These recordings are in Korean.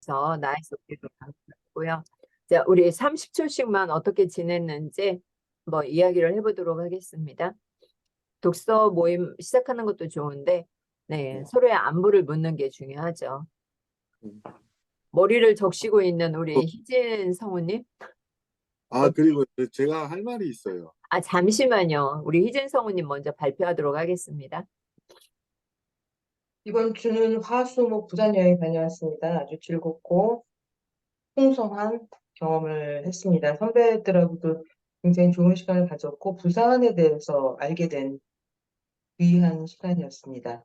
그래서 나의 속기도 고요. 자, 우리 30초씩만 어떻게 지냈는지 뭐 이야기를 해보도록 하겠습니다. 독서 모임 시작하는 것도 좋은데, 네, 네. 서로의 안부를 묻는 게 중요하죠. 음. 머리를 적시고 있는 우리 희진 성우님. 그리고 제가 할 말이 있어요. 아, 잠시만요. 우리 희진 성우님 먼저 발표하도록 하겠습니다. 이번 주는 화수목 부산 여행 다녀왔습니다. 아주 즐겁고 풍성한 경험을 했습니다. 선배들하고도 굉장히 좋은 시간을 가졌고 부산에 대해서 알게 된 귀한 시간이었습니다.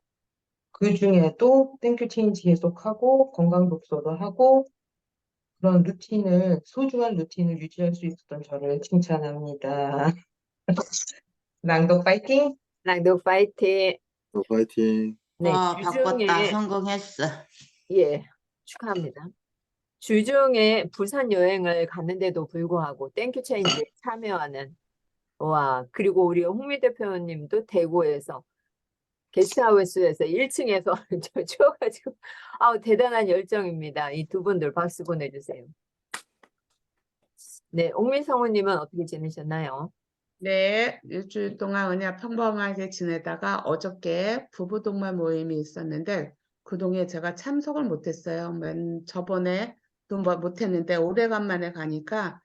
그 중에도 땡큐 체인지 계속하고 건강 독서도 하고 그런 소중한 루틴을 유지할 수 있었던 저를 칭찬합니다. 낭독 파이팅! 낭독 파이팅. 파이팅. 네, 바꿨다. 주중에, 성공했어. 예, 축하합니다. 주중에 부산 여행을 갔는데도 불구하고 땡큐 체인지에 참여하는, 와, 그리고 우리 홍미 대표님도 대구에서 게스트하우스에서 1층에서 추워가지고, 아우, 대단한 열정입니다. 이 두 분들 박수 보내주세요. 네, 옥민 성우님은 어떻게 지내셨나요? 네, 일주일 동안 그냥 평범하게 지내다가 어저께 부부 동반 모임이 있었는데 그 동에 제가 참석을 못했어요. 저번에 또 못했는데 오래간만에 가니까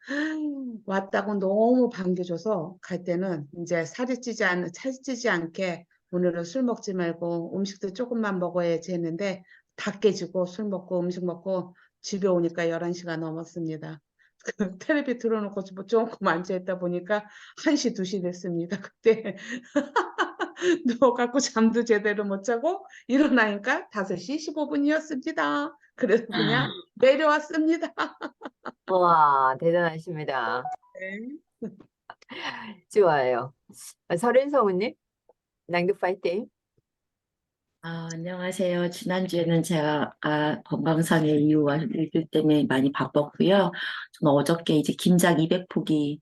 왔다고 너무 반겨줘서 갈 때는 이제 살이 찌지 않게 오늘은 술 먹지 말고 음식도 조금만 먹어야지 했는데 다 깨지고 술 먹고 음식 먹고 집에 오니까 11시가 넘었습니다. 텔레비 틀어놓고 조금 앉아있다 보니까 1시, 2시 됐습니다. 그때 누워갖고 잠도 제대로 못 자고 일어나니까 5시 15분이었습니다. 그래서 그냥 내려왔습니다. 와, 대단하십니다. 네. 좋아요. 설인 성우님, 낭독 파이팅. 안녕하세요. 지난주에는 제가 건강상의 이유와 일들 때문에 많이 바빴고요. 저는 어저께 이제 김장 200포기,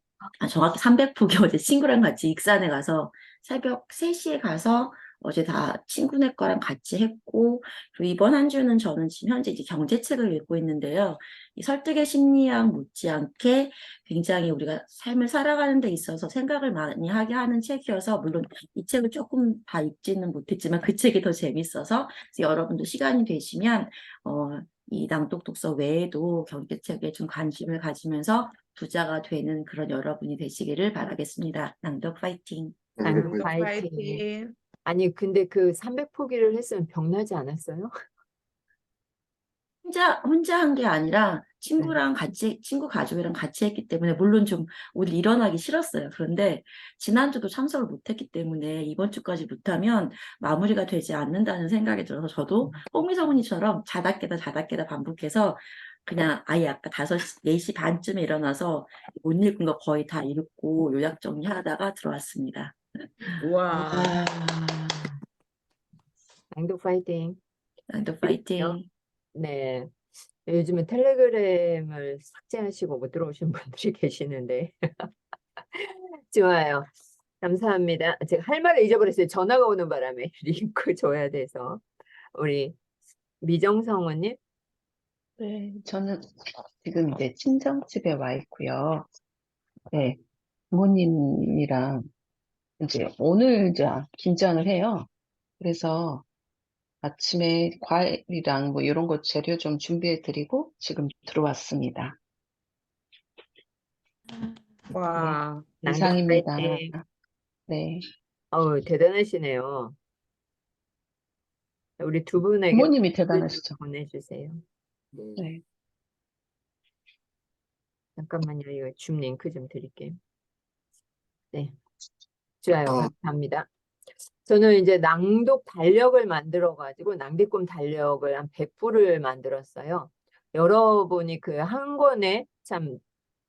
정확히 300포기 어제 친구랑 같이 익산에 가서 새벽 3시에 가서 어제 다 친구네 거랑 같이 했고, 그리고 이번 한 주는 저는 지금 현재 이제 경제책을 읽고 있는데요. 이 설득의 심리학 못지않게 굉장히 우리가 삶을 살아가는 데 있어서 생각을 많이 하게 하는 책이어서, 물론 이 책을 조금 다 읽지는 못했지만 그 책이 더 재밌어서 여러분도 시간이 되시면 이 낭독 독서 외에도 경제책에 좀 관심을 가지면서 부자가 되는 그런 여러분이 되시기를 바라겠습니다. 낭독 파이팅! 낭독 파이팅. 파이팅. 아니, 근데 그 300포기를 했으면 병나지 않았어요? 혼자 한 게 아니라 친구랑 같이, 친구 가족이랑 같이 했기 때문에, 물론 좀 오늘 일어나기 싫었어요. 그런데 지난주도 참석을 못했기 때문에 이번 주까지 못하면 마무리가 되지 않는다는 생각이 들어서 저도 홍미성언니처럼 자다 깨다 반복해서 그냥 아예 아까 5시, 4시 반쯤에 일어나서 못 읽은 거 거의 다 읽고 요약 정리하다가 들어왔습니다. 와. 낭독 파이팅. 또 파이팅! 네. 요즘에 텔레그램을 삭제하시고 못 들어오신 분들이 계시는데. 좋아요. 감사합니다. 제가 할 말을 잊어버렸어요. 전화가 오는 바람에 링크 줘야 돼서. 우리 미정성우님. 네, 저는 지금 이제 친정집에 와 있고요. 네, 부모님이랑 이제 오늘 이제 김장을 해요. 그래서 아침에 과일이랑 뭐 이런 거 재료 좀 준비해 드리고 지금 들어왔습니다. 와. 네, 낭독 이상입니다. 파이팅. 네, 대단하시네요. 우리 두 분에게 부모님이 대단하시죠. 보내주세요. 네. 잠깐만요. 이거 줌 링크 좀 드릴게요. 네. 좋아요. 아. 감사합니다. 저는 이제 낭독 달력을 만들어가지고 낭비꿈 달력을 한 100부를 만들었어요. 여러분이 그 한 권에 참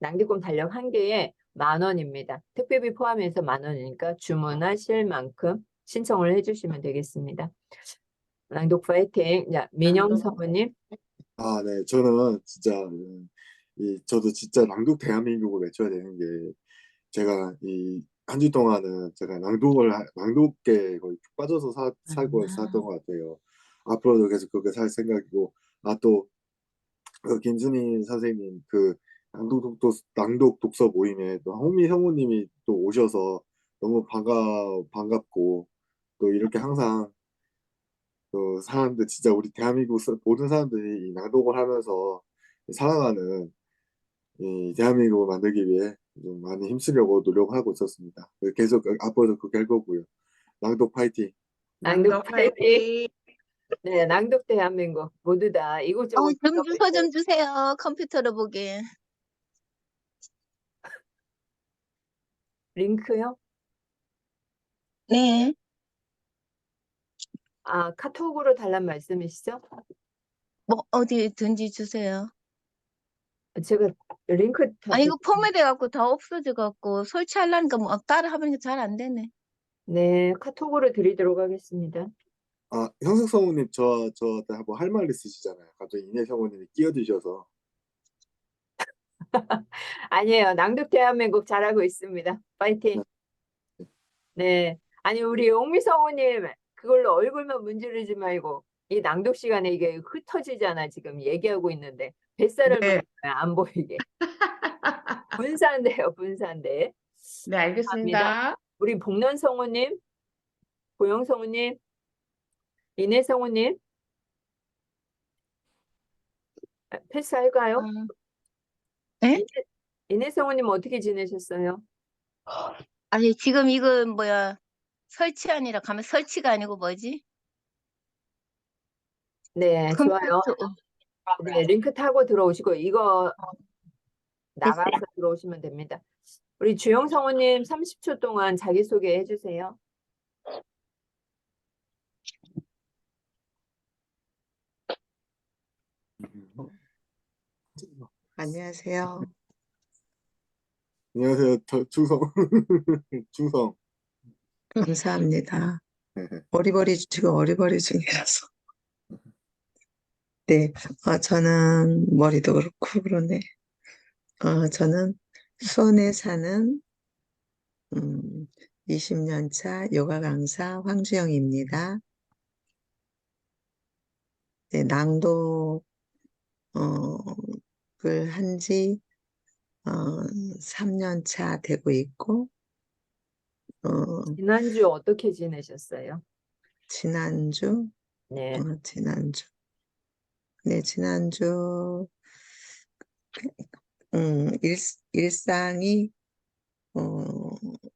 낭비꿈 달력 한 개에 10,000원입니다. 택배비 포함해서 10,000원이니까 주문하실 만큼 신청을 해주시면 되겠습니다. 낭독 파이팅. 자, 민영 사부님. 네. 저는 진짜 저도 진짜 낭독 대한민국을 외쳐야 되는 게, 제가 이 한 주 동안은 제가 낭독에 거의 푹 빠져서 살았던 것 같아요. 앞으로도 계속 그렇게 살 생각이고, 또 김순희 선생님 그 낭독 독서 모임에 또 홍미 성우님이 또 오셔서 너무 반갑고 또 이렇게 항상 또 사람들 진짜 우리 대한민국 모든 사람들이 이 낭독을 하면서 살아가는 이 대한민국을 만들기 위해 좀 많이 힘쓰려고 노력하고 있었습니다. 계속 앞으로도 그렇게 할 거고요. 낭독 파이팅! 낭독 낭독 파이팅! 파이팅! 네, 낭독 대한민국 모두 다 이곳저곳 좀 쓰고 주소 있어요. 좀 주세요. 컴퓨터로 보게. 링크요? 네. 아, 카톡으로 달란 말씀이시죠? 뭐, 어디든지 주세요. 제가 링크 다 아니, 이거 포맷돼갖고 다 없어져갖고 설치하려니까 뭐 따라 하니까 잘 안 되네. 네, 카톡으로 드리도록 하겠습니다. 아, 형석 성우님 저한테 한번 할 말 있으시잖아요. 갑자기 이내 성우님이 끼어드셔서. 아니에요. 낭독 대한민국 잘하고 있습니다. 파이팅! 네. 아니, 우리 용미 성우님, 그걸로 얼굴만 문지르지 말고, 이 낭독 시간에 이게 흩어지잖아, 지금 얘기하고 있는데. 뱃살을 네. 만들어요, 안 보이게. 분산돼요, 분산돼. 네, 감사합니다. 알겠습니다. 우리 복년 성우님, 고영 성우님, 이내 성우님, 패스할까요? 네? 이내 성우님 어떻게 지내셨어요? 아니, 지금 이거 뭐야. 설치 아니라 가면 설치가 아니고 뭐지? 네, 좋아요. 컴퓨터. 네, 링크 타고 들어오시고, 이거 나가서 됐어요. 들어오시면 됩니다. 우리 주영 성우님 30초 동안 자기소개 해주세요. 안녕하세요. 안녕하세요. 충성. 충성. 감사합니다. 지금 어리버리 중이라서. 네, 저는 머리도 그렇고 그러네. 저는 수원에 사는 20년 차 요가 강사 황주영입니다. 네, 낭독을 한 지 3년 차 되고 있고, 지난주 어떻게 지내셨어요? 지난주, 네. 네, 지난주, 일상이,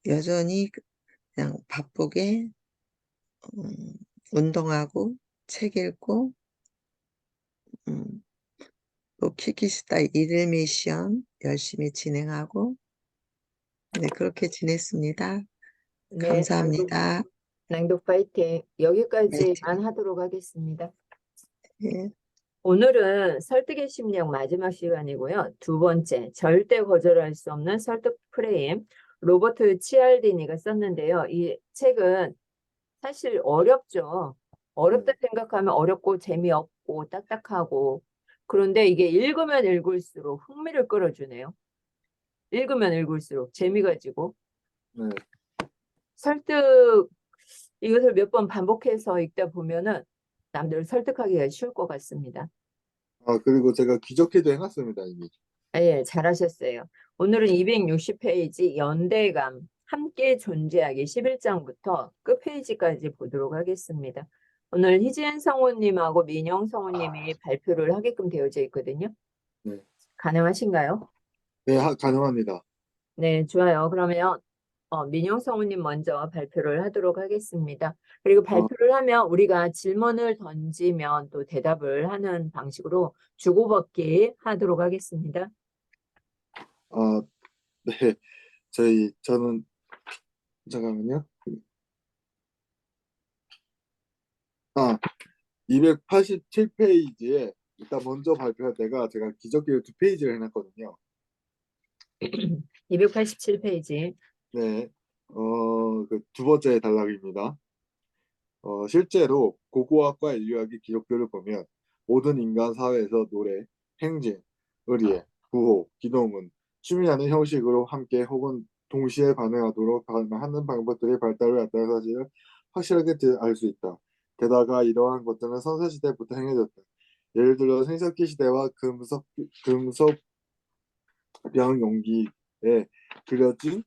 여전히 그냥 바쁘게, 운동하고, 책 읽고, 또 키키스타 일일 미션 열심히 진행하고, 네, 그렇게 지냈습니다. 네, 감사합니다. 낭독 파이팅. 파이팅. 여기까지만 하도록 하겠습니다. 예. 오늘은 설득의 심리학 마지막 시간이고요. 두 번째, 절대 거절할 수 없는 설득 프레임. 로버트 치알디니가 썼는데요. 이 책은 사실 어렵죠. 어렵다 생각하면 어렵고 재미없고 딱딱하고. 그런데 이게 읽으면 읽을수록 흥미를 끌어주네요. 읽으면 읽을수록 재미가 지고. 네. 설득, 이것을 몇 번 반복해서 읽다 보면은 남들을 설득하기가 쉬울 것 같습니다. 아, 그리고 제가 기적해도 해놨습니다, 이미. 예, 잘하셨어요. 오늘은 260페이지 연대감, 함께 존재하기 11장부터 끝페이지까지 보도록 하겠습니다. 오늘 희지은 성우님하고 민영 성우님이 발표를 하게끔 되어져 있거든요. 네. 가능하신가요? 네, 가능합니다. 네, 좋아요. 그러면 민영 성우님 먼저 발표를 하도록 하겠습니다. 그리고 발표를 하면 우리가 질문을 던지면 또 대답을 하는 방식으로 주고받기 하도록 하겠습니다. 아, 네. 저는, 잠깐만요. 287페이지에 일단 먼저 발표할 때가 제가 기적기를 2페이지를 해놨거든요. 287페이지. 네. 그 두 번째 단락입니다. 실제로 고고학과 인류학의 기록들을 보면 모든 인간 사회에서 노래, 행진, 의례, 구호, 기동은 춤이라는 형식으로 함께 혹은 동시에 반응하도록 하는 방법들의 발달을 나타낸 사실을 확실하게 알 수 있다. 게다가 이러한 것들은 선사시대부터 행해졌다. 예를 들어 생석기 시대와 금속병 용기에 그려진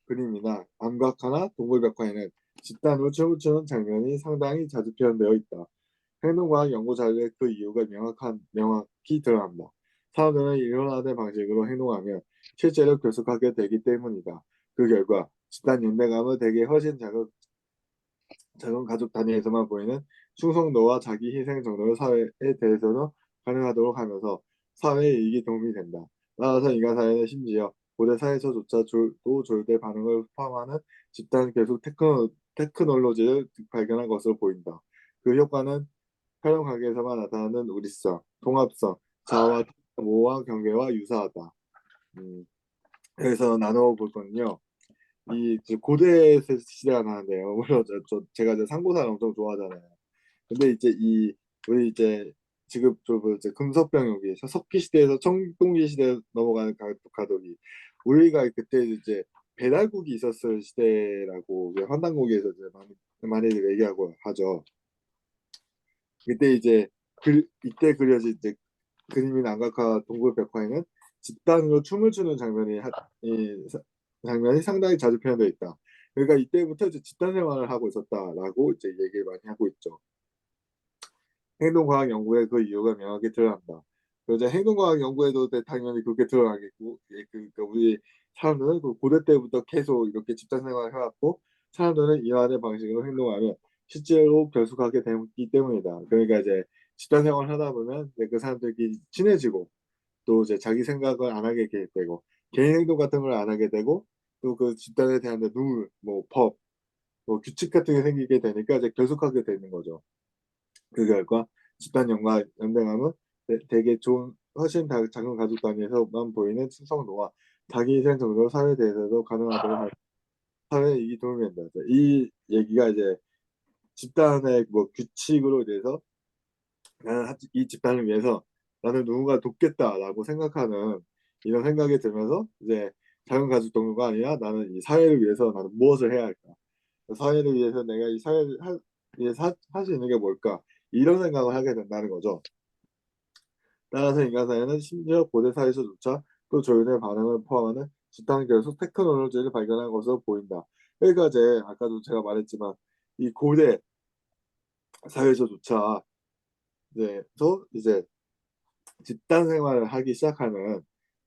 그림이나 암각화나 동굴벽화에는 집단으로 춤을 추는 장면이 상당히 자주 표현되어 있다. 행동과학 연구 자료에 그 이유가 명확히 드러난다. 사람들은 일원화된 방식으로 행동하며 실제로 교습하게 되기 때문이다. 그 결과 집단 연대감은 대개 훨씬 작은 가족 단위에서만 보이는 충성도와 자기 희생 정도의 사회에 대해서는 가능하도록 하면서 사회의 이익이 도움이 된다. 따라서 인간 사회는 심지어 고대 사회에서조차 또 졸대 반응을 포함하는 집단 계속 테크놀로지를 발견한 것으로 보인다. 그 효과는 촬영 관계에서만 나타나는 우리성, 통합성, 자아와 모호한 경계와 유사하다. 여기서 나눠볼 거는요. 이제 고대 시대가 나는데요. 물론 제가 이제 상고사를 엄청 좋아하잖아요. 근데 이제 우리 이제 지금 이제 금속병 기 석기 시대에서 청동기 시대 넘어가는 가덕이 우리가 그때 이제 배달국이 있었을 시대라고 환단고기에서 이제 많이들 얘기하고 하죠. 그때 이제 이때 그려진 이제 그림이나 암각화 동굴벽화에는 집단으로 춤을 추는 장면이 상당히 자주 표현되어 있다. 그러니까 이때부터 이제 집단 생활을 하고 있었다라고 이제 얘기를 많이 하고 있죠. 행동과학 연구에 그 이유가 명확히 드러난다. 그래서 이제 행동과학 연구에도 당연히 그렇게 드러나겠고, 그러니까 우리 사람들은 그 고대 때부터 계속 이렇게 집단 생활을 해왔고, 사람들은 이러한 방식으로 행동하면 실제로 결속하게 되기 때문이다. 그러니까 이제 집단 생활을 하다 보면 이제 그 사람들끼리 친해지고, 또 이제 자기 생각을 안 하게 되고, 개인 행동 같은 걸 안 하게 되고, 또 그 집단에 대한 룰, 뭐 법, 뭐 규칙 같은 게 생기게 되니까 이제 결속하게 되는 거죠. 그 결과 집단 연대감은 대개 훨씬 작은 가족 단위에서만 보이는 충성도와 자기 희생 정도 사회에 대해서도 가능하도록 할 사회에 이 도움이 된다. 이 얘기가 이제 집단의 뭐 규칙으로 대해서 나는 이 집단을 위해서 나는 누군가 돕겠다라고 생각하는 이런 생각이 들면서 이제 작은 가족 동료가 아니라 나는 이 사회를 위해서 나는 무엇을 해야 할까? 사회를 위해서 내가 이 사회를 위해서 할 수 있는 게 뭘까? 이런 생각을 하게 된다는 거죠. 따라서 인간 사회는 심지어 고대 사회에서조차 또 조연의 반응을 포함하는 집단 결속 테크놀로지를 발견한 것으로 보인다. 그러니까 이제 아까도 제가 말했지만 이 고대 사회에서조차 이제 집단 생활을 하기 시작하는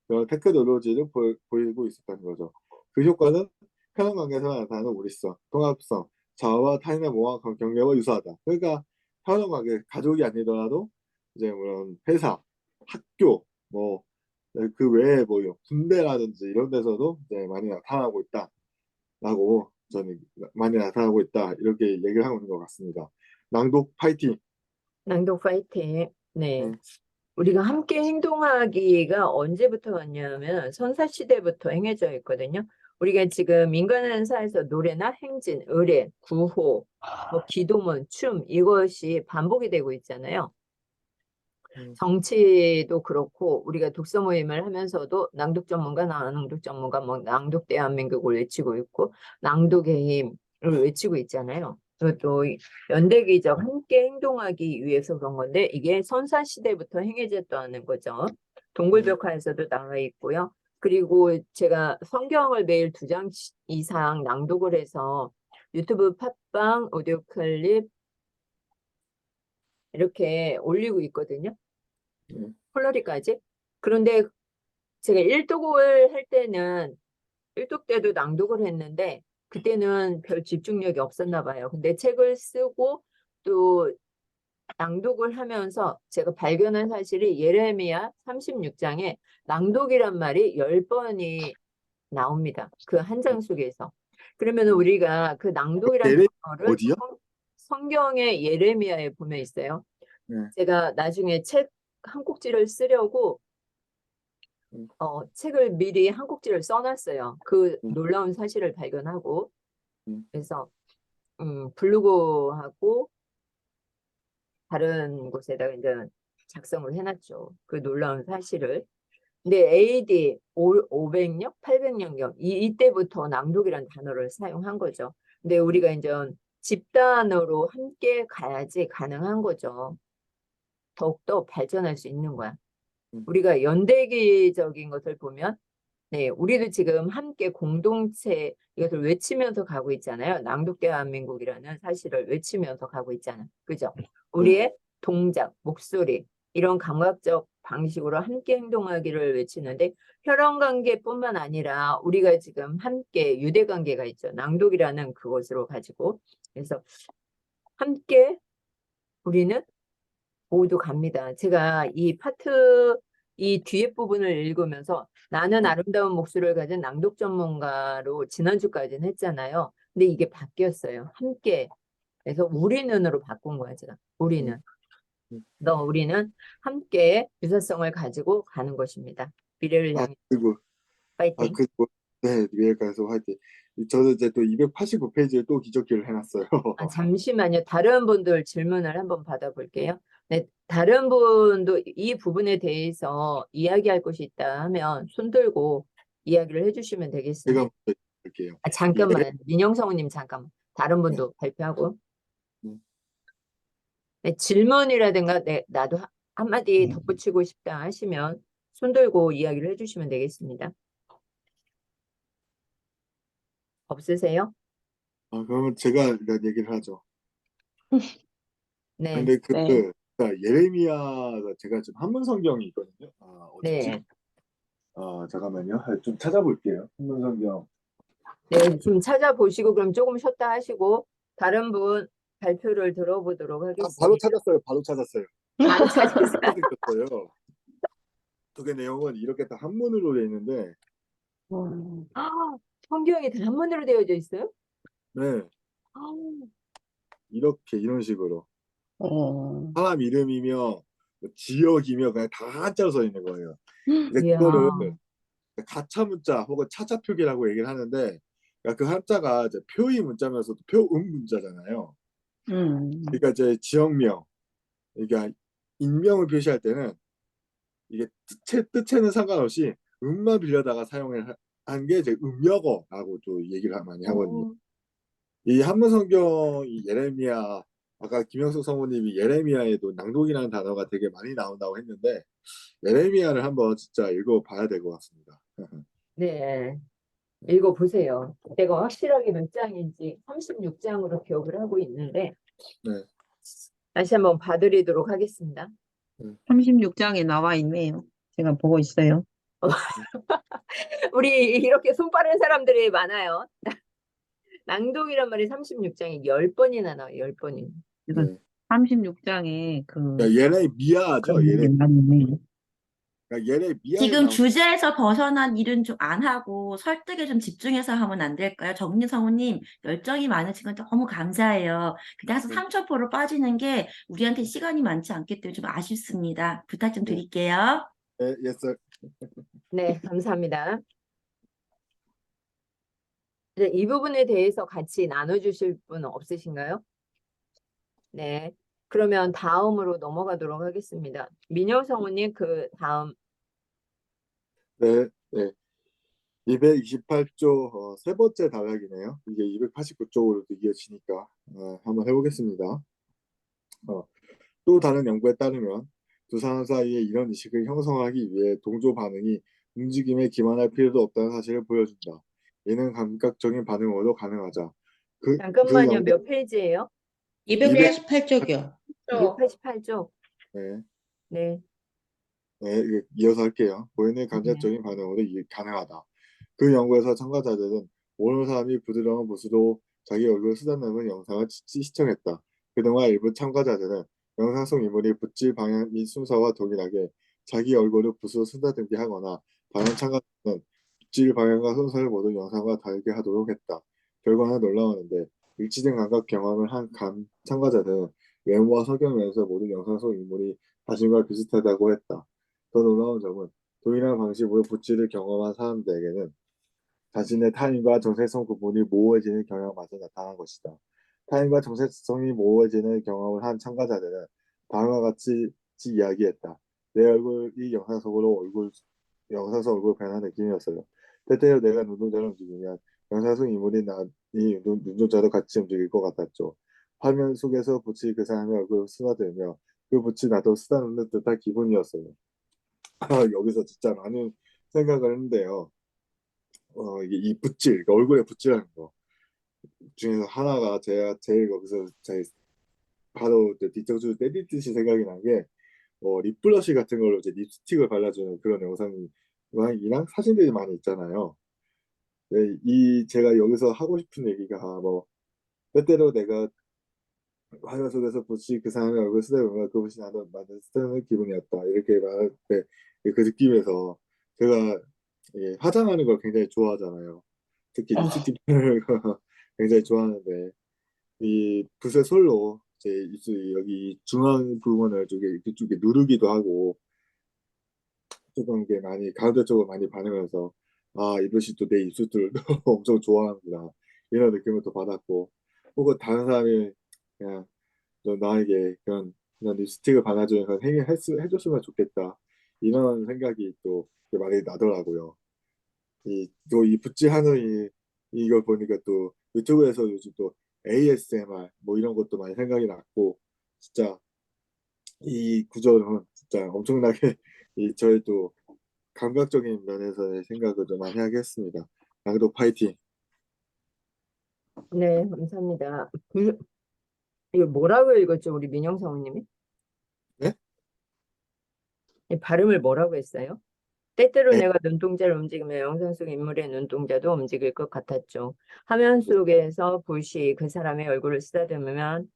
그런 테크놀로지를 보이고 있었다는 거죠. 그 효과는 편한 관계에서 나타나는 우리성, 통합성, 자아와 타인의 모호한 경계와 유사하다. 그러니까 편한 관계, 가족이 아니더라도 이제 물론 회사, 학교, 뭐 그 외에 뭐 군대라든지 이런 데서도 이제 많이 나타나고 있다라고 저는 많이 나타나고 있다 이렇게 얘기를 하고 있는 것 같습니다. 낭독 파이팅. 낭독 파이팅. 네. 네. 우리가 함께 행동하기가 언제부터 왔냐면 선사시대부터 행해져 있거든요. 우리가 지금 인간의 사에서 노래나 행진, 의례, 구호, 뭐 기도문, 춤 이것이 반복이 되고 있잖아요. 정치도 그렇고 우리가 독서 모임을 하면서도 낭독 전문가, 낭독 전문가, 뭐 낭독 대한민국을 외치고 있고 낭독의 힘을 외치고 있잖아요. 또 연대기적 함께 행동하기 위해서 그런 건데 이게 선사시대부터 행해졌다는 거죠. 동굴벽화에서도 나와 있고요. 그리고 제가 성경을 매일 2장 이상 낭독을 해서 유튜브 팟빵, 오디오 클립 이렇게 올리고 있거든요. 폴러리까지. 그런데 제가 일독을 할 때는 일독 때도 낭독을 했는데 그때는 별 집중력이 없었나 봐요. 근데 책을 쓰고 또 낭독을 하면서 제가 발견한 사실이 예레미야 36장에 낭독이란 말이 10번이 나옵니다. 그 한 장 속에서. 그러면 우리가 그 낭독이라는 예레 거를 어디요? 성경의 예레미야에 보면 있어요. 네. 제가 나중에 책 한 꼭지를 쓰려고 책을 미리 한 꼭지를 써놨어요. 그 놀라운 사실을 발견하고 그래서 블로그하고 다른 곳에다가 이제 작성을 해놨죠. 그 놀라운 사실을. 근데 AD 500년, 800년경 이때부터 낭독이라는 단어를 사용한 거죠. 근데 우리가 이제 집단으로 함께 가야지 가능한 거죠. 더욱더 발전할 수 있는 거야. 음. 우리가 연대기적인 것을 보면, 네, 우리도 지금 함께 공동체 이것을 외치면서 가고 있잖아요. 낭독대한민국이라는 사실을 외치면서 가고 있잖아. 그죠? 우리의 동작, 목소리, 이런 감각적 방식으로 함께 행동하기를 외치는데, 혈연 관계뿐만 아니라 우리가 지금 함께 유대 관계가 있죠. 낭독이라는 그것으로 가지고. 그래서 함께 우리는 모두 갑니다. 제가 이 파트, 이 뒤에 부분을 읽으면서 나는 아름다운 목소리를 가진 낭독 전문가로 지난주까지는 했잖아요. 근데 이게 바뀌었어요. 함께. 그래서 우리는으로 바꾼 거야, 제가. 우리는. 우리는 함께 유사성을 가지고 가는 것입니다. 미래를 아, 향해 그리고, 파이팅. 네, 미래가서 화이팅. 저는 이제 또 289페이지에 또 기적기를 해놨어요. 잠시만요. 다른 분들 질문을 한번 받아볼게요. 네, 다른 분도 이 부분에 대해서 이야기할 것이 있다 하면 손 들고 이야기를 해주시면 되겠습니다. 제가 먼저 할게요. 잠깐만, 민영성우님 잠깐만. 다른 분도 발표하고. 음. 네, 질문이라든가 나도 한마디 덧붙이고 싶다 하시면 손 들고 이야기를 해주시면 되겠습니다. 없으세요? 그러면 제가 일단 얘기를 하죠. 네, 근데 네. 예레미야가 제가 지금 한문 성경이 있거든요. 어딨지? 네, 잠깐만요. 좀 찾아볼게요. 한문 성경. 네. 지금 찾아보시고 그럼 조금 쉬었다 하시고 다른 분 발표를 들어보도록 바로 하겠습니다. 찾았어요. 바로 찾았어요. 바로 찾으세요. 찾았어요. 그게 내용은 이렇게 다 한문으로 돼 있는데, 아, 성경이 다 한문으로 되어져 있어요? 네, 아, 이런 식으로 어, 사람 이름이며 뭐 지역이며 그냥 다 한자로 써 있는 거예요. 근데 이야, 그거를 가차 문자 혹은 차자 표기라고 얘기를 하는데, 그러니까 그 한자가 이제 표의 문자면서도 표음 문자잖아요. 그러니까 이제 지역명, 그러니까 인명을 표시할 때는 이게 뜻에는 상관없이 음만 빌려다가 사용을 한 게 이제 음역어라고 또 얘기를 많이 하거든요. 이 한문 성경 이 예레미야, 아까 김영숙 성우님이 예레미야에도 낭독이라는 단어가 되게 많이 나온다고 했는데, 예레미야를 한번 진짜 읽어봐야 될 것 같습니다. 네. 읽어보세요. 내가 확실하게 몇 장인지 36장으로 기억을 하고 있는데 네. 다시 한번 봐드리도록 하겠습니다. 36장에 나와 있네요. 제가 보고 있어요. 우리 이렇게 손 빠른 사람들이 많아요. 낭독이란 말이 36장이 10번이나 나와요. 10번이. 이건 네. 36장에 그러니까 예레미야죠. 그런 게 많이 있네요. 그러니까 예레미야에 지금 나온 주제에서 벗어난 일은 좀 안 하고 설득에 좀 집중해서 하면 안 될까요? 정민 성우님, 열정이 많으신 건 너무 감사해요. 그냥 항상 네. 상처포로 빠지는 게 우리한테 시간이 많지 않기 때문에 좀 아쉽습니다. 부탁 좀 네. 드릴게요. 예스. 네, 감사합니다. 이제 이 부분에 대해서 같이 나눠주실 분 없으신가요? 네. 그러면 다음으로 넘어가도록 하겠습니다. 민영 성우님 그 다음. 네. 네. 228조 세 번째 단락이네요. 이게 289쪽으로도 이어지니까 한번 해보겠습니다. 또 다른 연구에 따르면 두 사람 사이에 이런 의식을 형성하기 위해 동조 반응이 움직임에 기만할 필요도 없다는 사실을 보여준다. 이는 감각적인 반응으로도 가능하자. 그 잠깐만요. 연구 몇 페이지예요? 288쪽이요. 288쪽. 네, 네. 이거 이어서 할게요. 보이는 감각적인 반응으로 가능하다. 그 연구에서 참가자들은 오는 사람이 부드러운 붓으로 자기 얼굴을 쓰다듬는 영상을 시청했다. 그동안 일부 참가자들은 영상 속 인물이 붓질 방향 및 순서와 동일하게 자기 얼굴을 붓으로 쓰다듬게 하거나 다른 참가자들은 붓질 방향과 순서를 모두 영상과 다르게 하도록 했다. 결과는 놀라웠는데 일치된 감각 경험을 한 참가자들은 외모와 성격 면에서 모든 영상 속 인물이 자신과 비슷하다고 했다. 더 놀라운 점은 동일한 방식으로 붓질을 경험한 사람들에게는 자신의 타인과 정체성 구분이 모호해지는 경향마저 나타난 것이다. 타인과 정체성이 모호해지는 경험을 한 참가자들은 다음과 같이 이야기했다. 내 얼굴이 영상 속 얼굴 변한 느낌이었어요. 때때로 내가 눈동자를 움직이면 영상 속 인물이 눈동자도 같이 움직일 것 같았죠. 화면 속에서 붙이 그 사람의 얼굴을 쓰다듬으며 그 붓이 나도 쓰다 놓는 듯한 기분이었어요. 여기서 진짜 많은 생각을 했는데요. 이게 이 붓질, 그러니까 얼굴에 붓질하는 거 중에서 하나가 제가 제일 거기서 제일 바로 이제 뒤통수를 때리듯이 생각이 난 게, 립블러시 같은 걸로 이제 립스틱을 발라주는 그런 영상이랑 사진들이 많이 있잖아요. 네, 제가 여기서 하고 싶은 얘기가 뭐 때때로 내가 화면 속에서 붓이 그 사람의 얼굴 쓰다 보면 그 붓이 나도 맞는 쓰는 기분이었다 이렇게 말할 때 그 느낌에서 제가 화장하는 걸 굉장히 좋아하잖아요. 특히 어, 립스틱을 굉장히 좋아하는데 이 붓의 솔로 제 입술 여기 중앙 부분을 이쪽에 누르기도 하고 조금 이게 많이 가운데 쪽으로 많이 반응해서 이것이 또 내 입술들을 엄청 좋아하는구나 이런 느낌을 또 받았고, 혹은 다른 사람이 그냥 또 나에게 그런 립스틱을 발라주는 그런 행위 해줬으면 좋겠다 이런 생각이 또 많이 나더라고요. 또 이 붓질 하는 이걸 보니까 또 유튜브에서 요즘 또 ASMR 뭐 이런 것도 많이 생각이 났고, 진짜 이 구조는 진짜 엄청나게 저의 또 감각적인 면에서의 생각을 좀 많이 하게 했습니다. 낭독 파이팅. 네, 감사합니다. 이거 뭐라고 읽었죠, 우리 민영 성우님이? 네? 이 발음을 뭐라고 했어요? 때때로 에, 내가 눈동자를 움직이며 영상 속 인물의 눈동자도 움직일 것 같았죠. 화면 속에서 붓이 그 사람의 얼굴을 쓰다듬으면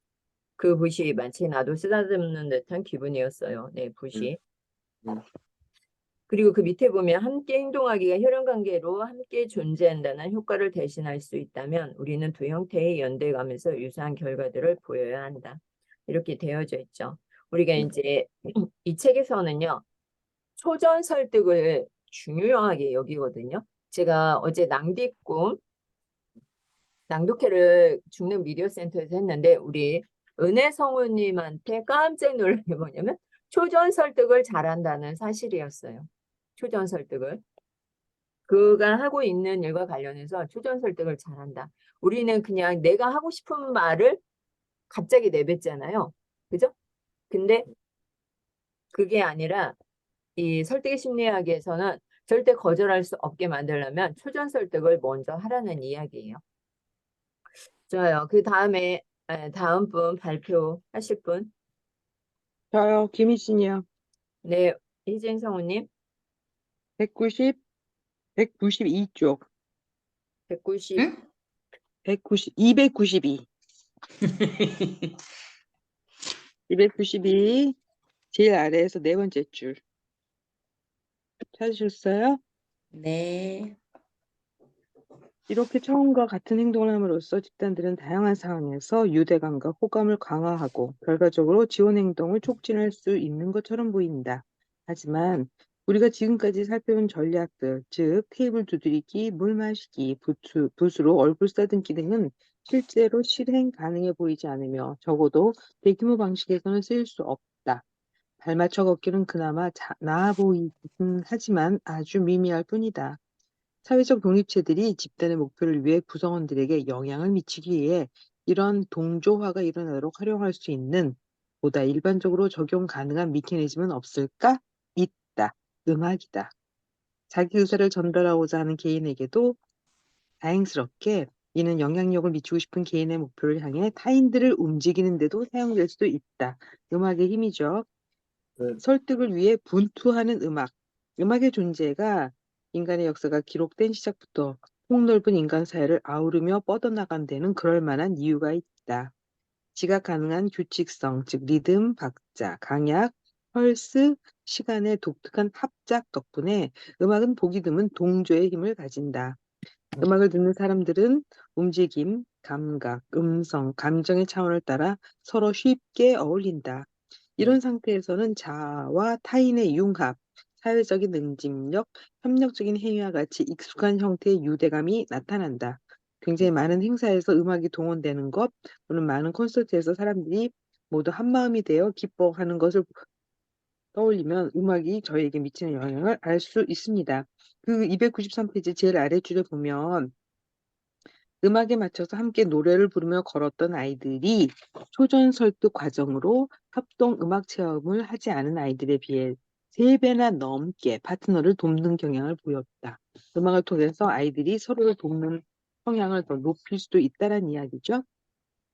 그 붓이 마치 나도 쓰다듬는 듯한 기분이었어요. 네, 음, 붓이. 음, 그리고 그 밑에 보면 함께 행동하기가 혈연관계로 함께 존재한다는 효과를 대신할 수 있다면 우리는 두 형태의 연대감에서 유사한 결과들을 보여야 한다. 이렇게 되어져 있죠. 우리가 네. 이제 이 책에서는요, 초전 설득을 중요하게 여기거든요. 제가 어제 낭디꿈 낭독회를 중릉 미디어 센터에서 했는데 우리 은혜 성우님한테 깜짝 놀란 게 뭐냐면 초전 설득을 잘한다는 사실이었어요. 초전 설득을. 그가 하고 있는 일과 관련해서 초전 설득을 잘한다. 우리는 그냥 내가 하고 싶은 말을 갑자기 내뱉잖아요. 그죠? 근데 그게 아니라 이 설득의 심리학에서는 절대 거절할 수 없게 만들려면 초전 설득을 먼저 하라는 이야기예요. 좋아요. 그 다음에 다음 분 발표하실 분. 저요, 김희진이요. 네, 희진 성우님 190, 192쪽. 190. 응? 292. 292. 제일 아래에서 네 번째 줄. 찾으셨어요? 네. 이렇게 처음과 같은 행동을 함으로써 집단들은 다양한 상황에서 유대감과 호감을 강화하고 결과적으로 지원 행동을 촉진할 수 있는 것처럼 보인다. 하지만 우리가 지금까지 살펴본 전략들, 즉 테이블 두드리기, 물 마시기, 붓으로 얼굴 쓰다듬기 등은 실제로 실행 가능해 보이지 않으며 적어도 대규모 방식에서는 쓰일 수 없다. 발맞춰 걷기는 그나마 나아 보이긴 하지만 아주 미미할 뿐이다. 사회적 독립체들이 집단의 목표를 위해 구성원들에게 영향을 미치기 위해 이런 동조화가 일어나도록 활용할 수 있는 보다 일반적으로 적용 가능한 미케니즘은 없을까? 있다. 음악이다. 자기 의사를 전달하고자 하는 개인에게도 다행스럽게 이는 영향력을 미치고 싶은 개인의 목표를 향해 타인들을 움직이는 데도 사용될 수도 있다. 음악의 힘이죠. 네. 설득을 위해 분투하는 음악. 음악의 존재가 인간의 역사가 기록된 시작부터 폭넓은 인간 사회를 아우르며 뻗어나간 데는 그럴 만한 이유가 있다. 지각 가능한 규칙성, 즉 리듬, 박자, 강약, 펄스, 시간의 독특한 합작 덕분에 음악은 보기 드문 동조의 힘을 가진다. 음악을 듣는 사람들은 움직임, 감각, 음성, 감정의 차원을 따라 서로 쉽게 어울린다. 네. 이런 상태에서는 자아와 타인의 융합, 사회적인 응집력, 협력적인 행위와 같이 익숙한 형태의 유대감이 나타난다. 굉장히 많은 행사에서 음악이 동원되는 것, 또는 많은 콘서트에서 사람들이 모두 한마음이 되어 기뻐하는 것을 떠올리면 음악이 저에게 미치는 영향을 알 수 있습니다. 그 293페이지 제일 아래줄에 보면 음악에 맞춰서 함께 노래를 부르며 걸었던 아이들이 초전 설득 과정으로 협동 음악 체험을 하지 않은 아이들에 비해 3배나 넘게 파트너를 돕는 경향을 보였다. 음악을 통해서 아이들이 서로를 돕는 성향을 더 높일 수도 있다는 이야기죠.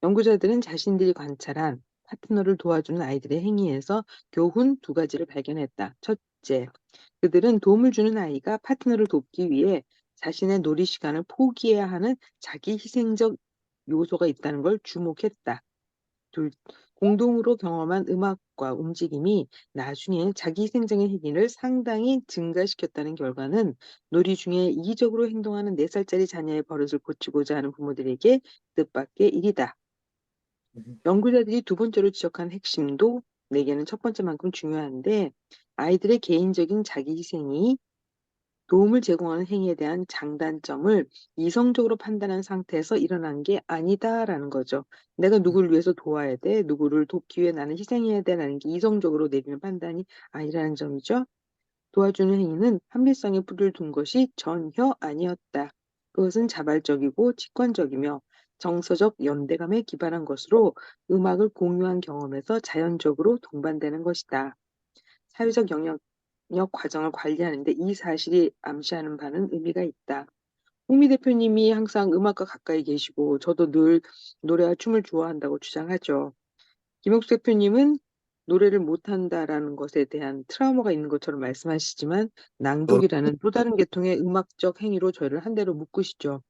연구자들은 자신들이 관찰한 파트너를 도와주는 아이들의 행위에서 교훈 2가지를 발견했다. 첫째, 그들은 도움을 주는 아이가 파트너를 돕기 위해 자신의 놀이 시간을 포기해야 하는 자기 희생적 요소가 있다는 걸 주목했다. 둘, 공동으로 경험한 음악과 움직임이 나중에 자기 희생적인 행위를 상당히 증가시켰다는 결과는 놀이 중에 이기적으로 행동하는 4살짜리 자녀의 버릇을 고치고자 하는 부모들에게 뜻밖의 일이다. 연구자들이 2번째로 지적한 핵심도 내게는 첫 번째만큼 중요한데, 아이들의 개인적인 자기 희생이 도움을 제공하는 행위에 대한 장단점을 이성적으로 판단한 상태에서 일어난 게 아니다라는 거죠. 내가 누구를 위해서 도와야 돼, 누구를 돕기 위해 나는 희생해야 돼라는 게 이성적으로 내리는 판단이 아니라는 점이죠. 도와주는 행위는 합리성에 뿌리를 둔 것이 전혀 아니었다. 그것은 자발적이고 직관적이며 정서적 연대감에 기반한 것으로 음악을 공유한 경험에서 자연적으로 동반되는 것이다. 사회적 영역 과정을 관리하는데 이 사실이 암시하는 바는 의미가 있다. 홍미 대표님이 항상 음악과 가까이 계시고 저도 늘 노래와 춤을 좋아한다고 주장하죠. 김옥수 대표님은 노래를 못한다라는 것에 대한 트라우마가 있는 것처럼 말씀하시지만 낭독이라는 또 다른 계통의 음악적 행위로 저희를 한 대로 묶으시죠.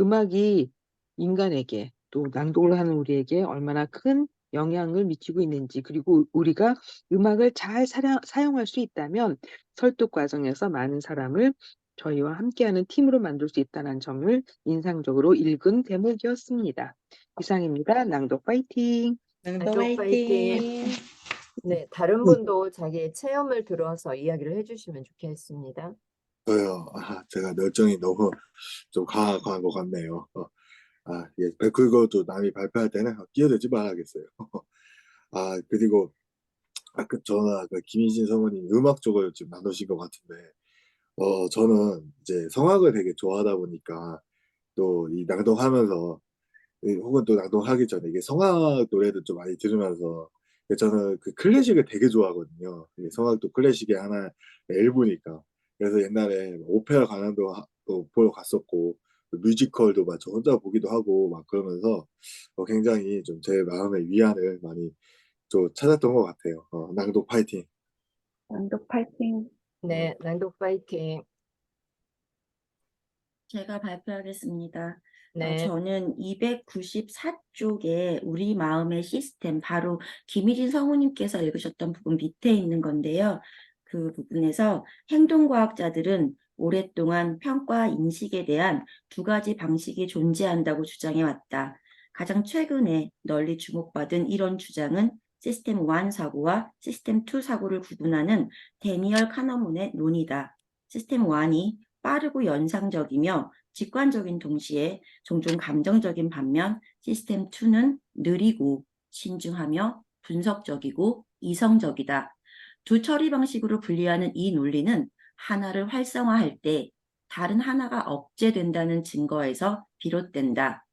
음악이 인간에게 또 낭독을 하는 우리에게 얼마나 큰 영향을 미치고 있는지, 그리고 우리가 음악을 잘 사용할 수 있다면 설득 과정에서 많은 사람을 저희와 함께하는 팀으로 만들 수 있다는 점을 인상적으로 읽은 대목이었습니다. 이상입니다. 낭독 파이팅! 낭독 파이팅. 네, 다른 분도 자기의 체험을 들어서 이야기를 해주시면 좋겠습니다. 저요. 제가 열정이 너무 좀 강한 것 같네요. 예. 그것도 남이 발표할 때는 끼어들지 말아야겠어요. 그리고 저는 아까 김희진 성우님 음악 쪽을 지금 나누신 것 같은데, 저는 이제 성악을 되게 좋아하다 보니까 또 이 낭독하면서 혹은 또 낭독하기 전에 이게 성악 노래도 좀 많이 들으면서 저는 그 클래식을 되게 좋아하거든요. 이게 성악도 클래식의 하나의 일부니까. 그래서 옛날에 오페라 관람도 또 보러 갔었고 뮤지컬도 막 저 혼자 보기도 하고 막 그러면서 굉장히 좀 제 마음의 위안을 많이 좀 찾았던 것 같아요. 낭독 파이팅. 낭독 파이팅. 네, 낭독 파이팅. 제가 발표하겠습니다. 네, 저는 294쪽에 우리 마음의 시스템, 바로 김희진 성우님께서 읽으셨던 부분 밑에 있는 건데요. 그 부분에서 행동과학자들은 오랫동안 평가 인식에 대한 2가지 방식이 존재한다고 주장해왔다. 가장 최근에 널리 주목받은 이런 주장은 시스템 1 사고와 시스템 2 사고를 구분하는 데니얼 카너문의 논이다. 시스템 1이 빠르고 연상적이며 직관적인 동시에 종종 감정적인 반면 시스템 2는 느리고 신중하며 분석적이고 이성적이다. 2 처리 방식으로 분리하는 이 논리는 하나를 활성화할 때 다른 하나가 억제된다는 증거에서 비롯된다.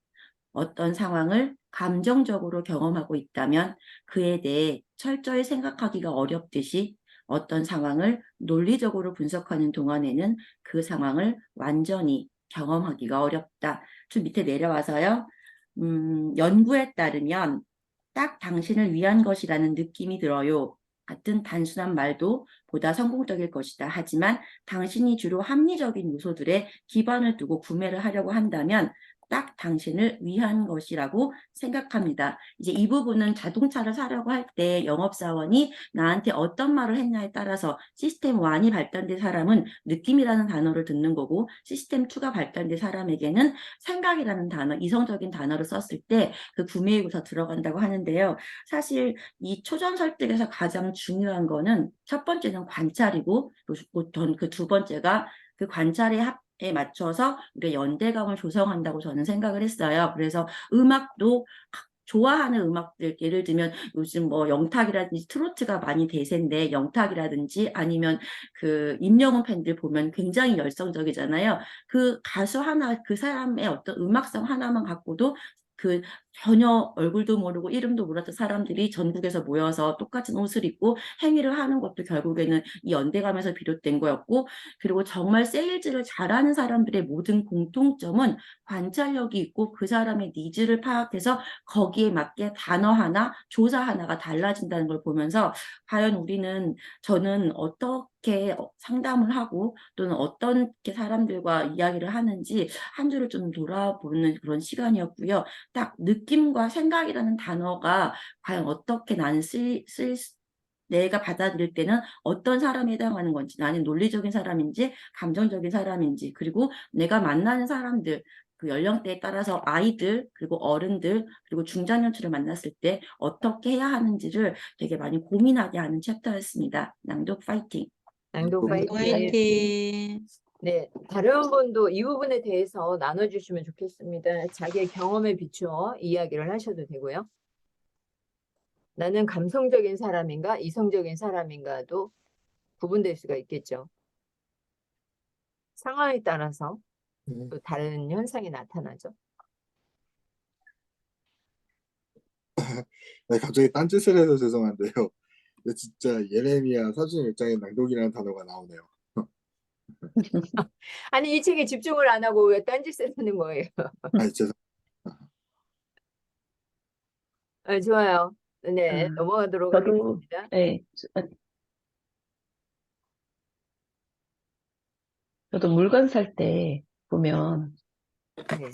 어떤 상황을 감정적으로 경험하고 있다면 그에 대해 철저히 생각하기가 어렵듯이 어떤 상황을 논리적으로 분석하는 동안에는 그 상황을 완전히 경험하기가 어렵다. 좀 밑에 내려와서요. 연구에 따르면 딱 당신을 위한 것이라는 느낌이 들어요. 같은 단순한 말도 보다 성공적일 것이다. 하지만 당신이 주로 합리적인 요소들에 기반을 두고 구매를 하려고 한다면 딱 당신을 위한 것이라고 생각합니다. 이제 이 부분은 자동차를 사려고 할 때 영업사원이 나한테 어떤 말을 했냐에 따라서 시스템 1이 발달된 사람은 느낌이라는 단어를 듣는 거고 시스템 2가 발달된 사람에게는 생각이라는 단어, 이성적인 단어를 썼을 때 그 구매욕에서 들어간다고 하는데요. 사실 이 초전 설득에서 가장 중요한 거는 첫 번째는 관찰이고 저는 그 2번째가 그 관찰의 에 맞춰서 우리가 연대감을 조성한다고 저는 생각을 했어요. 그래서 음악도 좋아하는 음악들, 예를 들면 요즘 뭐 영탁이라든지 트로트가 많이 대세인데 영탁이라든지 아니면 그 임영웅 팬들 보면 굉장히 열성적이잖아요. 그 가수 하나, 그 사람의 어떤 음악성 하나만 갖고도 그 전혀 얼굴도 모르고 이름도 몰랐던 사람들이 전국에서 모여서 똑같은 옷을 입고 행위를 하는 것도 결국에는 이 연대감에서 비롯된 거였고, 그리고 정말 세일즈를 잘하는 사람들의 모든 공통점은 관찰력이 있고 그 사람의 니즈를 파악해서 거기에 맞게 단어 하나, 조사 하나가 달라진다는 걸 보면서 과연 저는 어떻게 상담을 하고 또는 어떻게 사람들과 이야기를 하는지 한 주를 좀 돌아보는 그런 시간이었고요. 딱 느낌과 생각이라는 단어가 과연 어떻게 내가 받아들일 때는 어떤 사람에 해당하는 건지, 나는 논리적인 사람인지 감정적인 사람인지, 그리고 내가 만나는 사람들, 그 연령대에 따라서 아이들, 그리고 어른들, 그리고 중장년층을 만났을 때 어떻게 해야 하는지를 되게 많이 고민하게 하는 챕터였습니다. 낭독 파이팅! 낭독 낭독 파이팅. 화이팅! 네, 다른 분도 이 부분에 대해서 나눠주시면 좋겠습니다. 자기의 경험에 비추어 이야기를 하셔도 되고요. 나는 감성적인 사람인가, 이성적인 사람인가도 구분될 수가 있겠죠. 상황에 따라서 또 다른 현상이 나타나죠. 네, 갑자기 딴짓을 해서 죄송한데요. 근데 진짜 예레미야 46장의 낭독이라는 단어가 나오네요. 아니, 이 책에 집중을 안 하고 왜 딴짓을 하는 거예요? 죄송. 좋아요. 네, 아, 넘어가도록 저도, 하겠습니다. 네, 저도 물건 살 때 보면, 네.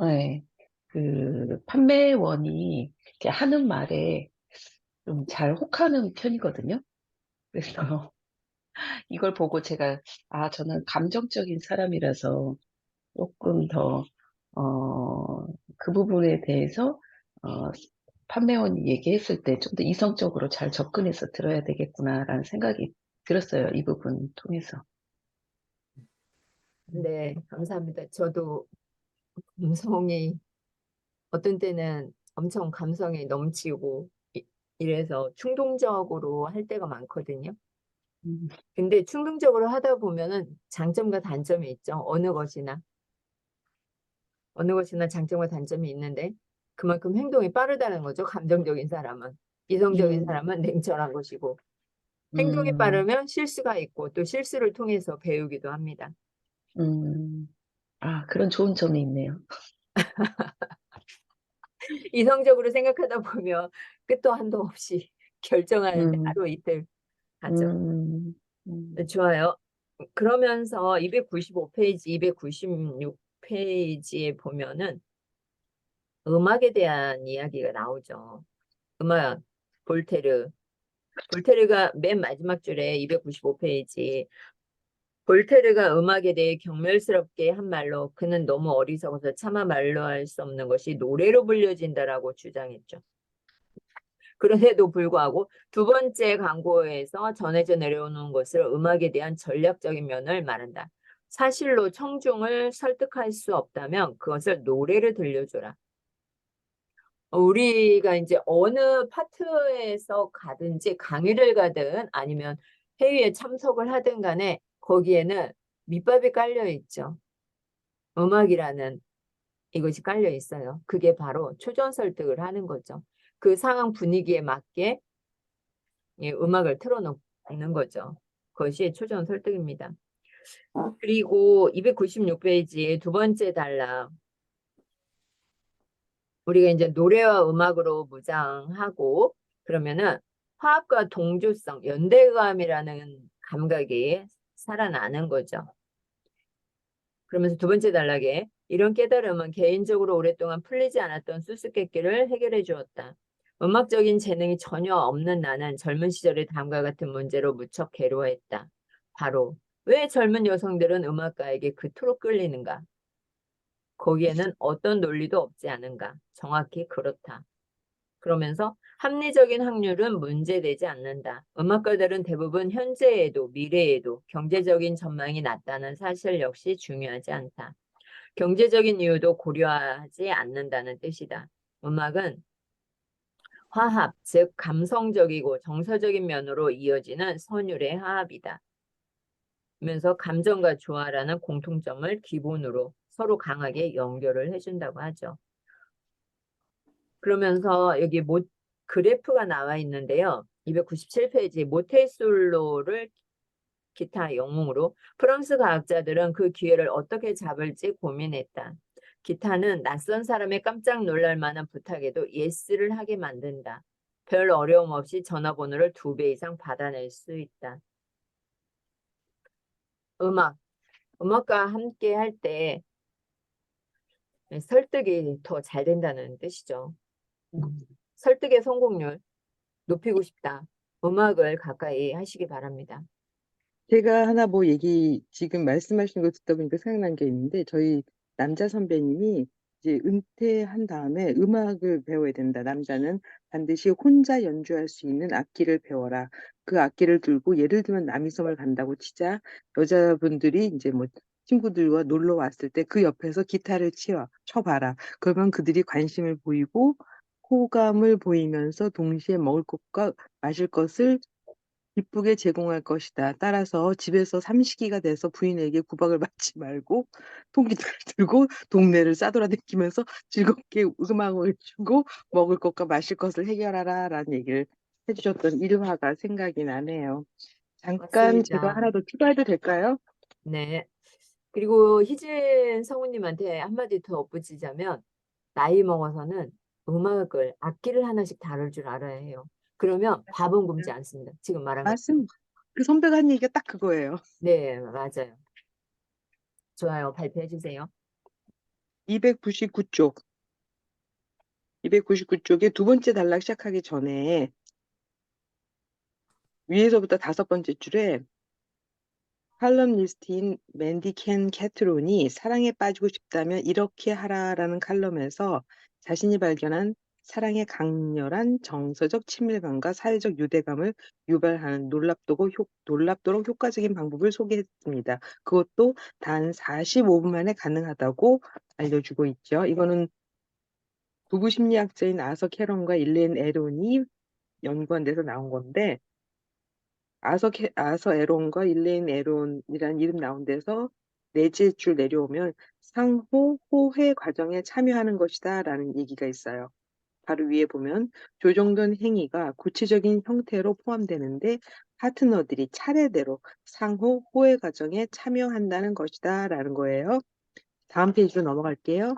네, 그 판매원이 이렇게 하는 말에 좀 잘 혹하는 편이거든요. 그래서 이걸 보고 제가, 저는 감정적인 사람이라서 조금 더, 그 부분에 대해서, 어, 판매원이 얘기했을 때 좀 더 이성적으로 잘 접근해서 들어야 되겠구나라는 생각이 들었어요. 이 부분 통해서. 네, 감사합니다. 저도 감성이 어떤 때는 엄청 감성이 넘치고 이래서 충동적으로 할 때가 많거든요. 음, 근데 충동적으로 하다 보면은 장점과 단점이 있죠. 어느 것이나 장점과 단점이 있는데 그만큼 행동이 빠르다는 거죠. 감정적인 사람은. 이성적인 음, 사람은 냉철한 것이고 행동이 음, 빠르면 실수가 있고 또 실수를 통해서 배우기도 합니다. 음. 그런 좋은 점이 있네요. 이성적으로 생각하다 보면 끝도 한도 없이 결정하는데 음, 하루 이틀 가죠. 음, 네, 음, 좋아요. 그러면서 295페이지, 296페이지에 보면은 음악에 대한 이야기가 나오죠. 음악, 볼테르. 볼테르가 맨 마지막 줄에 295페이지. 볼테르가 음악에 대해 경멸스럽게 한 말로 그는 너무 어리석어서 차마 말로 할 수 없는 것이 노래로 불려진다라고 주장했죠. 그런데도 불구하고 두 번째 광고에서 전해져 내려오는 것을 음악에 대한 전략적인 면을 말한다. 사실로 청중을 설득할 수 없다면 그것을 노래를 들려줘라. 우리가 이제 어느 파트에서 가든지 강의를 가든 아니면 회의에 참석을 하든 간에 거기에는 밑밥이 깔려 있죠. 음악이라는 이것이 깔려 있어요. 그게 바로 초전 설득을 하는 거죠. 그 상황 분위기에 맞게 음악을 틀어놓는 거죠. 그것이 초전 설득입니다. 그리고 296페이지의 두 번째 단락. 우리가 이제 노래와 음악으로 무장하고 그러면은 화합과 동조성, 연대감이라는 감각이 살아나는 거죠. 그러면서 두 번째 단락에 이런 깨달음은 개인적으로 오랫동안 풀리지 않았던 수수께끼를 해결해 주었다. 음악적인 재능이 전혀 없는 나는 젊은 시절의 다음과 같은 문제로 무척 괴로워했다. 바로 왜 젊은 여성들은 음악가에게 그토록 끌리는가? 거기에는 어떤 논리도 없지 않은가? 정확히 그렇다. 그러면서 합리적인 확률은 문제되지 않는다. 음악가들은 대부분 현재에도 미래에도 경제적인 전망이 낮다는 사실 역시 중요하지 않다. 경제적인 이유도 고려하지 않는다는 뜻이다. 음악은 화합, 즉 감성적이고 정서적인 면으로 이어지는 선율의 화합이다. 면서 감정과 조화라는 공통점을 기본으로 서로 강하게 연결을 해준다고 하죠. 그러면서 여기 그래프가 나와 있는데요. 297페이지 모태솔로를 기타 영웅으로 프랑스 과학자들은 그 기회를 어떻게 잡을지 고민했다. 기타는 낯선 사람의 깜짝 놀랄 만한 부탁에도 예스를 하게 만든다. 별 어려움 없이 전화번호를 2배 이상 받아낼 수 있다. 음악과 함께 할 때 설득이 더 잘 된다는 뜻이죠. 설득의 성공률 높이고 싶다. 음악을 가까이 하시기 바랍니다. 제가 하나 뭐 지금 말씀하신 거 듣다 보니까 생각난 게 있는데, 저희 남자 선배님이 이제 은퇴한 다음에 음악을 배워야 된다. 남자는 반드시 혼자 연주할 수 있는 악기를 배워라. 그 악기를 들고, 예를 들면 남이섬을 간다고 치자. 여자분들이 이제 뭐 친구들과 놀러 왔을 때 그 옆에서 기타를 쳐봐라. 그러면 그들이 관심을 보이고 호감을 보이면서 동시에 먹을 것과 마실 것을 기쁘게 제공할 것이다. 따라서 집에서 삼시기가 돼서 부인에게 구박을 받지 말고 통기타를 들고 동네를 싸돌아다니면서 즐겁게 음악을 주고 먹을 것과 마실 것을 해결하라 라는 얘기를 해주셨던 일화가 생각이 나네요. 잠깐 제가 맞습니다. 하나 더 추가해도 될까요? 네. 그리고 희진 성우님한테 한마디 더 덧붙이자면 나이 먹어서는 악기를 하나씩 다룰 줄 알아야 해요. 그러면 밥은 굶지 않습니다. 지금 말한 것. 맞습니다. 그 선배가 한 얘기가 딱 그거예요. 네, 맞아요. 좋아요. 발표해 주세요. 299쪽. 299쪽에 두 번째 단락 시작하기 전에 위에서부터 5번째 줄에 칼럼니스트인 맨디 켄 캐트론이 사랑에 빠지고 싶다면 이렇게 하라라는 칼럼에서 자신이 발견한 사랑의 강렬한 정서적 친밀감과 사회적 유대감을 유발하는 놀랍도록 효과적인 방법을 소개했습니다. 그것도 단 45분 만에 가능하다고 알려주고 있죠. 이거는 부부 심리학자인 아서 캐런과 일렌 에론이 연구한 데서 나온 건데, 아서 에론과 일레인 에론이라는 이름 나온 데서 넷째 줄 내려오면 상호 호혜 과정에 참여하는 것이다 라는 얘기가 있어요. 바로 위에 보면 조정된 행위가 구체적인 형태로 포함되는데 파트너들이 차례대로 상호 호혜 과정에 참여한다는 것이다 라는 거예요. 다음 페이지로 넘어갈게요.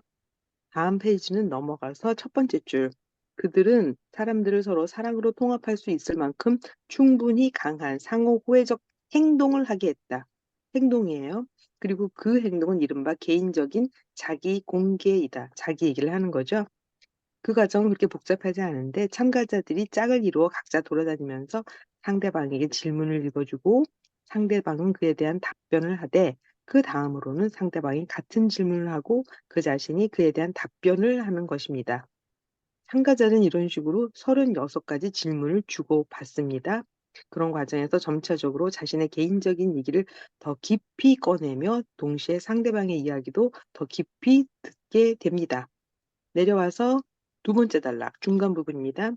다음 페이지는 넘어가서 첫 번째 줄. 그들은 사람들을 서로 사랑으로 통합할 수 있을 만큼 충분히 강한 상호 호혜적 행동을 하게 했다. 행동이에요. 그리고 그 행동은 이른바 개인적인 자기 공개이다. 자기 얘기를 하는 거죠. 그 과정은 그렇게 복잡하지 않은데 참가자들이 짝을 이루어 각자 돌아다니면서 상대방에게 질문을 읽어주고 상대방은 그에 대한 답변을 하되 그 다음으로는 상대방이 같은 질문을 하고 그 자신이 그에 대한 답변을 하는 것입니다. 참가자는 이런 식으로 36가지 질문을 주고받습니다. 그런 과정에서 점차적으로 자신의 개인적인 얘기를 더 깊이 꺼내며 동시에 상대방의 이야기도 더 깊이 듣게 됩니다. 내려와서 두 번째 단락 중간 부분입니다.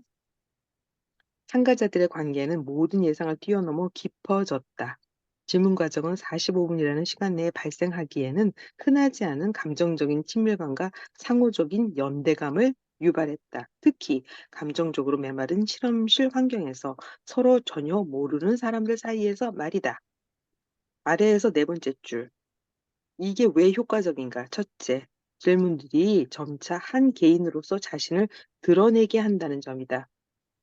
참가자들의 관계는 모든 예상을 뛰어넘어 깊어졌다. 질문 과정은 45분이라는 시간 내에 발생하기에는 흔하지 않은 감정적인 친밀감과 상호적인 연대감을 유발했다. 특히 감정적으로 메마른 실험실 환경에서 서로 전혀 모르는 사람들 사이에서 말이다. 아래에서 네 번째 줄. 이게 왜 효과적인가? 첫째, 질문들이 점차 한 개인으로서 자신을 드러내게 한다는 점이다.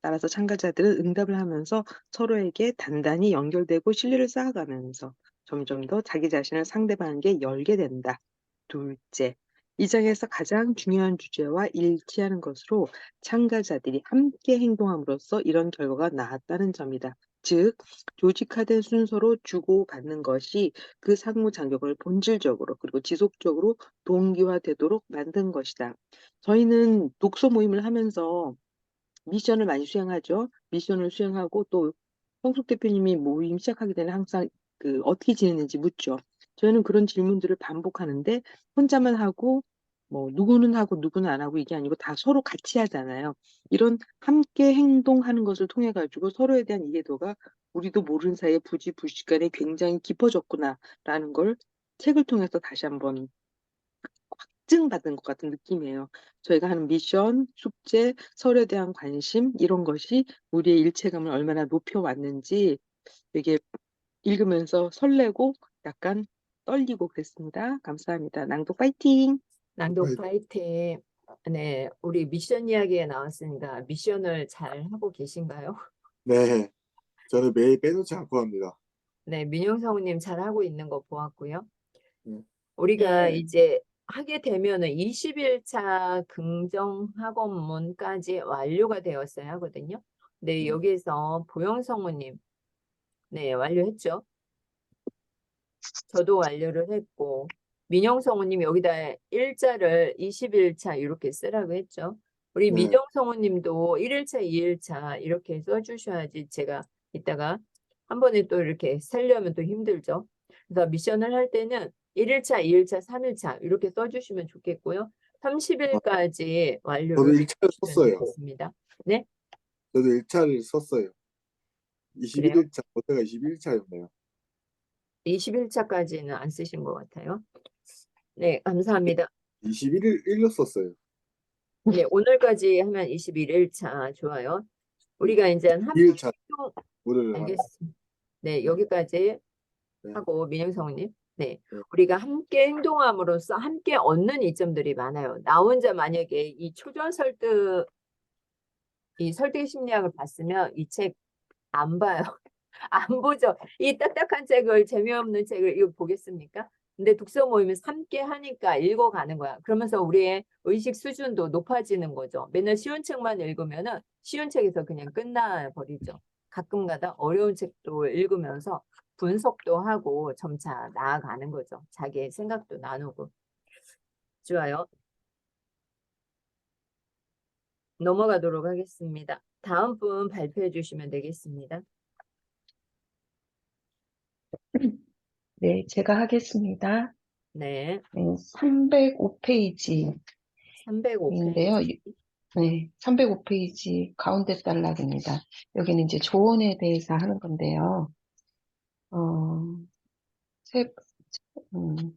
따라서 참가자들은 응답을 하면서 서로에게 단단히 연결되고 신뢰를 쌓아가면서 점점 더 자기 자신을 상대방에게 열게 된다. 둘째, 이 장에서 가장 중요한 주제와 일치하는 것으로 참가자들이 함께 행동함으로써 이런 결과가 나왔다는 점이다. 즉, 조직화된 순서로 주고받는 것이 그 상호작용을 본질적으로 그리고 지속적으로 동기화되도록 만든 것이다. 저희는 독서 모임을 하면서 미션을 많이 수행하죠. 미션을 수행하고 또 성숙 대표님이 모임 시작하기 전에 항상 어떻게 지냈는지 묻죠. 저희는 그런 질문들을 반복하는데 혼자만 하고 뭐 누구는 하고 누구는 안 하고 이게 아니고 다 서로 같이 하잖아요. 이런 함께 행동하는 것을 통해 가지고 서로에 대한 이해도가 우리도 모르는 사이에 부지불식간에 굉장히 깊어졌구나라는 걸 책을 통해서 다시 한번 확증받은 것 같은 느낌이에요. 저희가 하는 미션, 숙제, 서로에 대한 관심 이런 것이 우리의 일체감을 얼마나 높여왔는지 되게 읽으면서 설레고 약간 떨리고 그랬습니다. 감사합니다. 낭독 파이팅! 낭독 파이팅. 네, 우리 미션 이야기에 나왔으니까 미션을 잘 하고 계신가요? 네, 저는 매일 빼놓지 않고 합니다. 네, 민영성우님 잘 하고 있는 거 보았고요. 네. 우리가 네. 이제 하게 되면은 21차 긍정학원문까지 완료가 되었어야 하거든요. 근데 여기에서 보영성우님, 네, 완료했죠. 저도 완료를 했고, 민영성우님 여기다 일자를 21차 이렇게 쓰라고 했죠. 우리 네. 민영성우님도 1일차, 2일차 이렇게 써주셔야지 제가 이따가 한 번에 또 이렇게 쓰려면 또 힘들죠. 그래서 미션을 할 때는 1일차, 2일차, 3일차 이렇게 써주시면 좋겠고요. 30일까지 저도 완료를 1차를 해주시면 썼어요. 좋겠습니다. 네, 저도 1차를 썼어요. 그래요. 21일차, 그때가 21일차였네요. 21차까지는 안 쓰신 것 같아요. 네, 감사합니다. 21일로 썼어요. 네, 오늘까지 하면 21일차 좋아요. 우리가 이제 함께 2일차 행동 모델을 알겠습니다. 네, 여기까지 네. 하고 민영성우님. 네, 네. 우리가 함께 행동함으로써 함께 얻는 이점들이 많아요. 나 혼자 만약에 이 초전 설득 이 설득 심리학을 봤으면 이 책 안 봐요. 안 보죠. 이 딱딱한 책을 재미없는 책을 이거 보겠습니까? 근데 독서 모임에서 함께 하니까 읽어가는 거야. 그러면서 우리의 의식 수준도 높아지는 거죠. 맨날 쉬운 책만 읽으면은 쉬운 책에서 그냥 끝나 버리죠. 가끔가다 어려운 책도 읽으면서 분석도 하고 점차 나아가는 거죠. 자기의 생각도 나누고. 좋아요. 넘어가도록 하겠습니다. 다음 분 발표해 주시면 되겠습니다. 네, 제가 하겠습니다. 네, 305페이지인데요. 305페이지. 네, 305페이지 가운데 단락입니다. 여기는 이제 조언에 대해서 하는 건데요. 어, 세, 음,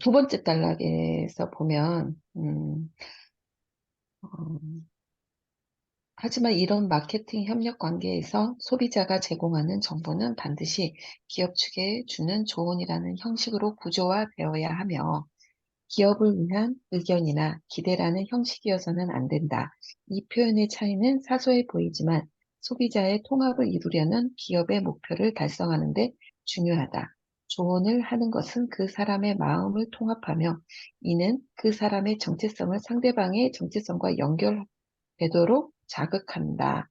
두 번째 단락에서 보면, 어, 하지만 이런 마케팅 협력 관계에서 소비자가 제공하는 정보는 반드시 기업 측에 주는 조언이라는 형식으로 구조화되어야 하며, 기업을 위한 의견이나 기대라는 형식이어서는 안 된다. 이 표현의 차이는 사소해 보이지만 소비자의 통합을 이루려는 기업의 목표를 달성하는 데 중요하다. 조언을 하는 것은 그 사람의 마음을 통합하며 이는 그 사람의 정체성을 상대방의 정체성과 연결되도록 자극한다.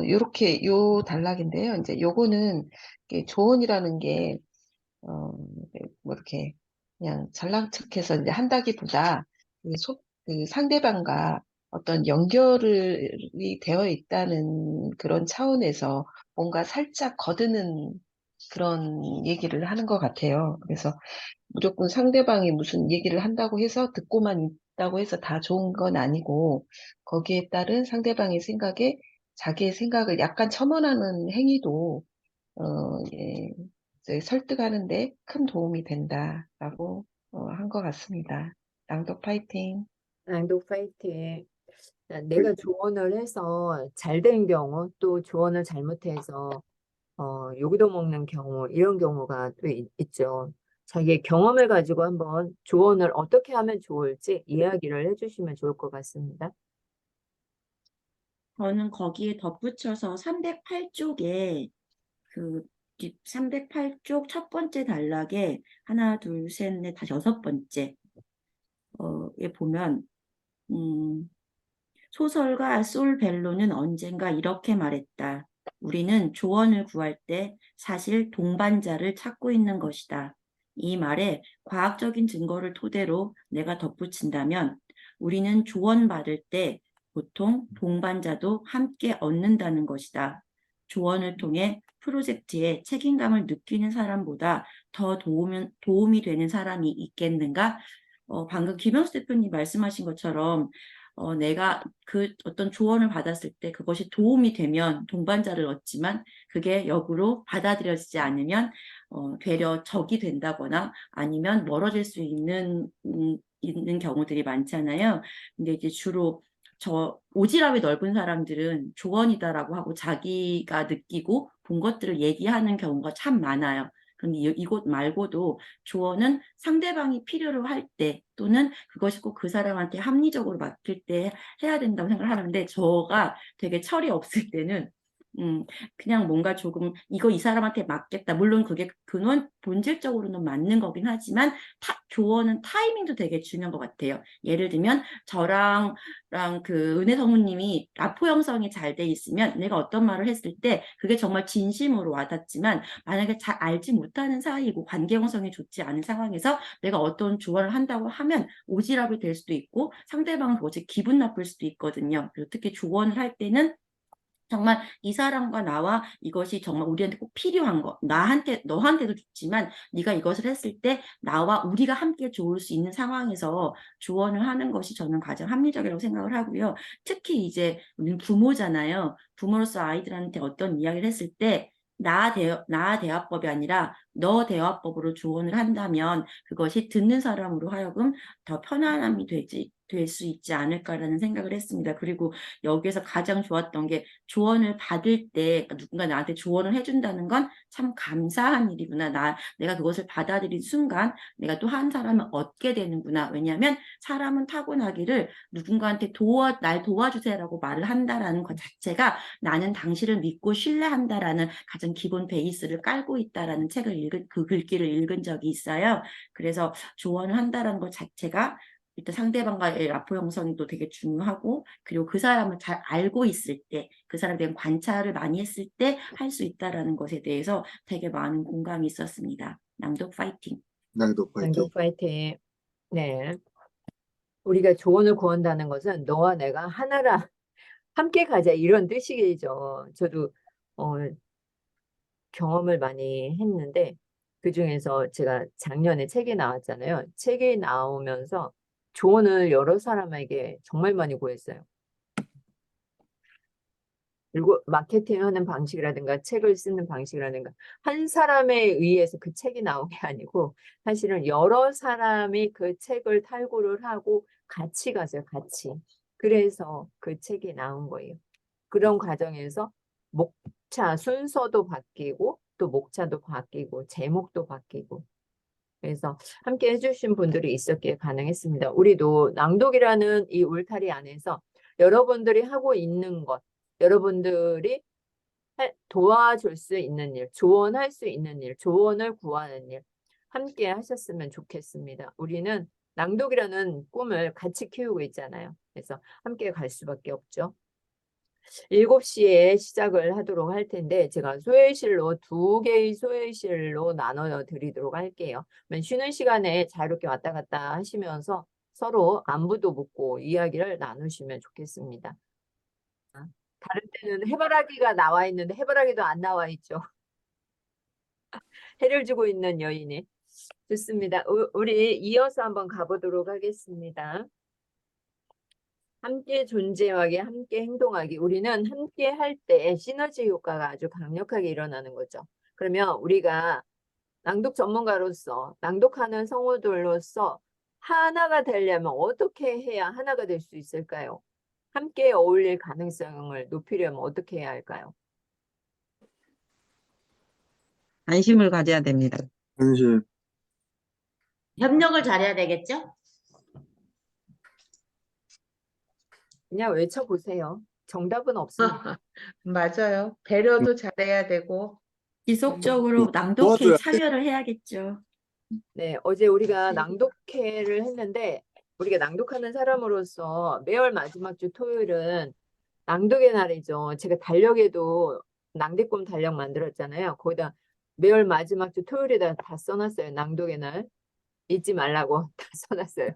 요렇게 요 단락인데요. 이제 요거는 이게 조언이라는 게 뭐 이렇게 그냥 잘난 척해서 이제 한다기보다 그 상대방과 어떤 연결이 되어 있다는 그런 차원에서 뭔가 살짝 거드는 그런 얘기를 하는 것 같아요. 그래서 무조건 상대방이 무슨 얘기를 한다고 해서 듣고만 있다고 해서 다 좋은 건 아니고 거기에 따른 상대방의 생각에 자기의 생각을 약간 첨언하는 행위도 예, 이제 설득하는데 큰 도움이 된다라고 한 것 같습니다. 낭독 파이팅! 낭독 파이팅. 내가 조언을 해서 잘 된 경우 또 조언을 잘못해서 욕도 먹는 경우 이런 경우가 또 있죠. 자기의 경험을 가지고 한번 조언을 어떻게 하면 좋을지 이야기를 해주시면 좋을 것 같습니다. 저는 거기에 덧붙여서 308쪽에 그 308쪽 첫 번째 단락에 하나, 둘, 셋, 넷, 다 여섯 번째 에 보면 소설가 솔 벨로는 언젠가 이렇게 말했다. 우리는 조언을 구할 때 사실 동반자를 찾고 있는 것이다. 이 말에 과학적인 증거를 토대로 내가 덧붙인다면 우리는 조언받을 때 보통 동반자도 함께 얻는다는 것이다. 조언을 통해 프로젝트에 책임감을 느끼는 사람보다 더 도움이 되는 사람이 있겠는가? 방금 김영수 대표님 말씀하신 것처럼 내가 그 어떤 조언을 받았을 때 그것이 도움이 되면 동반자를 얻지만 그게 역으로 받아들여지지 않으면 되려 적이 된다거나 아니면 멀어질 수 있는 경우들이 많잖아요. 근데 이제 주로 오지랖이 넓은 사람들은 조언이다라고 하고 자기가 느끼고 본 것들을 얘기하는 경우가 참 많아요. 그런데 이것 말고도 조언은 상대방이 필요로 할 때 또는 그것이 꼭 그 사람한테 합리적으로 맡길 때 해야 된다고 생각을 하는데 저가 되게 철이 없을 때는 그냥 뭔가 조금 이거 이 사람한테 맞겠다. 물론 그게 본질적으로는 맞는 거긴 하지만 조언은 타이밍도 되게 중요한 것 같아요. 예를 들면 저랑 그 은혜 성우님이 라포 형성이 잘 돼 있으면 내가 어떤 말을 했을 때 그게 정말 진심으로 와닿지만 만약에 잘 알지 못하는 사이이고 관계 형성이 좋지 않은 상황에서 내가 어떤 조언을 한다고 하면 오지랖이 될 수도 있고 상대방은 그것이 기분 나쁠 수도 있거든요. 그리고 특히 조언을 할 때는 정말 이 사람과 나와 이것이 정말 우리한테 꼭 필요한 거, 너한테도 좋지만 네가 이것을 했을 때 나와 우리가 함께 좋을 수 있는 상황에서 조언을 하는 것이 저는 가장 합리적이라고 생각을 하고요. 특히 이제 우리는 부모잖아요. 부모로서 아이들한테 어떤 이야기를 했을 때 나 대화법이 아니라 너 대화법으로 조언을 한다면 그것이 듣는 사람으로 하여금 더 편안함이 될 수 있지 않을까라는 생각을 했습니다. 그리고 여기에서 가장 좋았던 게 조언을 받을 때 누군가 나한테 조언을 해준다는 건 참 감사한 일이구나. 내가 그것을 받아들인 순간 내가 또 한 사람을 얻게 되는구나. 왜냐하면 사람은 타고나기를 누군가한테 날 도와주세요라고 말을 한다라는 것 자체가 나는 당신을 믿고 신뢰한다라는 가장 기본 베이스를 깔고 있다라는 그 글귀를 읽은 적이 있어요. 그래서 조언을 한다라는 것 자체가 일단 상대방과의 라포 형성도 되게 중요하고 그리고 그 사람을 잘 알고 있을 때 그 사람에 대한 관찰을 많이 했을 때 할 수 있다라는 것에 대해서 되게 많은 공감이 있었습니다. 낭독 파이팅. 낭독 파이팅. 낭독 파이팅. 네. 우리가 조언을 구한다는 것은 너와 내가 하나라 함께 가자 이런 뜻이죠. 저도 경험을 많이 했는데 그중에서 제가 작년에 책이 나왔잖아요. 책이 나오면서 조언을 여러 사람에게 정말 많이 구했어요. 그리고 마케팅하는 방식이라든가 책을 쓰는 방식이라든가 한 사람에 의해서 그 책이 나온 게 아니고 사실은 여러 사람이 그 책을 탈고를 하고 같이 갔어요. 같이. 그래서 그 책이 나온 거예요. 그런 과정에서 목차 순서도 바뀌고 또 목차도 바뀌고 제목도 바뀌고 그래서 함께 해주신 분들이 있었기에 가능했습니다. 우리도 낭독이라는 이 울타리 안에서 여러분들이 하고 있는 것, 여러분들이 도와줄 수 있는 일, 조언할 수 있는 일, 조언을 구하는 일 함께 하셨으면 좋겠습니다. 우리는 낭독이라는 꿈을 같이 키우고 있잖아요. 그래서 함께 갈 수밖에 없죠. 7시에 시작을 하도록 할 텐데 제가 소회실로 2개의 소회실로 나눠 드리도록 할게요. 쉬는 시간에 자유롭게 왔다 갔다 하시면서 서로 안부도 묻고 이야기를 나누시면 좋겠습니다. 다른 때는 해바라기가 나와 있는데 해바라기도 안 나와 있죠. 해를 주고 있는 여인이. 좋습니다. 우리 이어서 한번 가보도록 하겠습니다. 함께 존재하기, 함께 행동하기. 우리는 함께 할 때 시너지 효과가 아주 강력하게 일어나는 거죠. 그러면 우리가 낭독 전문가로서, 낭독하는 성우들로서 하나가 되려면 어떻게 해야 하나가 될 수 있을까요? 함께 어울릴 가능성을 높이려면 어떻게 해야 할까요? 관심을 가져야 됩니다. 현실. 협력을 잘해야 되겠죠? 그냥 외쳐보세요. 정답은 없습니다. 맞아요. 배려도 잘해야 되고. 지속적으로 낭독회 도와줘야 돼. 참여를 해야겠죠. 네, 어제 우리가 낭독회를 했는데 우리가 낭독하는 사람으로서 매월 마지막 주 토요일은 낭독의 날이죠. 제가 달력에도 낭대꿈 달력 만들었잖아요. 거기다 매월 마지막 주 토요일에다 다 써놨어요. 낭독의 날 잊지 말라고 다 써놨어요.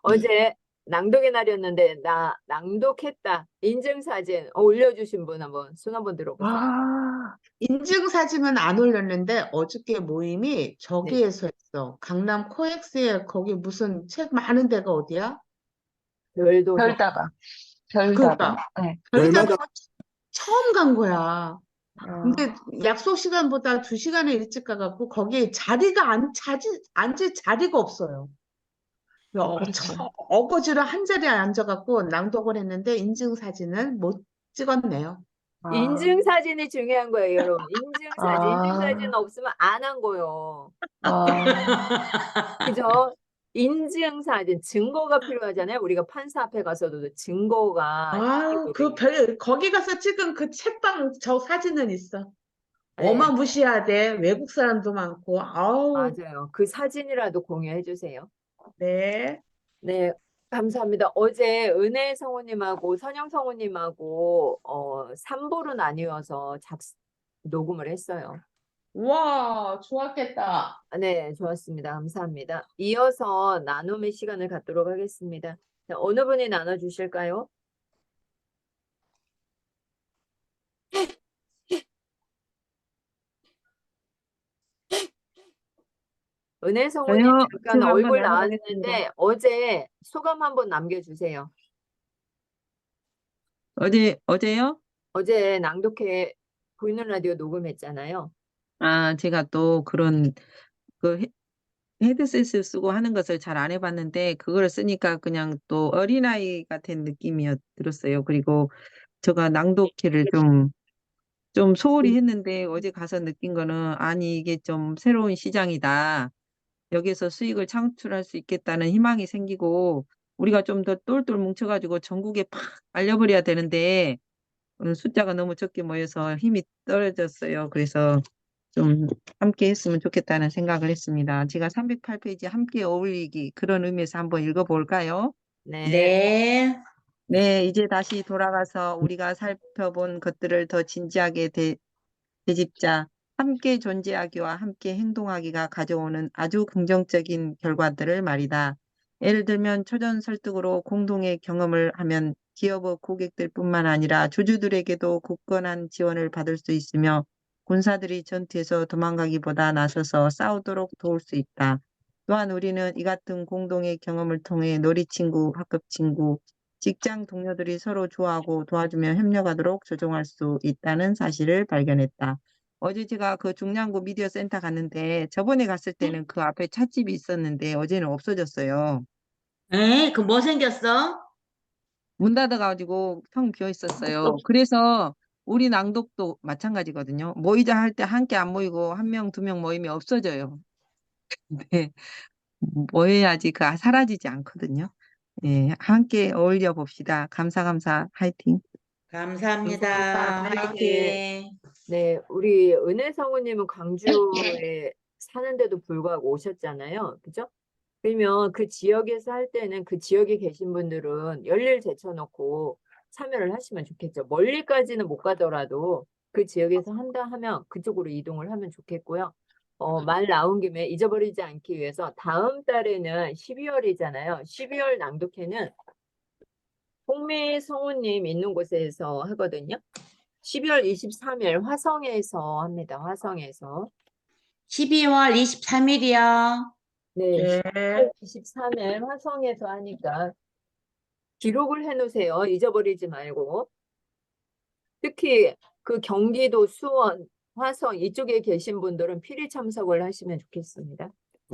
어제 낭독의 날이었는데 나 낭독했다. 인증사진 올려주신 분 한번 손 한번 들어보세요. 인증사진은 안 올렸는데 어저께 모임이 네. 저기에서 했어. 강남 코엑스에 거기 무슨 책 많은 데가 어디야? 별도서. 별다방. 별다방. 그러니까 네. 별마다 별다방 처음 간 거야. 근데 어, 약속 시간보다 2시간을 일찍 가갖고 거기에 앉을 자리가 없어요. 그렇죠. 어거지로 한 자리에 앉아갖고 낭독을 했는데 인증사진은 못 찍었네요. 아, 인증사진이 중요한 거예요, 여러분. 인증사진 아, 없으면 안 한 거예요. 아, 그죠? 인증사진, 증거가 필요하잖아요. 우리가 판사 앞에 가서도 증거가 거기 가서 찍은 그 책방 저 사진은 있어. 네, 어마무시하대. 외국 사람도 많고. 아우, 맞아요. 그 사진이라도 공유해 주세요. 네. 네, 감사합니다. 어제 은혜 성우님하고 선영 성우님하고 3부로 나뉘어서 녹음을 했어요. 와, 좋았겠다. 네, 좋았습니다. 감사합니다. 이어서 나눔의 시간을 갖도록 하겠습니다. 자, 어느 분이 나눠주실까요? 은혜 성우님 저요, 잠깐 제가 한번 얼굴 나눠보겠습니다. 나왔는데 어제 소감 한번 남겨주세요. 어제요? 어제 낭독회 보이는 라디오 녹음했잖아요. 제가 또 그런 그 헤드셋을 쓰고 하는 것을 잘 안 해봤는데 그걸 쓰니까 그냥 또 어린아이 같은 느낌이 들었어요. 그리고 제가 낭독회를 좀 소홀히 했는데 어제 가서 느낀 거는 아니 이게 좀 새로운 시장이다. 여기서 수익을 창출할 수 있겠다는 희망이 생기고 우리가 좀 더 똘똘 뭉쳐가지고 전국에 팍 알려버려야 되는데 오늘 숫자가 너무 적게 모여서 힘이 떨어졌어요. 그래서 좀 함께 했으면 좋겠다는 생각을 했습니다. 제가 308페이지 함께 어울리기 그런 의미에서 한번 읽어볼까요? 네, 네. 네, 이제 다시 돌아가서 우리가 살펴본 것들을 더 진지하게 되짚자. 함께 존재하기와 함께 행동하기가 가져오는 아주 긍정적인 결과들을 말이다. 예를 들면 초전 설득으로 공동의 경험을 하면 기업의 고객들뿐만 아니라 주주들에게도 굳건한 지원을 받을 수 있으며 군사들이 전투에서 도망가기보다 나서서 싸우도록 도울 수 있다. 또한 우리는 이 같은 공동의 경험을 통해 놀이친구, 학급친구, 직장 동료들이 서로 좋아하고 도와주며 협력하도록 조종할 수 있다는 사실을 발견했다. 어제 제가 그 중량구 미디어 센터 갔는데 저번에 갔을 때는 그 앞에 찻집이 있었는데 어제는 없어졌어요. 에? 그 뭐 생겼어? 문 닫아가지고 텅 비어 있었어요. 그래서 우리 낭독도 마찬가지거든요. 모이자 할 때 함께 안 모이고 한 명, 두 명 모임이 없어져요. 근데 모여야지 그 사라지지 않거든요. 예, 함께 어울려 봅시다. 감사, 화이팅. 감사합니다. 화이팅. 네, 우리 은혜 성우님은 광주에 사는데도 불구하고 오셨잖아요. 그죠? 그러면 그 지역에서 할 때는 그 지역에 계신 분들은 열일 제쳐놓고 참여를 하시면 좋겠죠. 멀리까지는 못 가더라도 그 지역에서 한다 하면 그쪽으로 이동을 하면 좋겠고요. 말 나온 김에 잊어버리지 않기 위해서 다음 달에는 12월이잖아요. 12월 낭독회는 홍미 성우님 있는 곳에서 하거든요. 12월 23일 화성에서 합니다. 화성에서. 12월 23일이요. 네, 네. 12월 23일 화성에서 하니까 기록을 해놓으세요. 잊어버리지 말고. 특히 그 경기도 수원, 화성 이쪽에 계신 분들은 필히 참석을 하시면 좋겠습니다.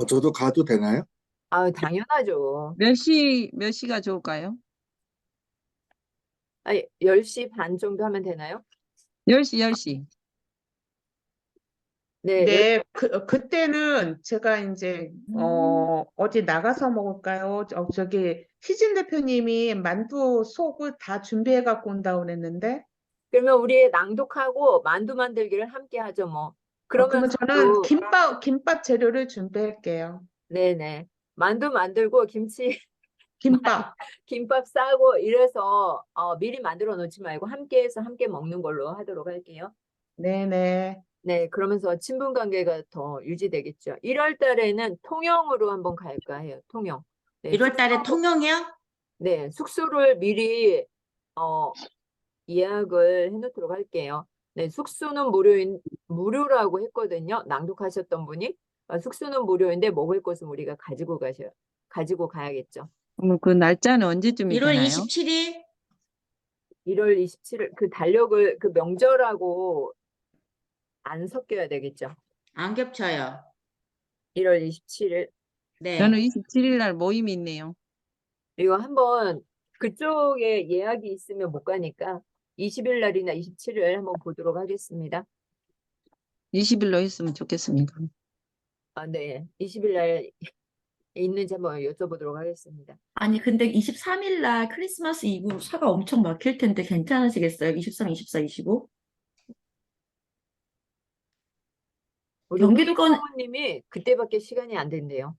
저도 가도 되나요? 아, 당연하죠. 몇 시가 좋을까요? 10시 반 정도 하면 되나요? 10시. 네, 네, 그때는 제가 이제, 어디 나가서 먹을까요? 저기, 희진 대표님이 만두 속을 다 준비해 갖고 온다고 그랬는데, 그러면 우리 낭독하고 만두 만들기를 함께 하죠, 뭐. 그러면 저는 그러면서도 김밥 재료를 준비할게요. 네네. 만두 만들고 김밥. 김밥 싸고 이래서 미리 만들어 놓지 말고 함께 해서 함께 먹는 걸로 하도록 할게요. 네네. 네, 그러면서 친분 관계가 더 유지되겠죠. 1월 달에는 통영으로 한번 갈까 해요. 통영. 네, 1월 달에 통영이요? 네, 숙소를 미리 예약을 해놓도록 할게요. 네, 숙소는 무료라고 했거든요. 낭독하셨던 분이. 숙소는 무료인데 먹을 것은 우리가 가지고 가야겠죠. 그 날짜는 언제쯤이 1월 되나요? 27일? 1월 27일 그 달력을 그 명절하고 안 섞여야 되겠죠. 안 겹쳐요. 1월 27일. 저는 네. 27일 날 모임이 있네요. 이거 한번 그쪽에 예약이 있으면 못 가니까 20일 날이나 27일 한번 보도록 하겠습니다. 20일로 했으면 좋겠습니다. 네. 20일 날 있는지 한번 여쭤보도록 하겠습니다. 아니, 근데 23일 날 크리스마스 이브 차가 엄청 막힐 텐데 괜찮으시겠어요? 23, 24, 25? 우리 경기도권, 홍익성우님이 그때밖에 시간이 안 된대요.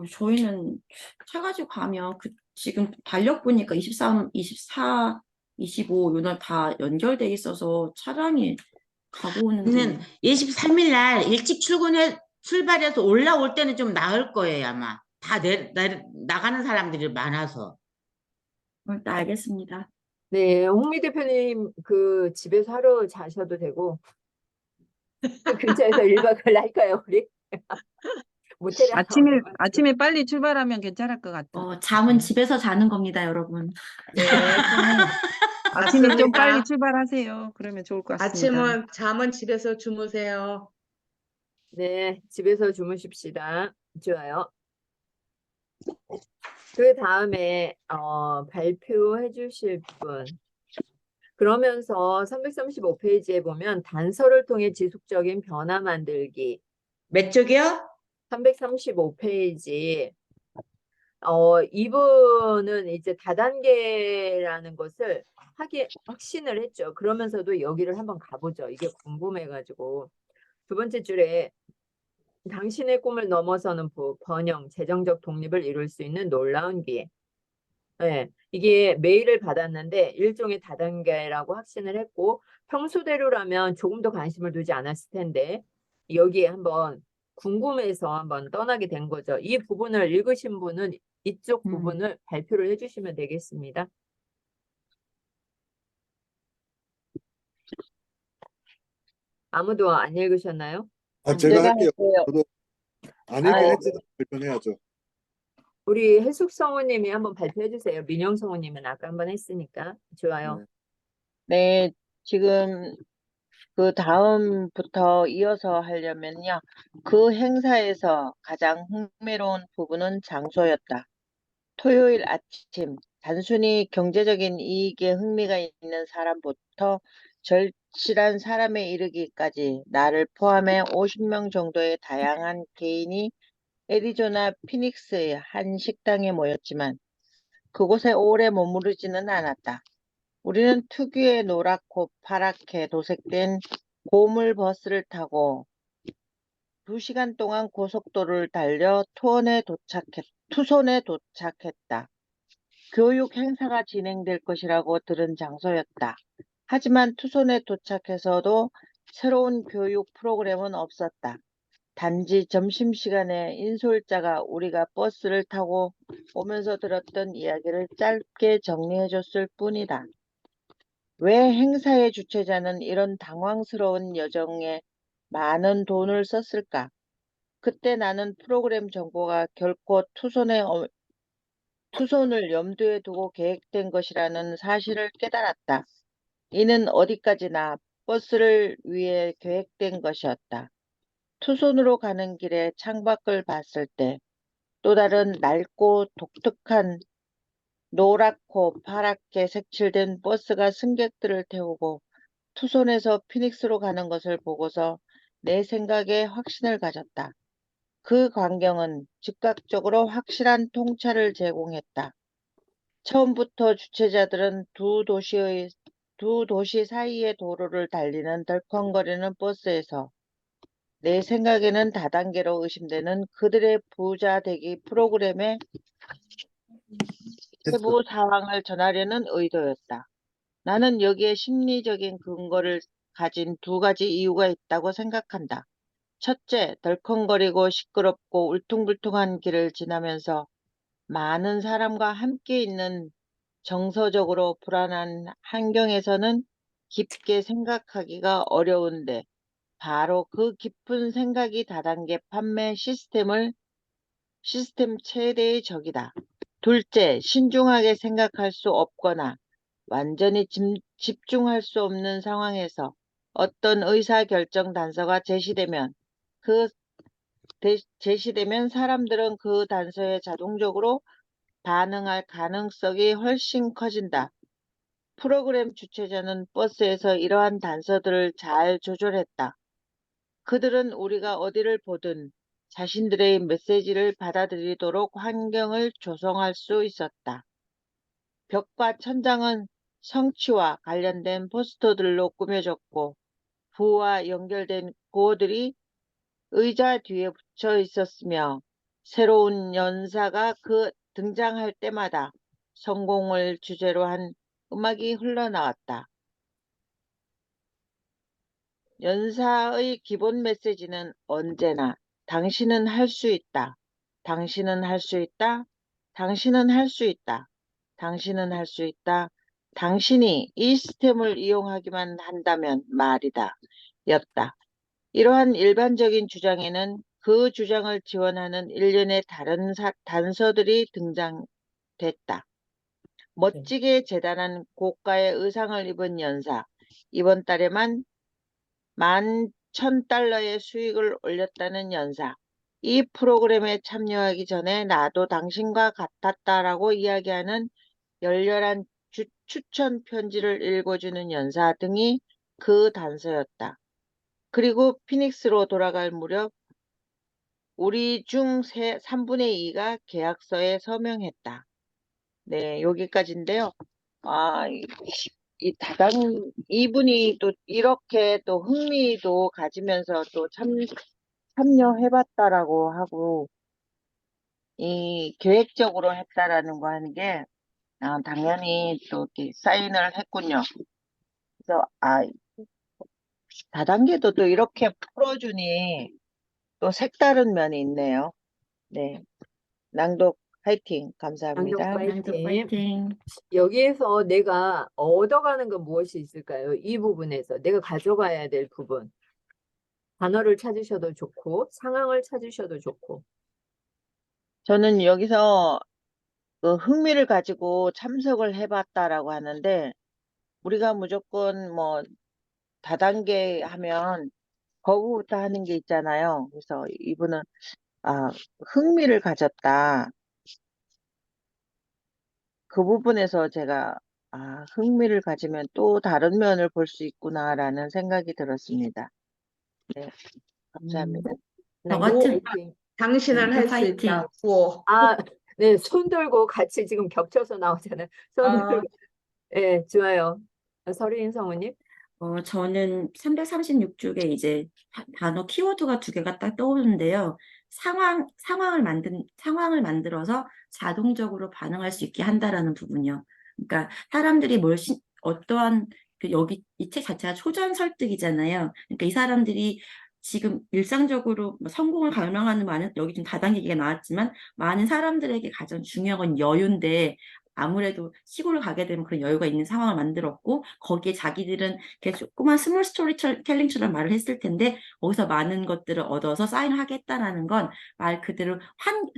저희는 차 가지고 가면 지금 달력 보니까 23, 24, 25 요날 다 연결돼 있어서 차량이 가고 오는데 저는 23일 날 일찍 출발해서 올라올 때는 좀 나을 거예요, 아마. 다 나가는 사람들이 많아서. 일단 알겠습니다. 네, 홍미 대표님 그 집에서 하루 자셔도 되고 그 근처에서 1박을 할까요, 우리? 모텔에 아침에 빨리 출발하면 괜찮을 것 같아. 잠은 집에서 자는 겁니다, 여러분. 네, 아침에 좀 맞습니다. 빨리 출발하세요. 그러면 좋을 것 같습니다. 잠은 집에서 주무세요. 네, 집에서 주무십시다. 좋아요. 그 다음에 발표해 주실 분. 그러면서 335페이지에 보면 단서를 통해 지속적인 변화 만들기. 몇 쪽이요? 335페이지. 이분은 이제 다단계라는 것을 확신을 했죠. 그러면서도 여기를 한번 가보죠. 이게 궁금해가지고. 두 번째 줄에 당신의 꿈을 넘어서는 번영, 재정적 독립을 이룰 수 있는 놀라운 기회. 네, 이게 메일을 받았는데 일종의 다단계라고 확신을 했고 평소대로라면 조금 더 관심을 두지 않았을 텐데 여기에 한번 궁금해서 한번 떠나게 된 거죠. 이 부분을 읽으신 분은 이쪽 부분을 발표를 해주시면 되겠습니다. 아무도 안 읽으셨나요? 제가 제가 할게요. 할게요. 저도 안 아, 읽긴 했지만 발표해야죠. 우리 해숙 성우님이 한번 발표해 주세요. 민영 성우님은 아까 한번 했으니까. 좋아요. 네. 네, 지금 그 다음부터 이어서 하려면요. 그 행사에서 가장 흥미로운 부분은 장소였다. 토요일 아침, 단순히 경제적인 이익에 흥미가 있는 사람부터 절실한 사람에 이르기까지 나를 포함해 50명 정도의 다양한 개인이 애리조나 피닉스의 한 식당에 모였지만 그곳에 오래 머무르지는 않았다. 우리는 특유의 노랗고 파랗게 도색된 고물 버스를 타고 2시간 동안 고속도로를 달려 투손에 도착했다. 교육 행사가 진행될 것이라고 들은 장소였다. 하지만 투손에 도착해서도 새로운 교육 프로그램은 없었다. 단지 점심시간에 인솔자가 우리가 버스를 타고 오면서 들었던 이야기를 짧게 정리해줬을 뿐이다. 왜 행사의 주최자는 이런 당황스러운 여정에 많은 돈을 썼을까? 그때 나는 프로그램 정보가 결코 투손을 염두에 두고 계획된 것이라는 사실을 깨달았다. 이는 어디까지나 버스를 위해 계획된 것이었다. 투손으로 가는 길에 창밖을 봤을 때 또 다른 낡고 독특한 노랗고 파랗게 색칠된 버스가 승객들을 태우고 투손에서 피닉스로 가는 것을 보고서 내 생각에 확신을 가졌다. 그 광경은 즉각적으로 확실한 통찰을 제공했다. 처음부터 주최자들은 두 도시 사이의 도로를 달리는 덜컹거리는 버스에서 내 생각에는 다단계로 의심되는 그들의 부자 되기 프로그램의 세부 사항을 전하려는 의도였다. 나는 여기에 심리적인 근거를 가진 두 가지 이유가 있다고 생각한다. 첫째, 덜컹거리고 시끄럽고 울퉁불퉁한 길을 지나면서 많은 사람과 함께 있는 정서적으로 불안한 환경에서는 깊게 생각하기가 어려운데 바로 그 깊은 생각이 다단계 판매 시스템 최대의 적이다. 둘째, 신중하게 생각할 수 없거나 완전히 집중할 수 없는 상황에서 어떤 의사결정 단서가 제시되면 사람들은 그 단서에 자동적으로 반응할 가능성이 훨씬 커진다. 프로그램 주최자는 버스에서 이러한 단서들을 잘 조절했다. 그들은 우리가 어디를 보든 자신들의 메시지를 받아들이도록 환경을 조성할 수 있었다. 벽과 천장은 성취와 관련된 포스터들로 꾸며졌고 부와 연결된 구호들이 의자 뒤에 붙여 있었으며 새로운 연사가 등장할 때마다 성공을 주제로 한 음악이 흘러나왔다. 연사의 기본 메시지는 언제나 당신은 할 수 있다. 당신은 할 수 있다. 당신은 할 수 있다. 당신은 할 수 있다. 당신이 이 시스템을 이용하기만 한다면 말이다. 였다. 이러한 일반적인 주장에는 그 주장을 지원하는 일련의 다른 단서들이 등장됐다. 멋지게 재단한 고가의 의상을 입은 연사, 이번 달에만 $11,000의 수익을 올렸다는 연사, 이 프로그램에 참여하기 전에 나도 당신과 같았다라고 이야기하는 열렬한 추천 편지를 읽어주는 연사 등이 그 단서였다. 그리고 피닉스로 돌아갈 무렵 우리 중 3분의 2가 계약서에 서명했다. 네, 여기까지인데요. 이분이 또 이렇게 또 흥미도 가지면서 또 참여해봤다라고 하고, 이 계획적으로 했다라는 거 하는 게, 당연히 또 이렇게 사인을 했군요. 그래서, 다단계도 또 이렇게 풀어주니 또 색다른 면이 있네요. 네. 낭독 화이팅! 감사합니다. 낭독 낭독 파이팅. 파이팅. 여기에서 내가 얻어가는 건 무엇이 있을까요? 이 부분에서 내가 가져가야 될 부분. 단어를 찾으셔도 좋고, 상황을 찾으셔도 좋고. 저는 여기서 그 흥미를 가지고 참석을 해봤다라고 하는데, 우리가 무조건 뭐 다단계 하면 거부부터 하는 게 있잖아요. 그래서 이분은 흥미를 가졌다. 그 부분에서 제가 흥미를 가지면 또 다른 면을 볼 수 있구나라는 생각이 들었습니다. 네, 감사합니다. 저 낭독 같은 파이팅. 당신은 할 수 파이팅. 있다. 구호. 네, 손 들고 같이 지금 겹쳐서 나오잖아요. 손 아, 들고. 네, 좋아요. 서린 성우님. 저는 336쪽에 이제 단어 키워드가 두 개가 딱 떠오르는데요. 상황을 만들어서 자동적으로 반응할 수 있게 한다라는 부분이요. 그러니까 사람들이 어떠한 여기 이 책 자체가 초전 설득이잖아요. 그러니까 이 사람들이 지금 일상적으로 뭐 성공을 갈망하는 여기 좀 다단계가 나왔지만 많은 사람들에게 가장 중요한 건 여유인데 아무래도 시골을 가게 되면 그런 여유가 있는 상황을 만들었고 거기에 자기들은 계속 조그만 스몰 스토리텔링처럼 말을 했을 텐데 거기서 많은 것들을 얻어서 사인을 하겠다라는 건 말 그대로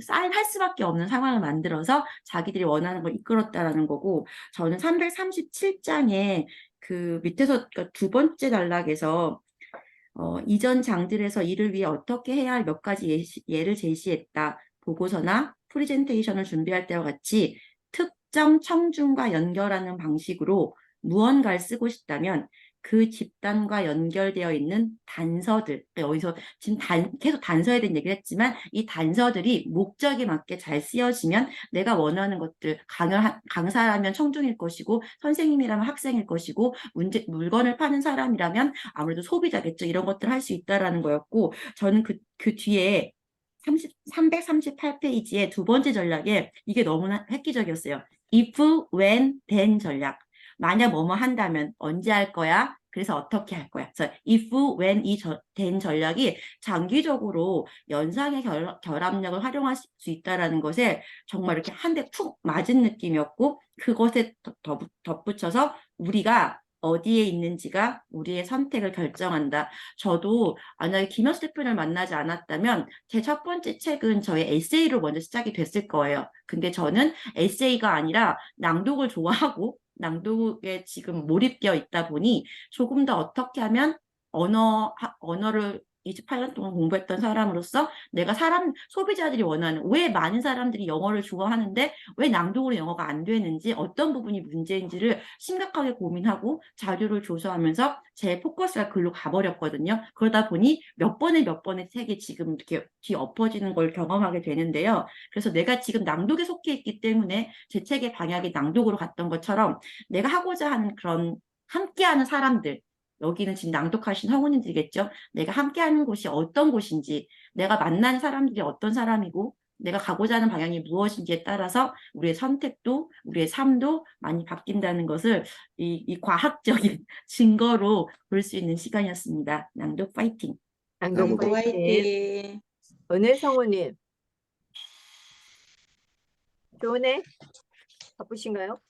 사인할 수밖에 없는 상황을 만들어서 자기들이 원하는 걸 이끌었다라는 거고 저는 337장에 그 밑에서 그러니까 두 번째 단락에서 이전 장들에서 이를 위해 어떻게 해야 할 몇 가지 예를 제시했다. 보고서나 프레젠테이션을 준비할 때와 같이 특정 청중과 연결하는 방식으로 무언가를 쓰고 싶다면 그 집단과 연결되어 있는 단서들, 여기서 지금 계속 단서에 대한 얘기를 했지만 이 단서들이 목적에 맞게 잘 쓰여지면 내가 원하는 것들, 강사라면 청중일 것이고 선생님이라면 학생일 것이고 물건을 파는 사람이라면 아무래도 소비자겠죠. 이런 것들을 할 수 있다라는 거였고 저는 그 뒤에 338페이지의 두 번째 전략에 이게 너무나 획기적이었어요. if, when, then 전략. 만약 뭐뭐 한다면 언제 할 거야? 그래서 어떻게 할 거야? 그래서 if, when 이 된 전략이 장기적으로 연상의 결합력을 활용할 수 있다라는 것에 정말 이렇게 한 대 푹 맞은 느낌이었고, 그것에 덧붙여서 우리가 어디에 있는지가 우리의 선택을 결정한다. 저도 만약에 김현수 대표를 만나지 않았다면 제 첫 번째 책은 저의 에세이로 먼저 시작이 됐을 거예요. 근데 저는 에세이가 아니라 낭독을 좋아하고 낭독에 지금 몰입되어 있다 보니 조금 더 어떻게 하면 언어를 28년 동안 공부했던 사람으로서 내가 소비자들이 원하는, 왜 많은 사람들이 영어를 좋아하는데 왜 낭독으로 영어가 안 되는지, 어떤 부분이 문제인지를 심각하게 고민하고 자료를 조사하면서 제 포커스가 글로 가버렸거든요. 그러다 보니 몇 번의 책이 지금 이렇게 뒤엎어지는 걸 경험하게 되는데요. 그래서 내가 지금 낭독에 속해 있기 때문에 제 책의 방향이 낭독으로 갔던 것처럼 내가 하고자 하는 그런 함께하는 사람들, 여기는 지금 낭독하신 성우님들이겠죠. 내가 함께하는 곳이 어떤 곳인지, 내가 만나는 사람들이 어떤 사람이고, 내가 가고자 하는 방향이 무엇인지에 따라서 우리의 선택도, 우리의 삶도 많이 바뀐다는 것을 이 과학적인 증거로 볼 수 있는 시간이었습니다. 낭독 파이팅! 낭독 낭독 파이팅. 화이팅. 은혜 성우님, 좋으네? 바쁘신가요?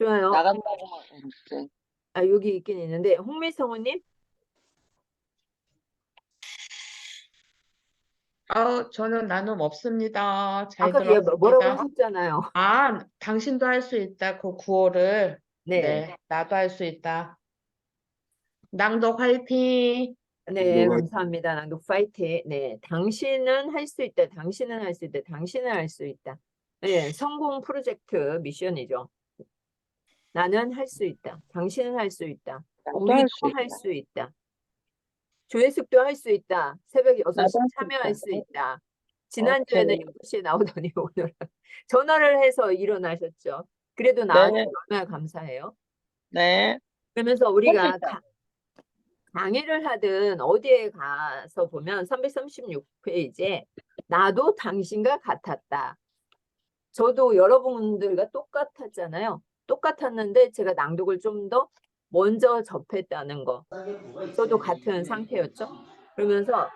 좋아요. 나간다고 했는데. 아, 여기 있긴 있는데, 홍미 성우님? 저는 나눔 없습니다. 잘 아까 뭐라고 들었습니다. 하셨잖아요. 당신도 할 수 있다. 그 구호를. 네. 네, 나도 할 수 있다. 낭독 화이팅! 네, 낭독 감사합니다. 낭독 파이팅. 네, 당신은 할 수 있다. 당신은 할 수 있다. 당신은 할 수 있다. 네, 성공 프로젝트 미션이죠. 나는 할 수 있다. 당신은 할 수 있다. 나도 우리도 할 수 할 있다. 수 있다. 조회숙도 할 수 있다. 새벽 6시 나도 할 수 참여할 있다. 수 있다. 지난주에는 오케이. 6시에 나오더니 오늘은 전화를 해서 일어나셨죠. 그래도 나한테 네, 얼마나 감사해요. 네. 그러면서 할 수 우리가 있다. 강의를 하든 어디에 가서 보면 336페이지에 나도 당신과 같았다. 저도 여러분들과 똑같았잖아요. 똑같았는데 제가 낭독을 좀 더 먼저 접했다는 거. 저도 같은 상태였죠. 그러면서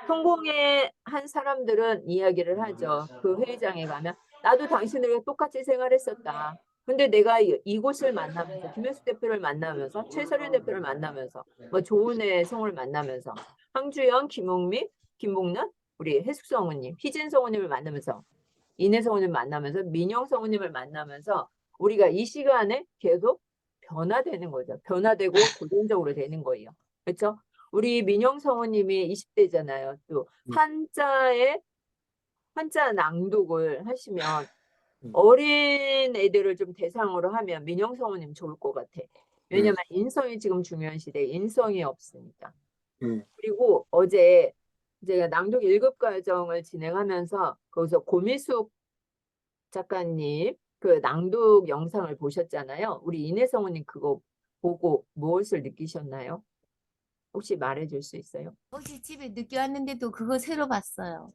성공의 한 사람들은 이야기를 하죠. 그 회의장에 가면 나도 당신들과 똑같이 생활했었다. 근데 내가 이곳을 만나면서 김현수 대표를 만나면서 최설현 대표를 만나면서 뭐 조은혜 성우를 만나면서 황주영, 김홍미, 김봉란, 우리 해숙 성우님, 희진 성우님을 만나면서 이내 성우님 만나면서 민영 성우님을 만나면서 우리가 이 시간에 계속 변화되는 거죠. 변화되고 고전적으로 되는 거예요. 그렇죠? 우리 민영 성우님이 20대잖아요. 또 한자 낭독을 하시면 어린 애들을 좀 대상으로 하면 민영 성우님 좋을 것 같아. 왜냐면 인성이 지금 중요한 시대에 인성이 없으니까. 그리고 어제 제가 낭독 1급 과정을 진행하면서 거기서 고미숙 작가님 그 낭독 영상을 보셨잖아요. 우리 이내 성우님 그거 보고 무엇을 느끼셨나요? 혹시 말해줄 수 있어요? 어제 집에 늦게 왔는데도 그거 새로 봤어요.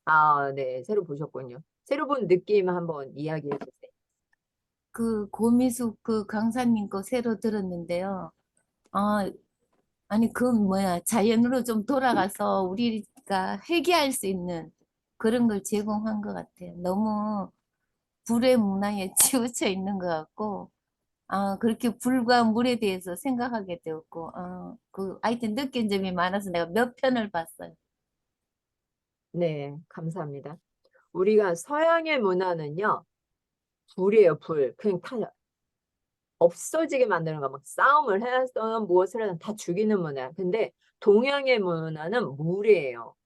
아, 네, 새로 보셨군요. 새로 본 느낌 한번 이야기해 주세요. 그 고미숙 그 강사님 거 새로 들었는데요. 아니 그 뭐야 자연으로 좀 돌아가서 우리가 회개할 수 있는 그런 걸 제공한 것 같아요. 너무 불의 문화에 치우쳐 있는 것 같고 그렇게 불과 물에 대해서 생각하게 되었고 하여튼 느낀 점이 많아서 내가 몇 편을 봤어요. 네, 감사합니다. 우리가 서양의 문화는요, 불이에요, 불. 그냥 다 없어지게 만드는 거, 막 싸움을 해서 무엇을 하든 다 죽이는 문화. 근데 동양의 문화는 물이에요.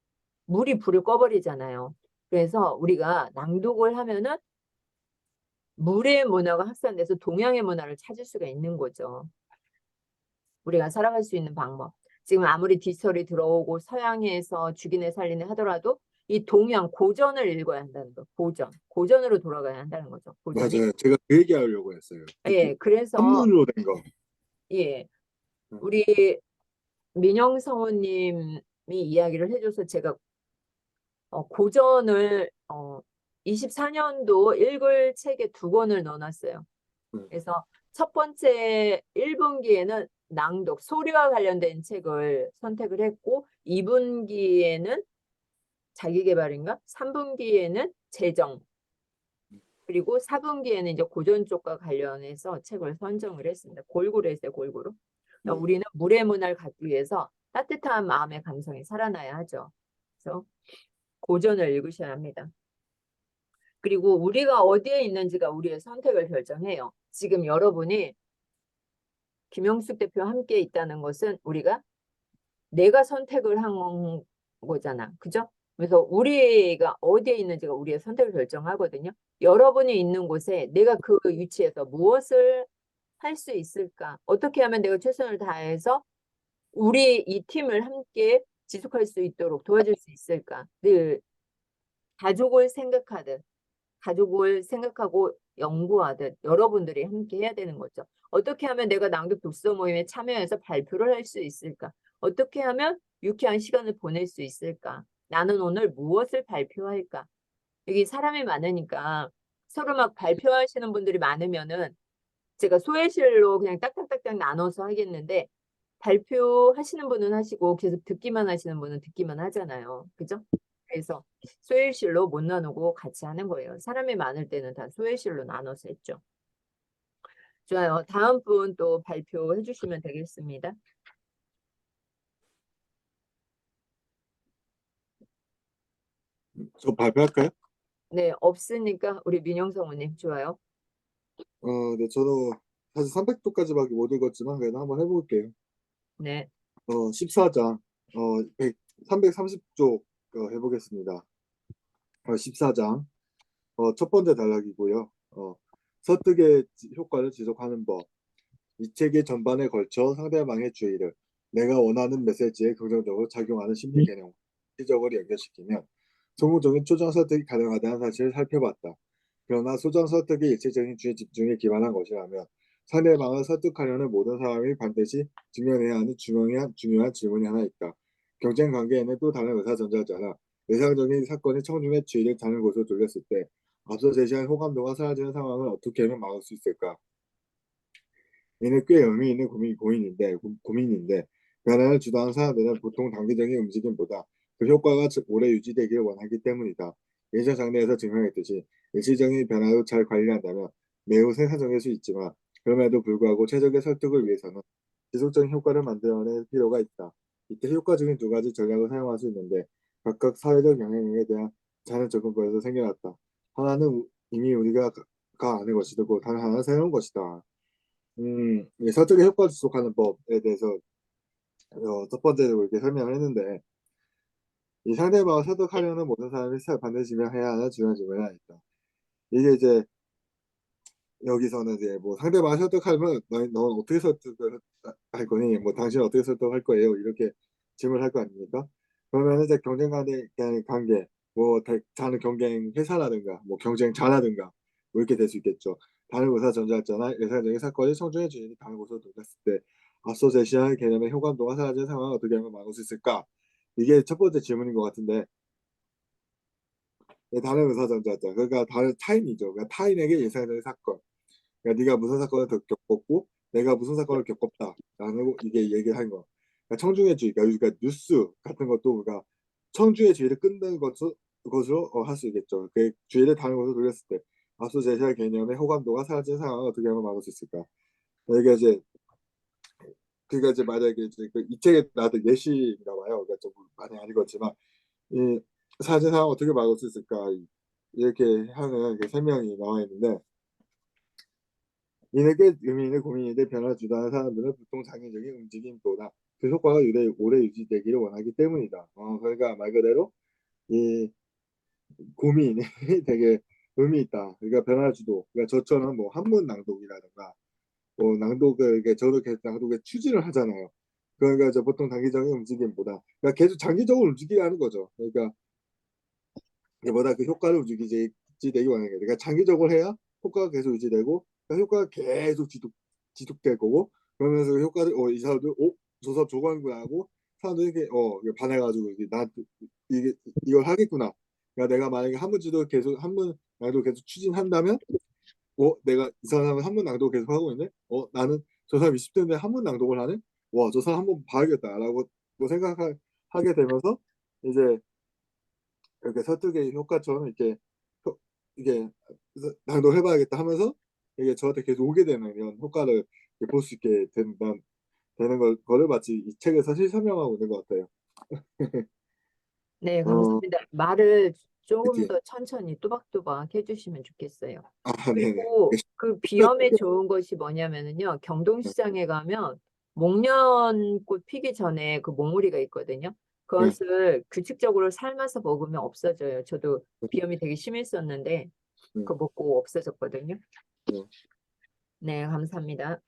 물이 불을 꺼버리잖아요. 그래서 우리가 낭독을 하면은 물의 문화가 확산돼서 동양의 문화를 찾을 수가 있는 거죠. 우리가 살아갈 수 있는 방법. 지금 아무리 디지털이 들어오고 서양에서 죽이네 살리네 하더라도 이 동양 고전을 읽어야 한다는 거. 고전으로 돌아가야 한다는 거죠. 고전이. 맞아요. 제가 그 얘기하려고 했어요. 예, 그래서 한문으로 된 거. 예, 우리 민영 성우님이 이야기를 해줘서 제가 고전을 24년도 읽을 책에 2권을 넣어놨어요. 그래서 첫 번째 1분기에는 낭독, 소리와 관련된 책을 선택을 했고 2분기에는 자기계발인가? 3분기에는 재정, 그리고 4분기에는 이제 고전 쪽과 관련해서 책을 선정을 했습니다. 골고루 했어요, 골고루. 그러니까 네. 우리는 물의 문화를 갖기 위해서 따뜻한 마음의 감성이 살아나야 하죠. 그래서 고전을 읽으셔야 합니다. 그리고 우리가 어디에 있는지가 우리의 선택을 결정해요. 지금 여러분이 김영숙 대표와 함께 있다는 것은 우리가 내가 선택을 한 거잖아. 그죠? 그래서 우리가 어디에 있는지가 우리의 선택을 결정하거든요. 여러분이 있는 곳에 내가 그 위치에서 무엇을 할 수 있을까? 어떻게 하면 내가 최선을 다해서 우리 이 팀을 함께 지속할 수 있도록 도와줄 수 있을까? 늘 가족을 생각하듯, 가족을 생각하고 연구하듯 여러분들이 함께 해야 되는 거죠. 어떻게 하면 내가 낭독 독서 모임에 참여해서 발표를 할 수 있을까? 어떻게 하면 유쾌한 시간을 보낼 수 있을까? 나는 오늘 무엇을 발표할까? 여기 사람이 많으니까 서로 막 발표하시는 분들이 많으면은 제가 소외실로 그냥 딱딱딱딱 나눠서 하겠는데 발표하시는 분은 하시고 계속 듣기만 하시는 분은 듣기만 하잖아요. 그죠? 그래서 소외실로 못 나누고 같이 하는 거예요. 사람이 많을 때는 다 소외실로 나눠서 했죠. 좋아요. 다음 분 또 발표해 주시면 되겠습니다. 저 발표할까요? 네, 없으니까 우리 민영 성우님 좋아요. 네, 저도 사실 300도까지밖에 못 읽었지만 그래도 한번 해볼게요. 네. 14장, 330쪽 해보겠습니다. 14장, 첫 번째 단락이고요. 설득의 효과를 지속하는 법. 이 책의 전반에 걸쳐 상대방의 주의를 내가 원하는 메시지에 긍정적으로 작용하는 심리 개념, 시적으로 연결시키면 성공적인 초정 설득이 가능하다는 사실을 살펴봤다. 그러나 소정 설득이 일체적인 주의 집중에 기반한 것이라면 상대방을 설득하려는 모든 사람이 반드시 직면해야 하는 중요한 질문이 하나 있다. 경쟁 관계에는 또 다른 의사 전자자라 예상적인 사건이 청중의 주의를 다른 곳으로 돌렸을 때 앞서 제시한 호감도가 사라지는 상황을 어떻게 하면 막을 수 있을까? 이는 꽤 의미 있는 고민인데 변화를 주도하는 사람들은 보통 단기적인 움직임보다 그 효과가 오래 유지되기를 원하기 때문이다. 예전 장르에서 증명했듯이 일시적인 변화도 잘 관리한다면 매우 생산적일 수 있지만 그럼에도 불구하고 최적의 설득을 위해서는 지속적인 효과를 만들어낼 필요가 있다. 이때 효과적인 두 가지 전략을 사용할 수 있는데 각각 사회적 영향력에 대한 자는 접근법에서 생겨났다. 하나는 이미 우리가 아는 것이고 다른 하나는 새로운 것이다. 이 설득의 효과를 지속하는 법에 대해서 첫 번째로 이렇게 설명을 했는데 이 상대방을 설득하려는 모든 사람이 반드시 해야 하는 중요한 질문이 하나 있다. 이게 이제 여기서는 이제 뭐 상대방을 설득하면 넌 어떻게 설득을 할 거니? 뭐 당신은 어떻게 설득할 거예요? 이렇게 질문을 할 거 아닙니까? 그러면 이제 경쟁 간의 관계, 뭐 다른 경쟁 회사라든가, 뭐 경쟁자라든가 뭐 이렇게 될 수 있겠죠. 다른 의사 전자자나 예상적인 사건이 청중의 주인이 다른 곳으로 돌렸을 때 앞서 제시한 개념의 효과도가 사라진 상황을 어떻게 하면 막을 수 있을까? 이게 첫 번째 질문인 것 같은데 다른 의사 전자자, 그러니까 다른 타인이죠. 그러니까 타인에게 예상적인 사건. 그러니까 네가 무슨 사건을 겪었고 내가 무슨 사건을 겪었다라는 이게 얘기를 한 거. 그러니까 청중의 주의, 그러니까 뉴스 같은 것도 우리가 청중의 주의를 끄는 것으로 할 수 있겠죠. 그 주의를 다른 곳으로 돌렸을 때 앞서 제시한 개념의 호감도가 사라진 상황을 어떻게 하면 막을 수 있을까? 이게 이제 그러니까 이제 만약에 이제 이 책에 나왔던 예시인가 봐요. 그러니까 좀 많이 안 읽었지만 이 사라진 상황을 어떻게 막을 수 있을까? 이렇게 하는 설명이 나와 있는데. 이에게 의미 있는 고민인데 변화를 주도하는 사람들은 보통 장기적인 움직임보다 그 효과가 오래 유지되기를 원하기 때문이다. 그러니까 말 그대로 이 고민이 되게 의미 있다. 그러니까 변화 주도. 그러니까 저처럼 뭐 한문 낭독이라든가 뭐 낭독을 이게 저도 계속 낭독에 추진을 하잖아요. 그러니까 저 보통 단기적인 움직임보다 그러니까 계속 장기적으로 움직이라는 거죠. 그러니까 이보다 그 효과를 유지되기 원하는 거예요. 그러니까 장기적으로 해야 효과가 계속 유지되고 그러니까 효과가 계속 지속될 거고 그러면서 그 효과를 이 사람들 저 사람 저거 하는구나 하고 사람들이 이게 반해가지고 이게 이게 이걸 하겠구나. 그러니까 내가 만약에 한문 낭도 계속 추진한다면 내가 이 사람은 한문 낭도 계속 하고 있네. 나는 저 사람 20대인데 한 번 낭독을 하네? 와, 저 사람 한번 봐야겠다라고 또 생각하게 되면서 이제 이렇게 설득의 효과처럼 이렇게 이게 낭독을 해봐야겠다 하면서 이게 저한테 계속 오게 되는 이런 효과를 볼 수 있게 되는 거를 마치 이 책에서 실설명하고 있는 것 같아요. 네, 어, 감사합니다. 말을 조금 그치. 더 천천히 또박또박 해주시면 좋겠어요. 아, 네네. 그리고 그 비염에 좋은 것이 뭐냐면은요, 경동시장에 가면 목련꽃 피기 전에 그 몽우리가 있거든요. 네, 그것을 규칙적으로 삶아서 먹으면 없어져요. 저도 비염이 되게 심했었는데 네, 그거 먹고 없어졌거든요. 네. 네, 감사합니다.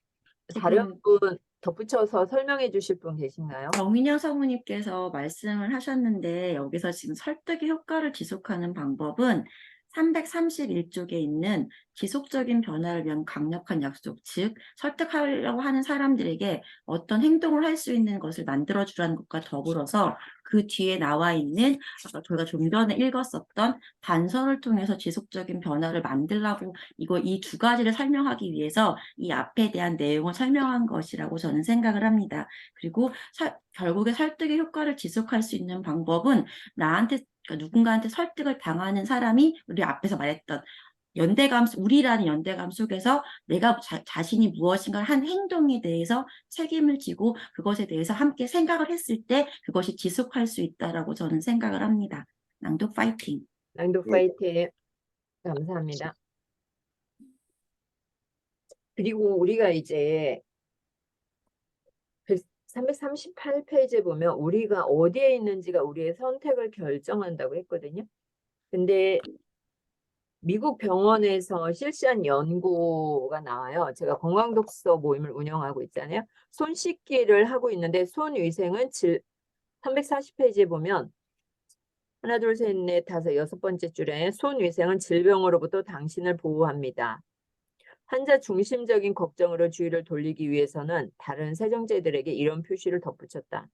다른 지금 분 덧붙여서 설명해 주실 분 계신가요? 정민영 사모님께서 말씀을 하셨는데 여기서 지금 설득의 효과를 지속하는 방법은 331쪽에 있는 지속적인 변화를 위한 강력한 약속, 즉 설득하려고 하는 사람들에게 어떤 행동을 할 수 있는 것을 만들어주라는 것과 더불어서 그 뒤에 나와 있는 아까 저희가 좀 전에 읽었었던 단서를 통해서 지속적인 변화를 만들라고 이 두 가지를 설명하기 위해서 이 앞에 대한 내용을 설명한 것이라고 저는 생각을 합니다. 그리고 결국에 설득의 효과를 지속할 수 있는 방법은 그러니까 누군가한테 설득을 당하는 사람이 우리 앞에서 말했던 우리라는 연대감 속에서 내가 자신이 무엇인가 한 행동에 대해서 책임을 지고 그것에 대해서 함께 생각을 했을 때 그것이 지속할 수 있다라고 저는 생각을 합니다. 낭독 파이팅! 낭독 파이팅. 감사합니다. 그리고 우리가 이제 338페이지에 보면 우리가 어디에 있는지가 우리의 선택을 결정한다고 했거든요. 근데 미국 병원에서 실시한 연구가 나와요. 제가 건강독서 모임을 운영하고 있잖아요. 손 씻기를 하고 있는데 손 위생은 340페이지에 보면 하나, 둘, 셋, 넷, 다섯, 여섯 번째 줄에 손 위생은 질병으로부터 당신을 보호합니다. 환자 중심적인 걱정으로 주의를 돌리기 위해서는 다른 세정제들에게 이런 표시를 덧붙였다.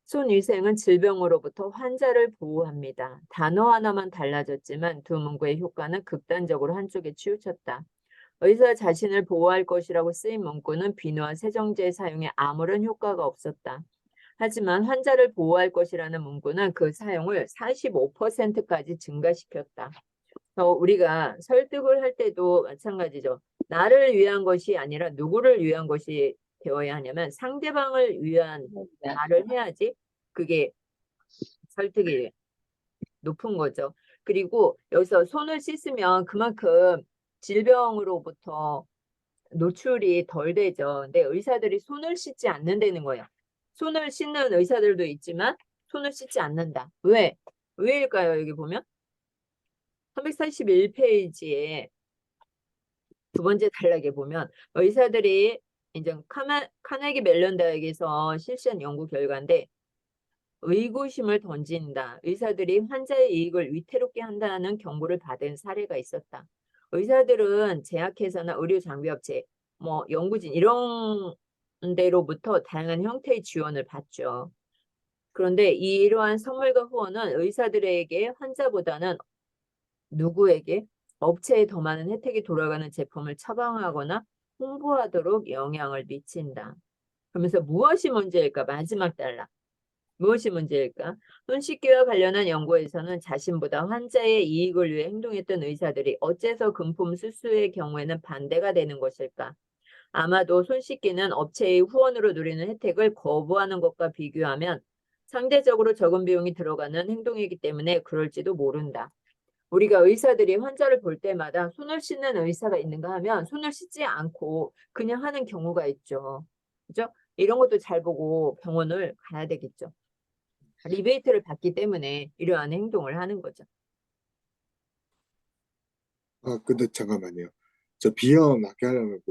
손위생은 질병으로부터 환자를 보호합니다. 단어 하나만 달라졌지만 두 문구의 효과는 극단적으로 한쪽에 치우쳤다. 의사 자신을 보호할 것이라고 쓰인 문구는 비누와 세정제 사용에 아무런 효과가 없었다. 하지만 환자를 보호할 것이라는 문구는 그 사용을 45%까지 증가시켰다. 우리가 설득을 할 때도 마찬가지죠. 나를 위한 것이 아니라 누구를 위한 것이 되어야 하냐면 상대방을 위한 말을 해야지 그게 설득이 높은 거죠. 그리고 여기서 손을 씻으면 그만큼 질병으로부터 노출이 덜 되죠. 근데 의사들이 손을 씻지 않는다는 거예요. 손을 씻는 의사들도 있지만 손을 씻지 않는다. 왜? 왜일까요? 여기 보면 341페이지에 두 번째 단락에 보면 의사들이 이제 카네기 멜론 대학에서 실시한 연구 결과인데 의구심을 던진다. 의사들이 환자의 이익을 위태롭게 한다는 경고를 받은 사례가 있었다. 의사들은 제약회사나 의료 장비업체, 연구진 이런 데로부터 다양한 형태의 지원을 받죠. 그런데 이러한 선물과 후원은 의사들에게 환자보다는 누구에게 업체에 더 많은 혜택이 돌아가는 제품을 처방하거나 홍보하도록 영향을 미친다. 그러면서 무엇이 문제일까? 마지막 단락. 무엇이 문제일까? 손 씻기와 관련한 연구에서는 자신보다 환자의 이익을 위해 행동했던 의사들이 어째서 금품 수수의 경우에는 반대가 되는 것일까? 아마도 손 씻기는 업체의 후원으로 누리는 혜택을 거부하는 것과 비교하면 상대적으로 적은 비용이 들어가는 행동이기 때문에 그럴지도 모른다. 우리가 의사들이 환자를 볼 때마다 손을 씻는 의사가 있는가 하면 손을 씻지 않고 그냥 하는 경우가 있죠. 그죠? 이런 것도 잘 보고 병원을 가야 되겠죠. 리베이트를 받기 때문에 이러한 행동을 하는 거죠. 아, 근데 잠깐만요. 저 비염 낫게 하려면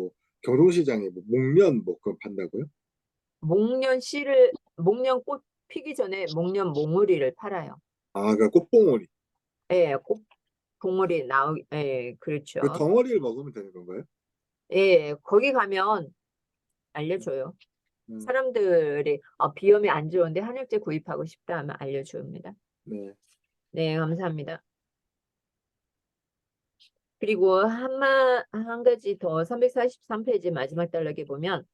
경동시장에 목련 그거 판다고요? 목련꽃 피기 전에 목련 몽우리를 팔아요. 아, 그러니까 꽃봉오리. 예, 꽃 봉우리 예, 그 그렇죠. 덩어리를 먹으면 되는 건가요? 예, 거기 가면 알려줘요. 사람들이 비염이 안 좋은데 한약재 구입하고 싶다 하면 알려줍니다. 네. 네, 감사합니다. 그리고 한 가지 더 343페이지 마지막 단락에 보면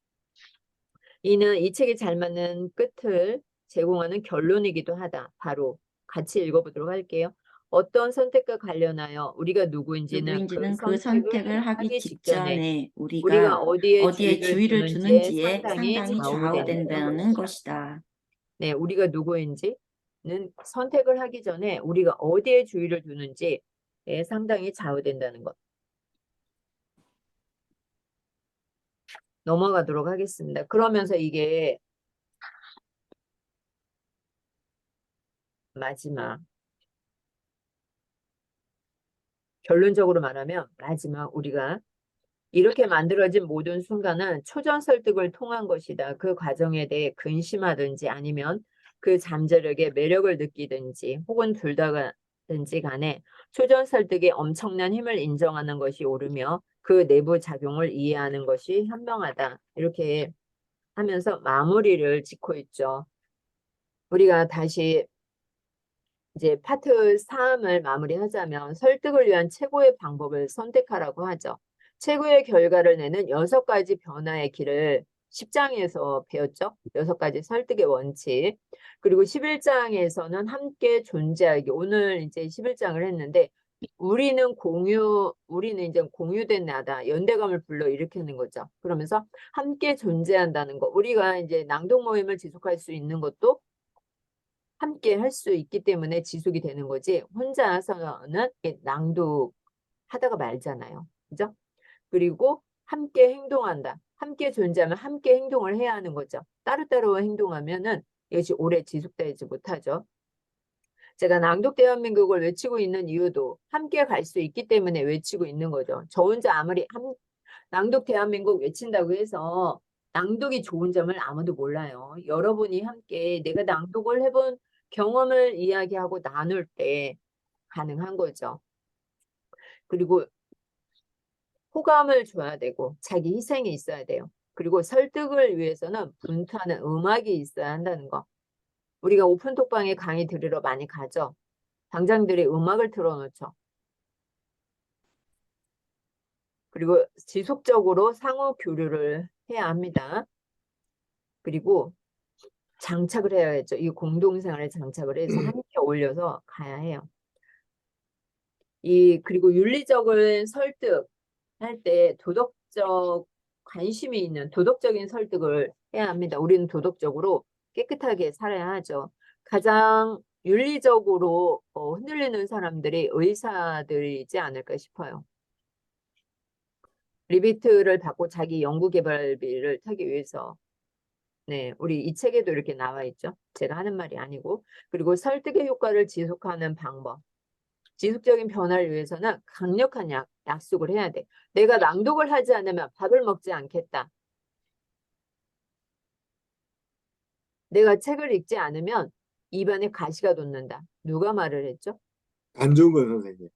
이는 이 책에 잘 맞는 끝을 제공하는 결론이기도 하다. 바로 같이 읽어보도록 할게요. 어떤 선택과 관련하여 우리가 누구인지는 그 누구인지는 그 선택을 선택을 하기 하기 직전에 직전에 우리가 우리가 어디에 어디에 주의를 주의를 두는지에 두는지에 상당히 상당히 좌우된다는 좌우된다는 것이다. 것이다. 네, 우리가 누구인지는 선택을 하기 전에 우리가 어디에 주의를 두는지에 상당히 좌우된다는 것. 넘어가도록 하겠습니다. 그러면서 이게 마지막 결론적으로 말하면 마지막 우리가 이렇게 만들어진 모든 순간은 초전 설득을 통한 것이다. 그 과정에 대해 근심하든지 아니면 그 잠재력에 매력을 느끼든지 혹은 둘 다든지 간에 초전 설득의 엄청난 힘을 인정하는 것이 옳으며 그 내부 작용을 이해하는 것이 현명하다. 이렇게 하면서 마무리를 짓고 있죠. 우리가 다시 이제 파트 3을 마무리하자면 설득을 위한 최고의 방법을 선택하라고 하죠. 최고의 결과를 내는 6가지 변화의 길을 10장에서 배웠죠. 6가지 설득의 원칙. 그리고 11장에서는 함께 존재하기. 오늘 이제 11장을 했는데 우리는 이제 공유된 나다. 연대감을 불러일으키는 거죠. 그러면서 함께 존재한다는 거. 우리가 이제 낭독 모임을 지속할 수 있는 것도 함께 할 수 있기 때문에 지속이 되는 거지 혼자서는 낭독하다가 말잖아요. 그죠? 그리고 함께 행동한다. 함께 존재하면 함께 행동을 해야 하는 거죠. 따로따로 행동하면은 이것이 오래 지속되지 못하죠. 제가 낭독 대한민국을 외치고 있는 이유도 함께 갈 수 있기 때문에 외치고 있는 거죠. 저 혼자 아무리 낭독 대한민국 외친다고 해서 낭독이 좋은 점을 아무도 몰라요. 여러분이 함께 내가 낭독을 해본 경험을 이야기하고 나눌 때 가능한 거죠. 그리고 호감을 줘야 되고 자기 희생이 있어야 돼요. 그리고 설득을 위해서는 분투하는 음악이 있어야 한다는 거. 우리가 오픈톡방에 강의 들으러 많이 가죠. 당장들이 음악을 틀어놓죠. 그리고 지속적으로 상호 교류를 해야 합니다. 그리고 장착을 해야겠죠. 이 공동생활에 장착을 해서 함께 어울려서 가야 해요. 그리고 윤리적인 설득할 때 도덕적 관심이 있는 도덕적인 설득을 해야 합니다. 우리는 도덕적으로 깨끗하게 살아야 하죠. 가장 윤리적으로 흔들리는 사람들이 의사들이지 않을까 싶어요. 리베이트를 받고 자기 연구개발비를 타기 위해서 네, 우리 이 책에도 이렇게 나와 있죠. 제가 하는 말이 아니고. 그리고 설득의 효과를 지속하는 방법. 지속적인 변화를 위해서는 강력한 약속을 해야 돼. 내가 낭독을 하지 않으면 밥을 먹지 않겠다. 내가 책을 읽지 않으면 입안에 가시가 돋는다. 누가 말을 했죠? 안중근 선생님.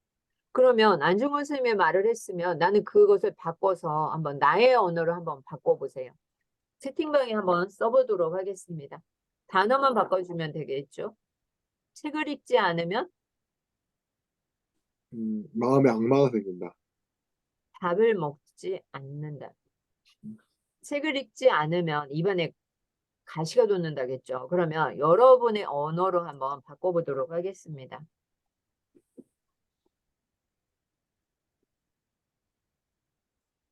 그러면 안중근 선생님의 말을 했으면 나는 그것을 바꿔서 한번 나의 언어로 한번 바꿔보세요. 채팅방에 한번 써보도록 하겠습니다. 단어만 바꿔주면 되겠죠? 책을 읽지 않으면 마음에 악마가 생긴다. 밥을 먹지 않는다. 책을 읽지 않으면 입안에 가시가 돋는다겠죠. 그러면 여러분의 언어로 한번 바꿔보도록 하겠습니다.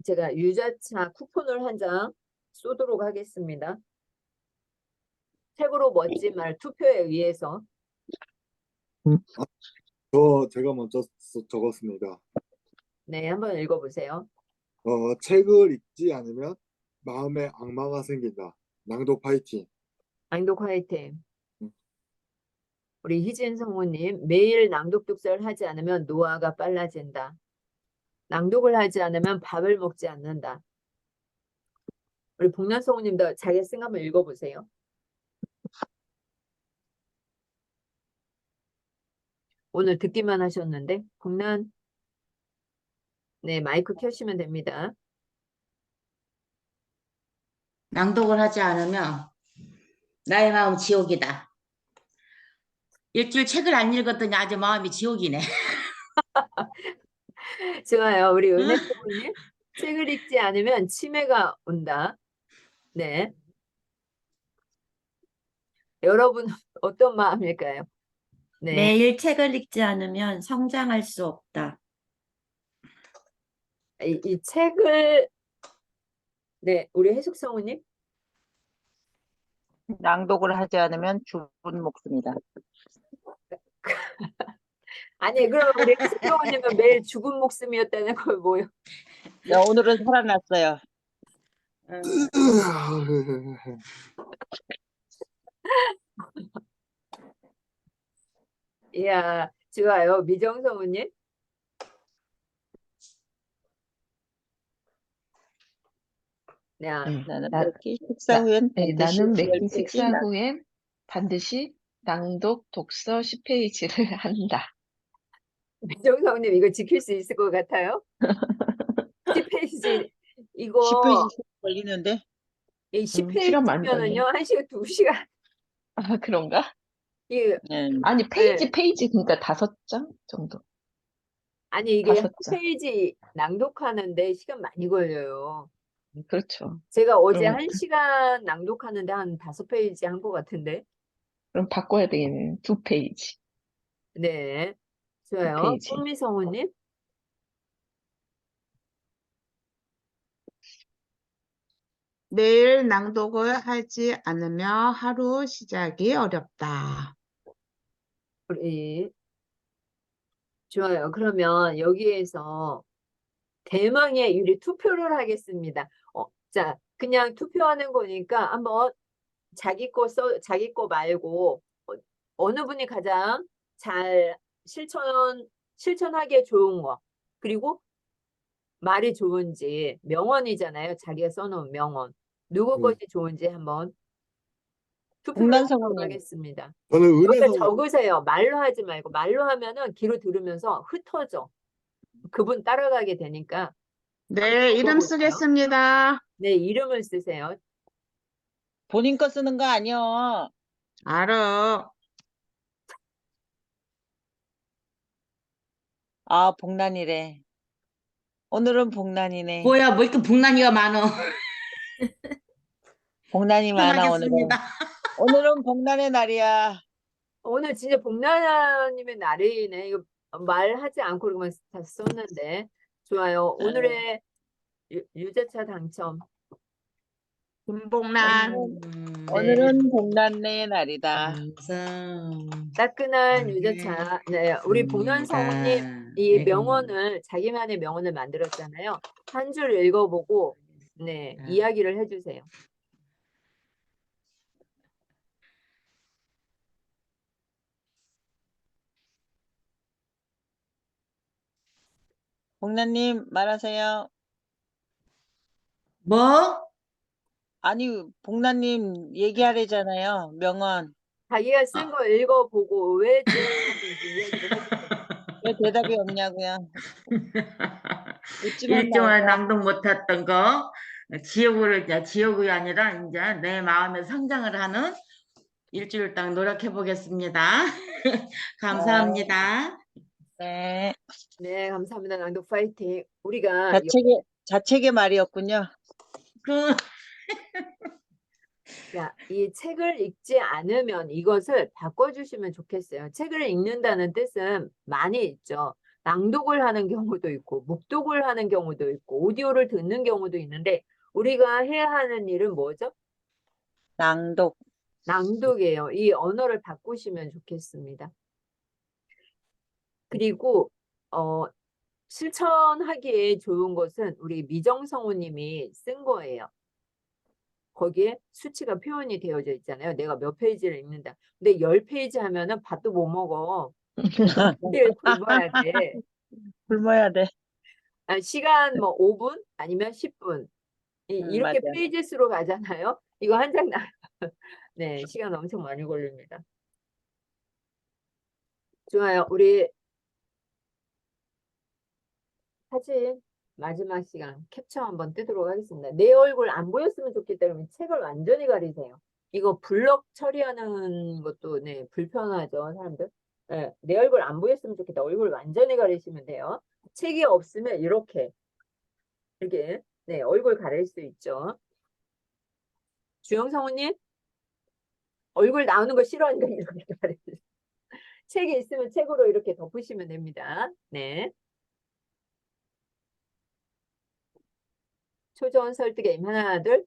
제가 유자차 쿠폰을 한 장 쏘도록 하겠습니다. 책으로 멋진 말 투표에 의해서 제가 먼저 적었습니다. 네, 한번 읽어보세요. 책을 읽지 않으면 마음에 악마가 생긴다. 낭독 파이팅. 낭독 화이팅. 음. 우리 희진 성우님, 매일 낭독 독서를 하지 않으면 노화가 빨라진다. 낭독을 하지 않으면 밥을 먹지 않는다. 우리 복난 성우님도 자기 쓴 거 한번 읽어보세요. 오늘 듣기만 하셨는데 복난 네 마이크 켜시면 됩니다. 낭독을 하지 않으면 나의 마음 지옥이다. 일주일 책을 안 읽었더니 아주 마음이 지옥이네. 좋아요. 우리 은혜 부모님. 책을 읽지 않으면 치매가 온다. 네. 여러분 어떤 마음일까요? 네. 매일 책을 읽지 않으면 성장할 수 없다. 이 책을 네, 우리 해숙 성우님. 낭독을 하지 않으면 죽은 목숨이다. 아니, 그럼 우리 해숙 성우님은 매일 죽은 목숨이었다는 걸 뭐요? 야, 오늘은 살아났어요. 이야, 좋아요. 미정 성우님. 네, 나는 나- 매끼 식사 후엔 네, 반드시 나는 매끼 10페이지 식사 후엔 반드시 낭독 독서 10페이지를 한다. 미정 성우님 이거 지킬 수 있을 것 같아요? 10페이지 이거 10페이지 걸리는데 이 시간 많이 10페이지면은요 1시간 2시간 아, 그런가? 이 아니, 네. 페이지 그러니까 5장 정도. 아니 이게 5장. 1페이지 낭독하는데 시간 많이 걸려요. 그렇죠. 제가 어제 그럼 1시간 낭독하는데 한 5페이지 한 것 같은데. 그럼 바꿔야 되겠네. 2페이지. 네. 좋아요. 2페이지. 꽃미 성우님. 매일 낭독을 하지 않으며 하루 시작이 어렵다. 우리 좋아요. 그러면 여기에서 대망의 우리 투표를 하겠습니다. 자, 그냥 투표하는 거니까 한번 자기 거 말고 어느 분이 가장 잘 실천하기에 좋은 거 그리고 말이 좋은지 명언이잖아요. 자기가 써놓은 명언 누구 것이 좋은지 한번 투표를 국난 하도록 성우님. 하겠습니다. 저는 은혜 여기다 성우. 적으세요. 말로 하지 말고 말로 하면은 귀로 들으면서 흩어져. 그분 따라가게 되니까 네, 이름 적어보세요. 쓰겠습니다. 네, 이름을 쓰세요. 본인 거 쓰는 거 아니요. 알아. 아, 복난이래. 오늘은 복난이네. 뭐야, 뭐 이렇게 복난이가 많어. 복난이 많아, 오늘은. 편하겠습니다. 오늘은 복난의 날이야. 오늘 진짜 복나님의 날이네. 이거 말하지 않고 그러면 다 썼는데. 좋아요. 오늘의 유자차 당첨. 김복란. 오늘은 복난의 날이다. 따끈한 유자차. 네, 우리 복난 성우님 이 명언을 자기만의 명언을 만들었잖아요. 한 줄 읽어보고 네, 이야기를 해주세요. 복난님, 말하세요. 뭐? 아니, 복난님 얘기하래잖아요. 명언. 자기가 쓴 거 읽어보고 왜 좋은지 이야기를 해주세요. 왜 대답이 없냐고요. 웃지만 일정을 말고. 낭독 못했던 거 지역이 아니라 이제 내 마음에 성장을 하는 일주일 동안 노력해 보겠습니다. 감사합니다. 네. 네, 감사합니다. 낭독 파이팅. 우리가 자책의 말이었군요. 자, 이 책을 읽지 않으면 이것을 바꿔주시면 좋겠어요. 책을 읽는다는 뜻은 많이 있죠. 낭독을 하는 경우도 있고, 묵독을 하는 경우도 있고, 오디오를 듣는 경우도 있는데, 우리가 해야 하는 일은 뭐죠? 낭독. 낭독이에요. 이 언어를 바꾸시면 좋겠습니다. 그리고, 실천하기에 좋은 것은 우리 미정성우님이 쓴 거예요. 거기에 수치가 표현이 되어져 있잖아요. 내가 몇 페이지를 읽는다. 근데 10페이지 하면은 밥도 못 먹어. 매일 굶어야 돼. 굶어야 돼. 시간 뭐 5분 아니면 10분. 이렇게 맞아. 페이지 수로 가잖아요. 이거 한 장 네, 시간 엄청 많이 걸립니다. 좋아요. 우리 사진 마지막 시간 캡처 한번 뜨도록 하겠습니다. 내 얼굴 안 보였으면 좋겠다 그러면 책을 완전히 가리세요. 이거 블럭 처리하는 것도 네, 불편하죠, 사람들. 네, 내 얼굴 안 보였으면 좋겠다. 얼굴 완전히 가리시면 돼요. 책이 없으면 이렇게 네, 얼굴 가릴 수 있죠. 주영 성우님 얼굴 나오는 거 싫어하니까 이렇게 가려주세요. 책이 있으면 책으로 이렇게 덮으시면 됩니다. 네. 초전 설득의 힘 하나 둘.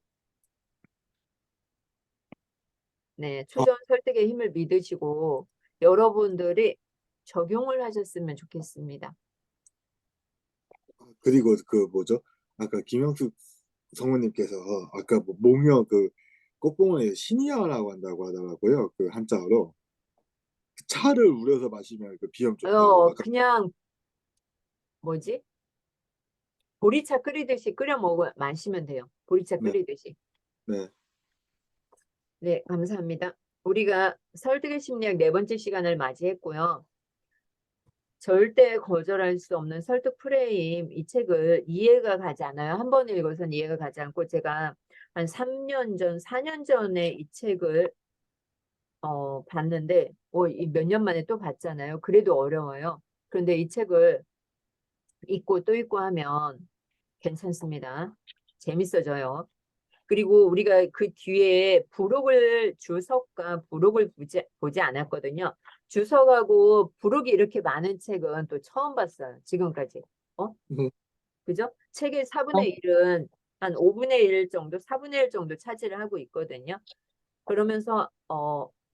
네, 초전 설득의 힘을 믿으시고 여러분들이 적용을 하셨으면 좋겠습니다. 그리고 그 뭐죠? 아까 김영숙 성우님께서 아까 뭐 목명 그 꽃봉오리에 신이야라고 한다고 하더라고요. 그 한자어로 차를 우려서 마시면 그 비염 좋다고. 아까 그냥 뭐지? 보리차 끓이듯이 끓여 마시면 돼요. 보리차 네, 끓이듯이. 네. 네, 감사합니다. 우리가 설득의 심리학 4번째 시간을 맞이했고요. 절대 거절할 수 없는 설득 프레임, 이 책을 이해가 가지 않아요. 한 번 읽어서는 이해가 가지 않고 제가 한 3년 전, 4년 전에 이 책을 봤는데 몇 년 만에 또 봤잖아요. 그래도 어려워요. 그런데 이 책을 읽고 또 읽고 하면 괜찮습니다. 재밌어져요. 그리고 우리가 그 뒤에 주석과 부록을 보지 않았거든요. 주석하고 부록이 이렇게 많은 책은 또 처음 봤어요. 지금까지. 그죠? 책의 4분의 1은 한 5분의 1 정도, 4분의 1 정도 차지를 하고 있거든요. 그러면서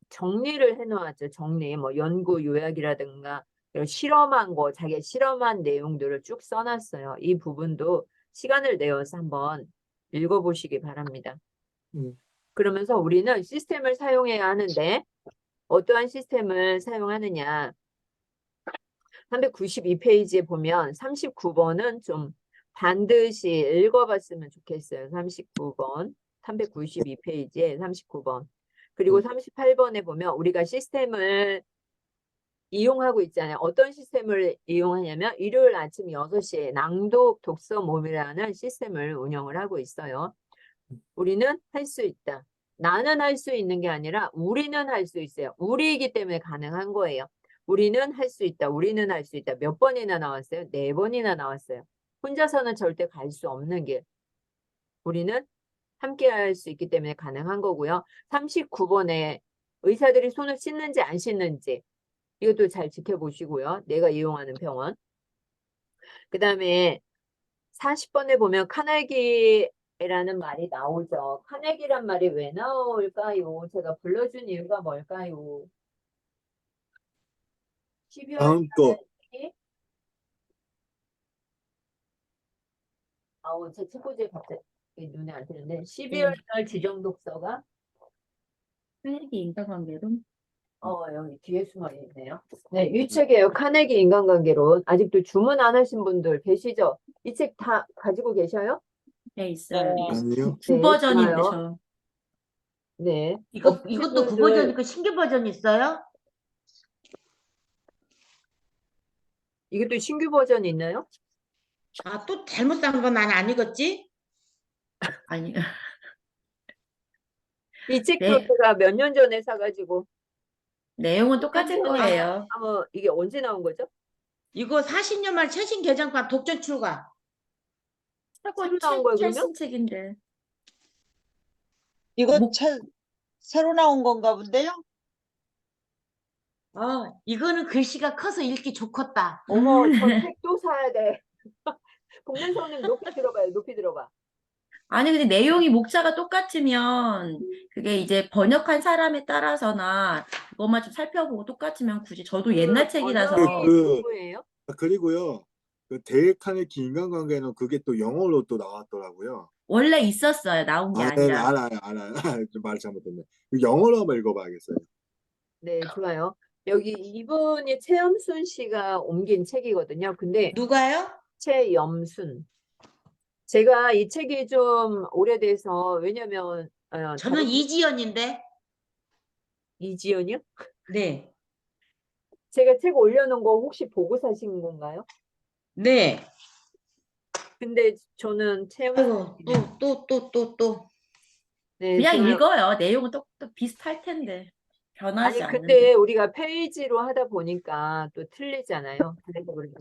정리를 해놓았죠. 정리, 뭐 연구 요약이라든가 이런 실험한 거, 자기가 실험한 내용들을 쭉 써놨어요. 이 부분도 시간을 내어서 한번 읽어보시기 바랍니다. 그러면서 우리는 시스템을 사용해야 하는데 어떠한 시스템을 사용하느냐. 392페이지에 보면 39번은 좀 반드시 읽어봤으면 좋겠어요. 39번, 392페이지에 39번. 그리고 38번에 보면 우리가 시스템을 이용하고 있잖아요. 어떤 시스템을 이용하냐면 일요일 아침 6시에 낭독 독서 모임이라는 시스템을 운영을 하고 있어요. 우리는 할 수 있다. 나는 할 수 있는 게 아니라 우리는 할 수 있어요. 우리이기 때문에 가능한 거예요. 우리는 할 수 있다. 우리는 할 수 있다. 몇 번이나 나왔어요? 4번이나 나왔어요. 혼자서는 절대 갈 수 없는 길. 우리는 함께 할 수 있기 때문에 가능한 거고요. 39번에 의사들이 손을 씻는지 안 씻는지 이것도 잘 지켜보시고요. 내가 이용하는 병원. 그 다음에 40번에 보면 카네기라는 말이 나오죠. 카네기란 말이 왜 나올까요? 제가 불러준 이유가 뭘까요? 12월 다음 거 카네기. 제 책꽂이에 갑자기 눈에 안 띄는데 12월 달 지정 독서가 카네기 인간관계로 여기 뒤에 숨어 있네요. 네, 이 책이에요. 카네기 인간관계론. 아직도 주문 안 하신 분들 계시죠? 이 책 다 가지고 계셔요? 네, 있어요. 아니요. 구 네, 버전인데 좋아요. 네. 이것도 9버전 있고 신규 버전 있어요? 이것도 신규 버전이 있나요? 아, 또 잘못 산 거 난 안 읽었지? 아니, 이 책도 네, 제가 몇 년 전에 사가지고 내용은 똑같을 거예요. 이게 언제 나온 거죠? 이거 40년 만 최신 개정판 독전 출가. 새로 나온 거예요, 그러면? 최신 책인데. 이거 새로 나온 건가 본데요? 이거는 글씨가 커서 읽기 좋겠다. 어머, 저 책 또 사야 돼. 공문서님 높이 들어봐요, 높이 들어봐. 아니, 근데 내용이 목차가 똑같으면 그게 이제 번역한 사람에 따라서나 그것만 좀 살펴보고 똑같으면 굳이 저도 옛날 책이라서 누구예요? 그리고요. 그 데일 카네기 인간관계는 그게 또 영어로 또 나왔더라고요. 원래 있었어요. 나온 게 아니라. 알아요. 좀 말 잘못했네. 영어로 한번 읽어봐야겠어요. 네, 좋아요. 여기 이분이 최염순 씨가 옮긴 책이거든요. 근데 누가요? 최염순. 제가 이 책이 좀 오래돼서 왜냐면 저는 이지연인데. 이지연이요? 네. 제가 책 올려놓은 거 혹시 보고 사신 건가요? 네. 근데 저는 최염순 또. 네, 그냥 좋아요. 읽어요. 내용은 또 비슷할 텐데. 변하지 아니, 않는데. 근데 우리가 페이지로 하다 보니까 또 틀리잖아요. 그래서 그런가.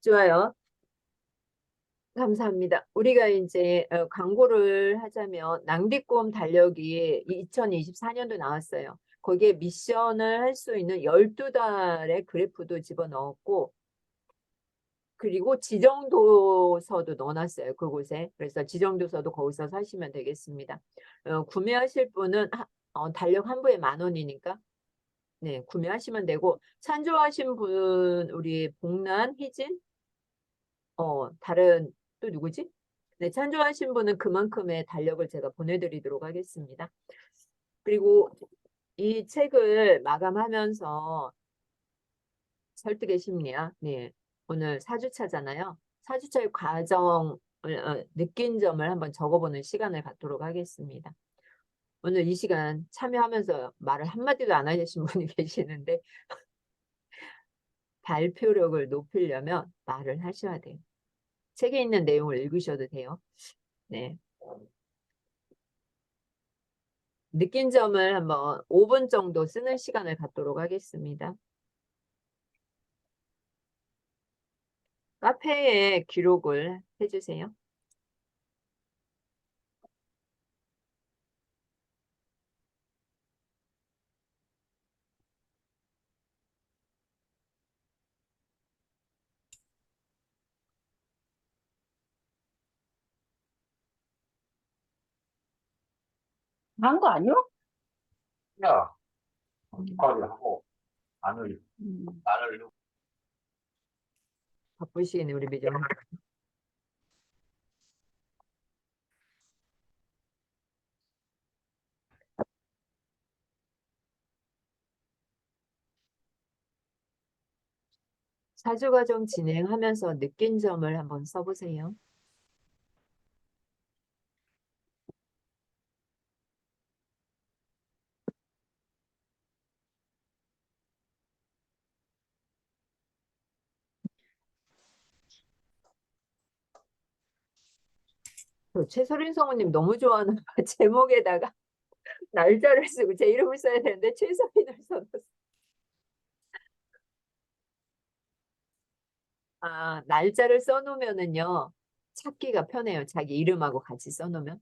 좋아요. 감사합니다. 우리가 이제 광고를 하자면 낭디꿈 달력이 2024년도 나왔어요. 거기에 미션을 할 수 있는 12달의 그래프도 집어넣었고, 그리고 지정도서도 넣어놨어요. 그곳에. 그래서 지정도서도 거기서 사시면 되겠습니다. 구매하실 분은 달력 한 부에 10,000원이니까 네, 구매하시면 되고, 찬조하신 분 우리 복란, 희진, 다른 또 누구지? 네, 찬조하신 분은 그만큼의 달력을 제가 보내드리도록 하겠습니다. 그리고 이 책을 마감하면서 설득의 심리학, 네, 오늘 4주차잖아요. 4주차의 과정을 느낀 점을 한번 적어보는 시간을 갖도록 하겠습니다. 오늘 이 시간 참여하면서 말을 한마디도 안 하신 분이 계시는데 발표력을 높이려면 말을 하셔야 돼요. 책에 있는 내용을 읽으셔도 돼요. 네. 느낀 점을 한번 5분 정도 쓰는 시간을 갖도록 하겠습니다. 카페에 기록을 해주세요. 한 거 아니요? 야, 국화를 하고 마늘 바쁘시겠네, 우리 매점. 사주과정 진행하면서 느낀 점을 한번 써보세요. 최소린 성우님 너무 좋아하는 제목에다가 날짜를 쓰고 제 이름을 써야 되는데 최소린을 써놨어. 날짜를 써놓으면은요, 찾기가 편해요. 자기 이름하고 같이 써놓으면.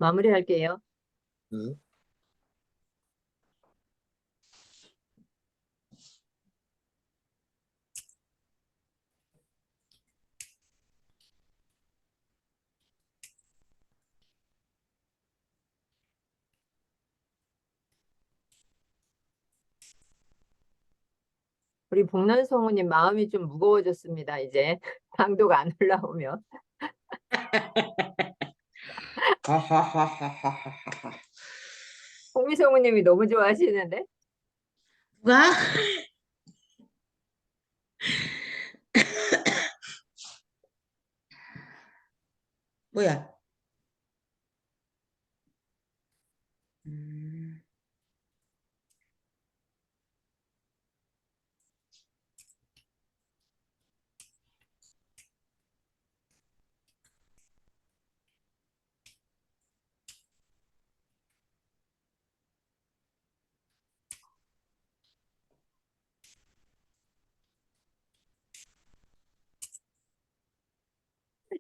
마무리할게요. 네. 우리 복난 성우님 마음이 좀 무거워졌습니다. 이제 강도가 안 올라오면. 하하하하하하하. 홍미 성우님이 너무 좋아하시는데? 누가? 뭐야? 음,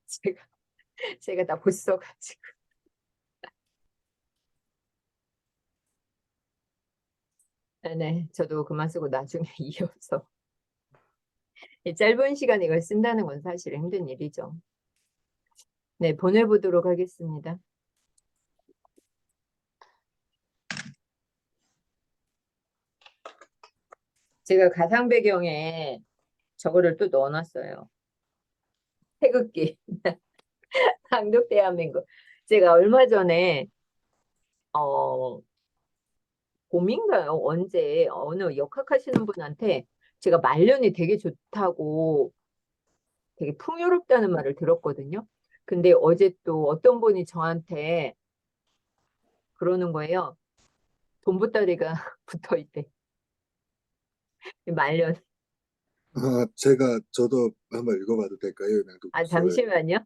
제가 제가 다 못 써가지고. 네, 저도 그만 쓰고 나중에 이어서. 이 짧은 시간에 이걸 쓴다는 건 사실 힘든 일이죠. 네, 보내보도록 하겠습니다. 제가 가상 배경에 저거를 또 넣어놨어요. 태극기. 한국 대한민국. 제가 얼마 전에 봄인가요? 언제 어느 역학하시는 분한테 제가 말년이 되게 좋다고 되게 풍요롭다는 말을 들었거든요. 근데 어제 또 어떤 분이 저한테 그러는 거예요. 돈보따리가 붙어 있대. 말년. 저도 한번 읽어봐도 될까요? 낭독 아, 소설. 잠시만요.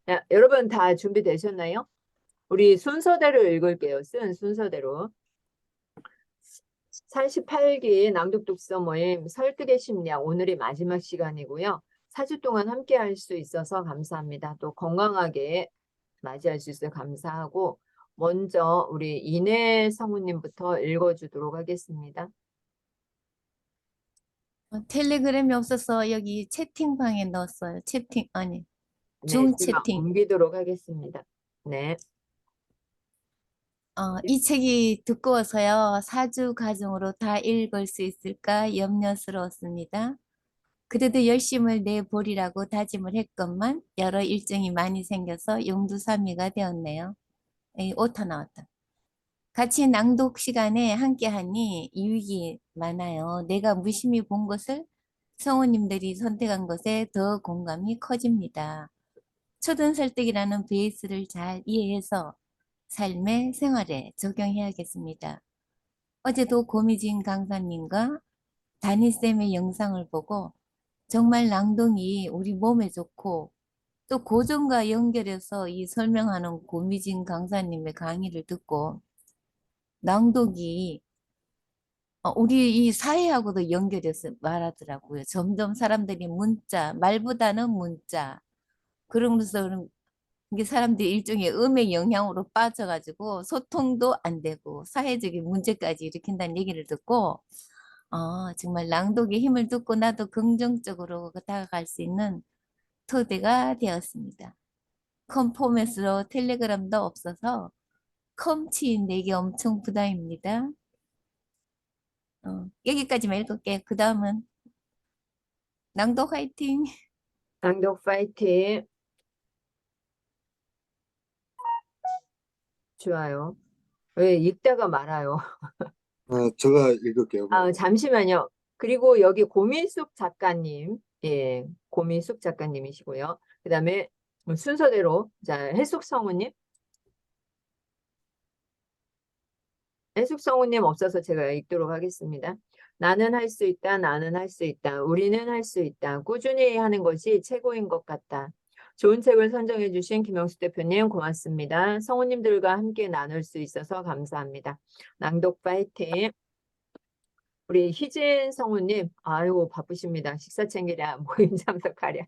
야, 여러분 다 준비되셨나요? 우리 순서대로 읽을게요. 쓴 순서대로. 48기 낭독 독서 모임 설득의 심리학 오늘이 마지막 시간이고요. 4주 동안 함께 할 수 있어서 감사합니다. 또 건강하게 맞이할 수 있어서 감사하고 먼저 우리 이내 성우님부터 읽어주도록 하겠습니다. 텔레그램이 없어서 여기 채팅방에 넣었어요. 네, 줌 제가 채팅. 옮기도록 하겠습니다. 네. 이 책이 두꺼워서요. 4주 과정으로 다 읽을 수 있을까 염려스러웠습니다. 그래도 열심을 내보리라고 다짐을 했건만 여러 일정이 많이 생겨서 용두사미가 되었네요. 에이, 오타 나왔다. 같이 낭독 시간에 함께하니 유익이 많아요. 내가 무심히 본 것을 성우님들이 선택한 것에 더 공감이 커집니다. 초등 설득이라는 베이스를 잘 이해해서 삶의 생활에 적용해야겠습니다. 어제도 고미진 강사님과 다니쌤의 영상을 보고 정말 낭독이 우리 몸에 좋고 또 고전과 연결해서 이 설명하는 고미진 강사님의 강의를 듣고 낭독이 우리 이 사회하고도 연결해서 말하더라고요. 점점 사람들이 문자, 말보다는 문자. 그러면서 이게 사람들이 일종의 음의 영향으로 빠져가지고 소통도 안 되고 사회적인 문제까지 일으킨다는 얘기를 듣고 정말 낭독의 힘을 듣고 나도 긍정적으로 다가갈 수 있는 토대가 되었습니다. 컨포맷으로 텔레그램도 없어서 컴치 내기 엄청 부담입니다. 여기까지만 읽을게요. 그 다음은 낭독 화이팅! 낭독 파이팅. 좋아요. 왜 읽다가 말아요. 제가 읽을게요. 잠시만요. 그리고 여기 고민숙 작가님, 예, 고민숙 작가님이시고요. 그 다음에 순서대로, 자, 해숙 성우님. 해숙 성우님 없어서 제가 읽도록 하겠습니다. 나는 할 수 있다, 나는 할 수 있다, 우리는 할 수 있다. 꾸준히 하는 것이 최고인 것 같다. 좋은 책을 선정해 주신 김영수 대표님 고맙습니다. 성우님들과 함께 나눌 수 있어서 감사합니다. 낭독 파이팅. 우리 희진 성우님, 아유 바쁘십니다. 식사 챙기랴, 모임 참석하랴.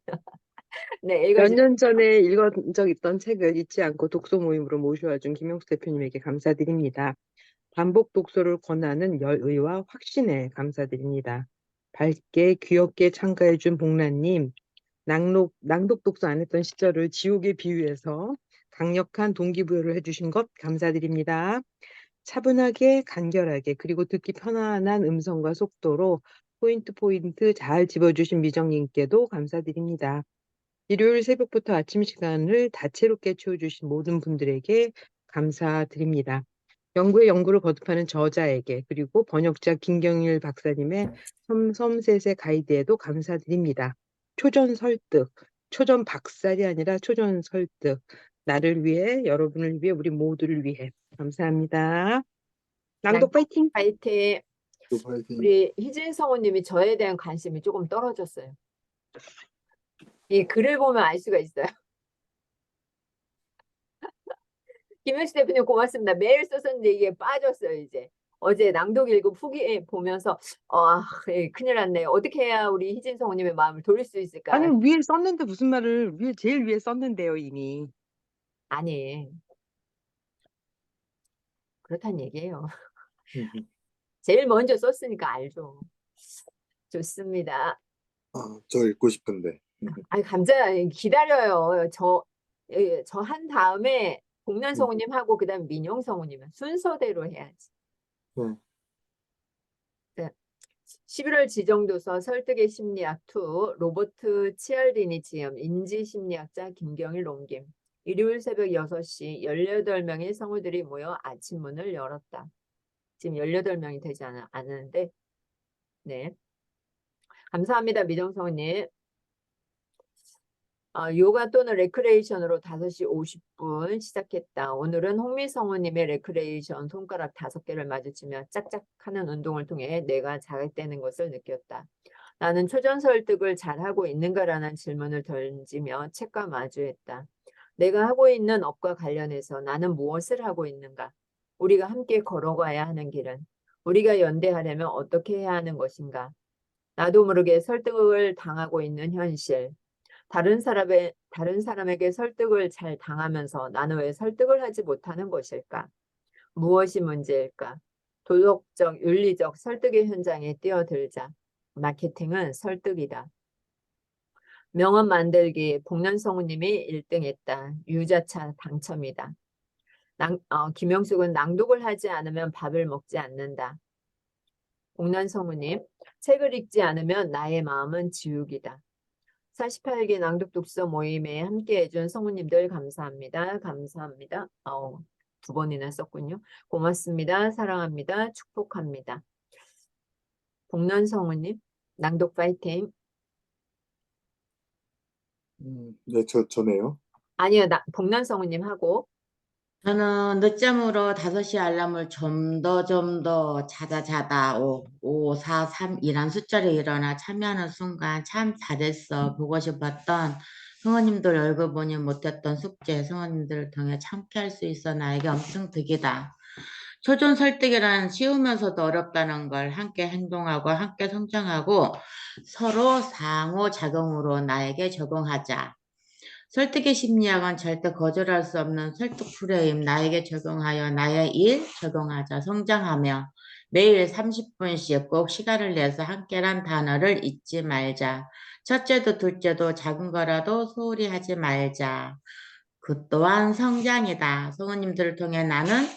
네, 몇 읽어주세요. 년 전에 읽은 적 있던 책을 잊지 않고 독서 모임으로 모셔와준 김용수 대표님에게 감사드립니다. 반복 독서를 권하는 열의와 확신에 감사드립니다. 밝게 귀엽게 참가해준 복란님, 낭독 독서 안 했던 시절을 지옥에 비유해서 강력한 동기부여를 해주신 것 감사드립니다. 차분하게 간결하게 그리고 듣기 편안한 음성과 속도로 포인트 잘 집어주신 미정님께도 감사드립니다. 일요일 새벽부터 아침 시간을 다채롭게 채워주신 모든 분들에게 감사드립니다. 연구에 연구를 거듭하는 저자에게 그리고 번역자 김경일 박사님의 섬섬셋의 가이드에도 감사드립니다. 초전 설득, 초전 박살이 아니라 초전 설득. 나를 위해, 여러분을 위해, 우리 모두를 위해. 감사합니다. 낭독 파이팅! 파이팅. 또 파이팅. 우리 희진 성우님이 저에 대한 관심이 조금 떨어졌어요. 이 글을 보면 알 수가 있어요. 김현수 대표님 고맙습니다. 매일 썼었는데 이게 빠졌어요, 이제. 어제 낭독 읽고 후기 보면서 큰일 났네. 어떻게 해야 우리 희진 성우님의 마음을 돌릴 수 있을까? 아니, 위에 썼는데 무슨 말을, 제일 위에 썼는데요, 이미. 아니, 그렇단 얘기예요. 제일 먼저 썼으니까 알죠. 좋습니다. 저 읽고 싶은데. 아니, 기다려요. 저 한 다음에 복난 성우님하고 그다음 민영 성우님은 순서대로 해야지. 네. 네. 11월 지정도서 설득의 심리학 2 로버트 치알디니 지음 인지심리학자 김경일 옮김 일요일 새벽 6시 18명의 성우들이 모여 아침 문을 열었다. 지금 18명이 되지 않았는데 네. 감사합니다. 미정 성우님. 요가 또는 레크레이션으로 5시 50분 시작했다. 오늘은 홍미 성우님의 레크레이션 손가락 5개를 마주치며 짝짝 하는 운동을 통해 내가 자극되는 것을 느꼈다. 나는 초전 설득을 잘하고 있는가라는 질문을 던지며 책과 마주했다. 내가 하고 있는 업과 관련해서 나는 무엇을 하고 있는가? 우리가 함께 걸어가야 하는 길은? 우리가 연대하려면 어떻게 해야 하는 것인가? 나도 모르게 설득을 당하고 있는 현실. 다른 사람에게 설득을 잘 당하면서 나는 왜 설득을 하지 못하는 것일까? 무엇이 문제일까? 도덕적, 윤리적 설득의 현장에 뛰어들자. 마케팅은 설득이다. 명언 만들기 복난 성우님이 1등했다. 유자차 당첨이다. 김영숙은 낭독을 하지 않으면 밥을 먹지 않는다. 복난 성우님, 책을 읽지 않으면 나의 마음은 지옥이다. 48기 낭독 독서 모임에 함께 해준 성우님들 감사합니다. 감사합니다. 2번이나 썼군요. 고맙습니다. 사랑합니다. 축복합니다. 복난 성우님, 낭독 파이팅. 네, 저네요. 아니요, 복난 성우님 하고. 저는 늦잠으로 5시 알람을 좀 더 자다 5, 4, 3, 2란 숫자로 일어나 참여하는 순간 참 잘했어 보고 싶었던 성우님들 얼굴 보니 못했던 숙제 성우님들을 통해 참여할 수 있어 나에게 엄청 득이다. 초전 설득이란 쉬우면서도 어렵다는 걸 함께 행동하고 함께 성장하고 서로 상호작용으로 나에게 적용하자. 설득의 심리학은 절대 거절할 수 없는 설득 프레임, 나에게 적용하여 나의 일 적용하자, 성장하며 매일 30분씩 꼭 시간을 내서 함께란 단어를 잊지 말자. 첫째도 둘째도 작은 거라도 소홀히 하지 말자. 그 또한 성장이다. 성우님들을 통해 나는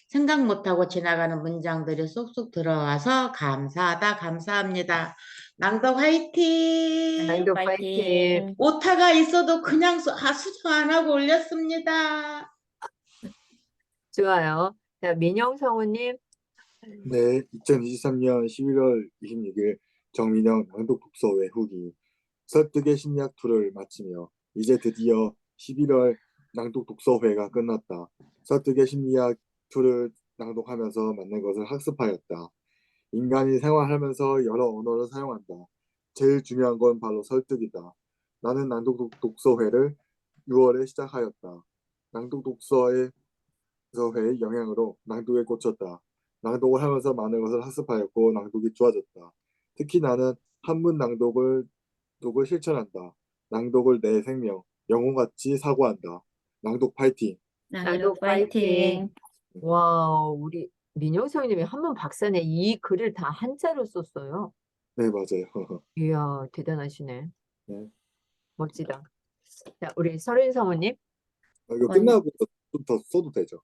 생각 못하고 지나가는 문장들이 쏙쏙 들어와서 감사하다, 감사합니다. 낭독 화이팅! 낭독 파이팅. 오타가 있어도 그냥 수정 안 하고 올렸습니다. 좋아요. 자, 민영 성우님. 네, 2023년 11월 26일 정민영 낭독 독서회 후기 설득의 심리학 2를 마치며 이제 드디어 11월 낭독 독서회가 끝났다. 설득의 심리학 2를 낭독하면서 만난 것을 학습하였다. 인간이 생활하면서 여러 언어를 사용한다. 제일 중요한 건 바로 설득이다. 나는 낭독 독서회를 6월에 시작하였다. 낭독 독서회의 영향으로 낭독에 꽂혔다. 낭독을 하면서 많은 것을 학습하였고 낭독이 좋아졌다. 특히 나는 한문 낭독을 실천한다. 낭독을 내 생명, 영혼같이 사고한다. 낭독 파이팅. 낭독 파이팅. 와, 우리 민영 선생님이 한문 박사네 이 글을 다 한자로 썼어요. 네, 맞아요. 이야, 대단하시네. 네. 멋지다. 자, 우리 서린 성우님. 이거 먼- 끝나고 좀 더 써도 되죠?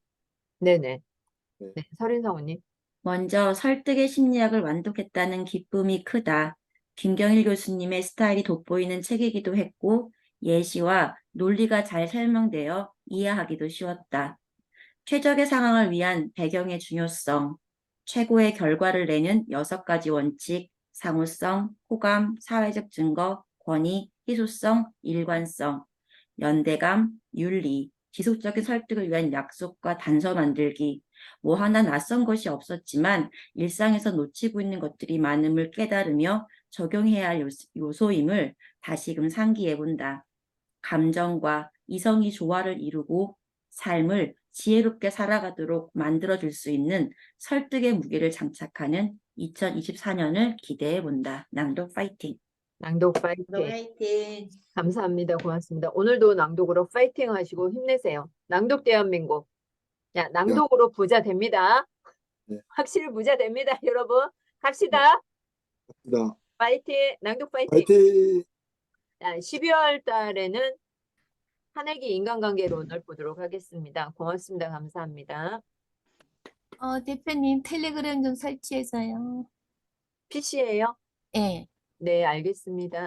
네네. 네. 네, 서린 성우님. 먼저 설득의 심리학을 완독했다는 기쁨이 크다. 김경일 교수님의 스타일이 돋보이는 책이기도 했고 예시와 논리가 잘 설명되어 이해하기도 쉬웠다. 최적의 상황을 위한 배경의 중요성, 최고의 결과를 내는 6가지 원칙, 상호성, 호감, 사회적 증거, 권위, 희소성, 일관성, 연대감, 윤리, 지속적인 설득을 위한 약속과 단서 만들기, 뭐 하나 낯선 것이 없었지만 일상에서 놓치고 있는 것들이 많음을 깨달으며 적용해야 할 요소임을 다시금 상기해본다. 감정과 이성이 조화를 이루고 삶을 지혜롭게 살아가도록 만들어줄 수 있는 설득의 무게를 장착하는 2024년을 기대해본다. 낭독 파이팅! 낭독 파이팅. 화이팅. 감사합니다. 고맙습니다. 오늘도 낭독으로 파이팅 하시고 힘내세요. 낭독 대한민국. 야, 낭독으로 부자 됩니다. 네. 확실히 부자 됩니다, 여러분. 갑시다. 나 파이팅. 낭독 파이팅. 파이팅! 자, 12월 달에는 한혜기 인간관계론을 보도록 하겠습니다. 고맙습니다. 감사합니다. 대표님 텔레그램 좀 설치해서요. PC예요? 예. 네, 알겠습니다.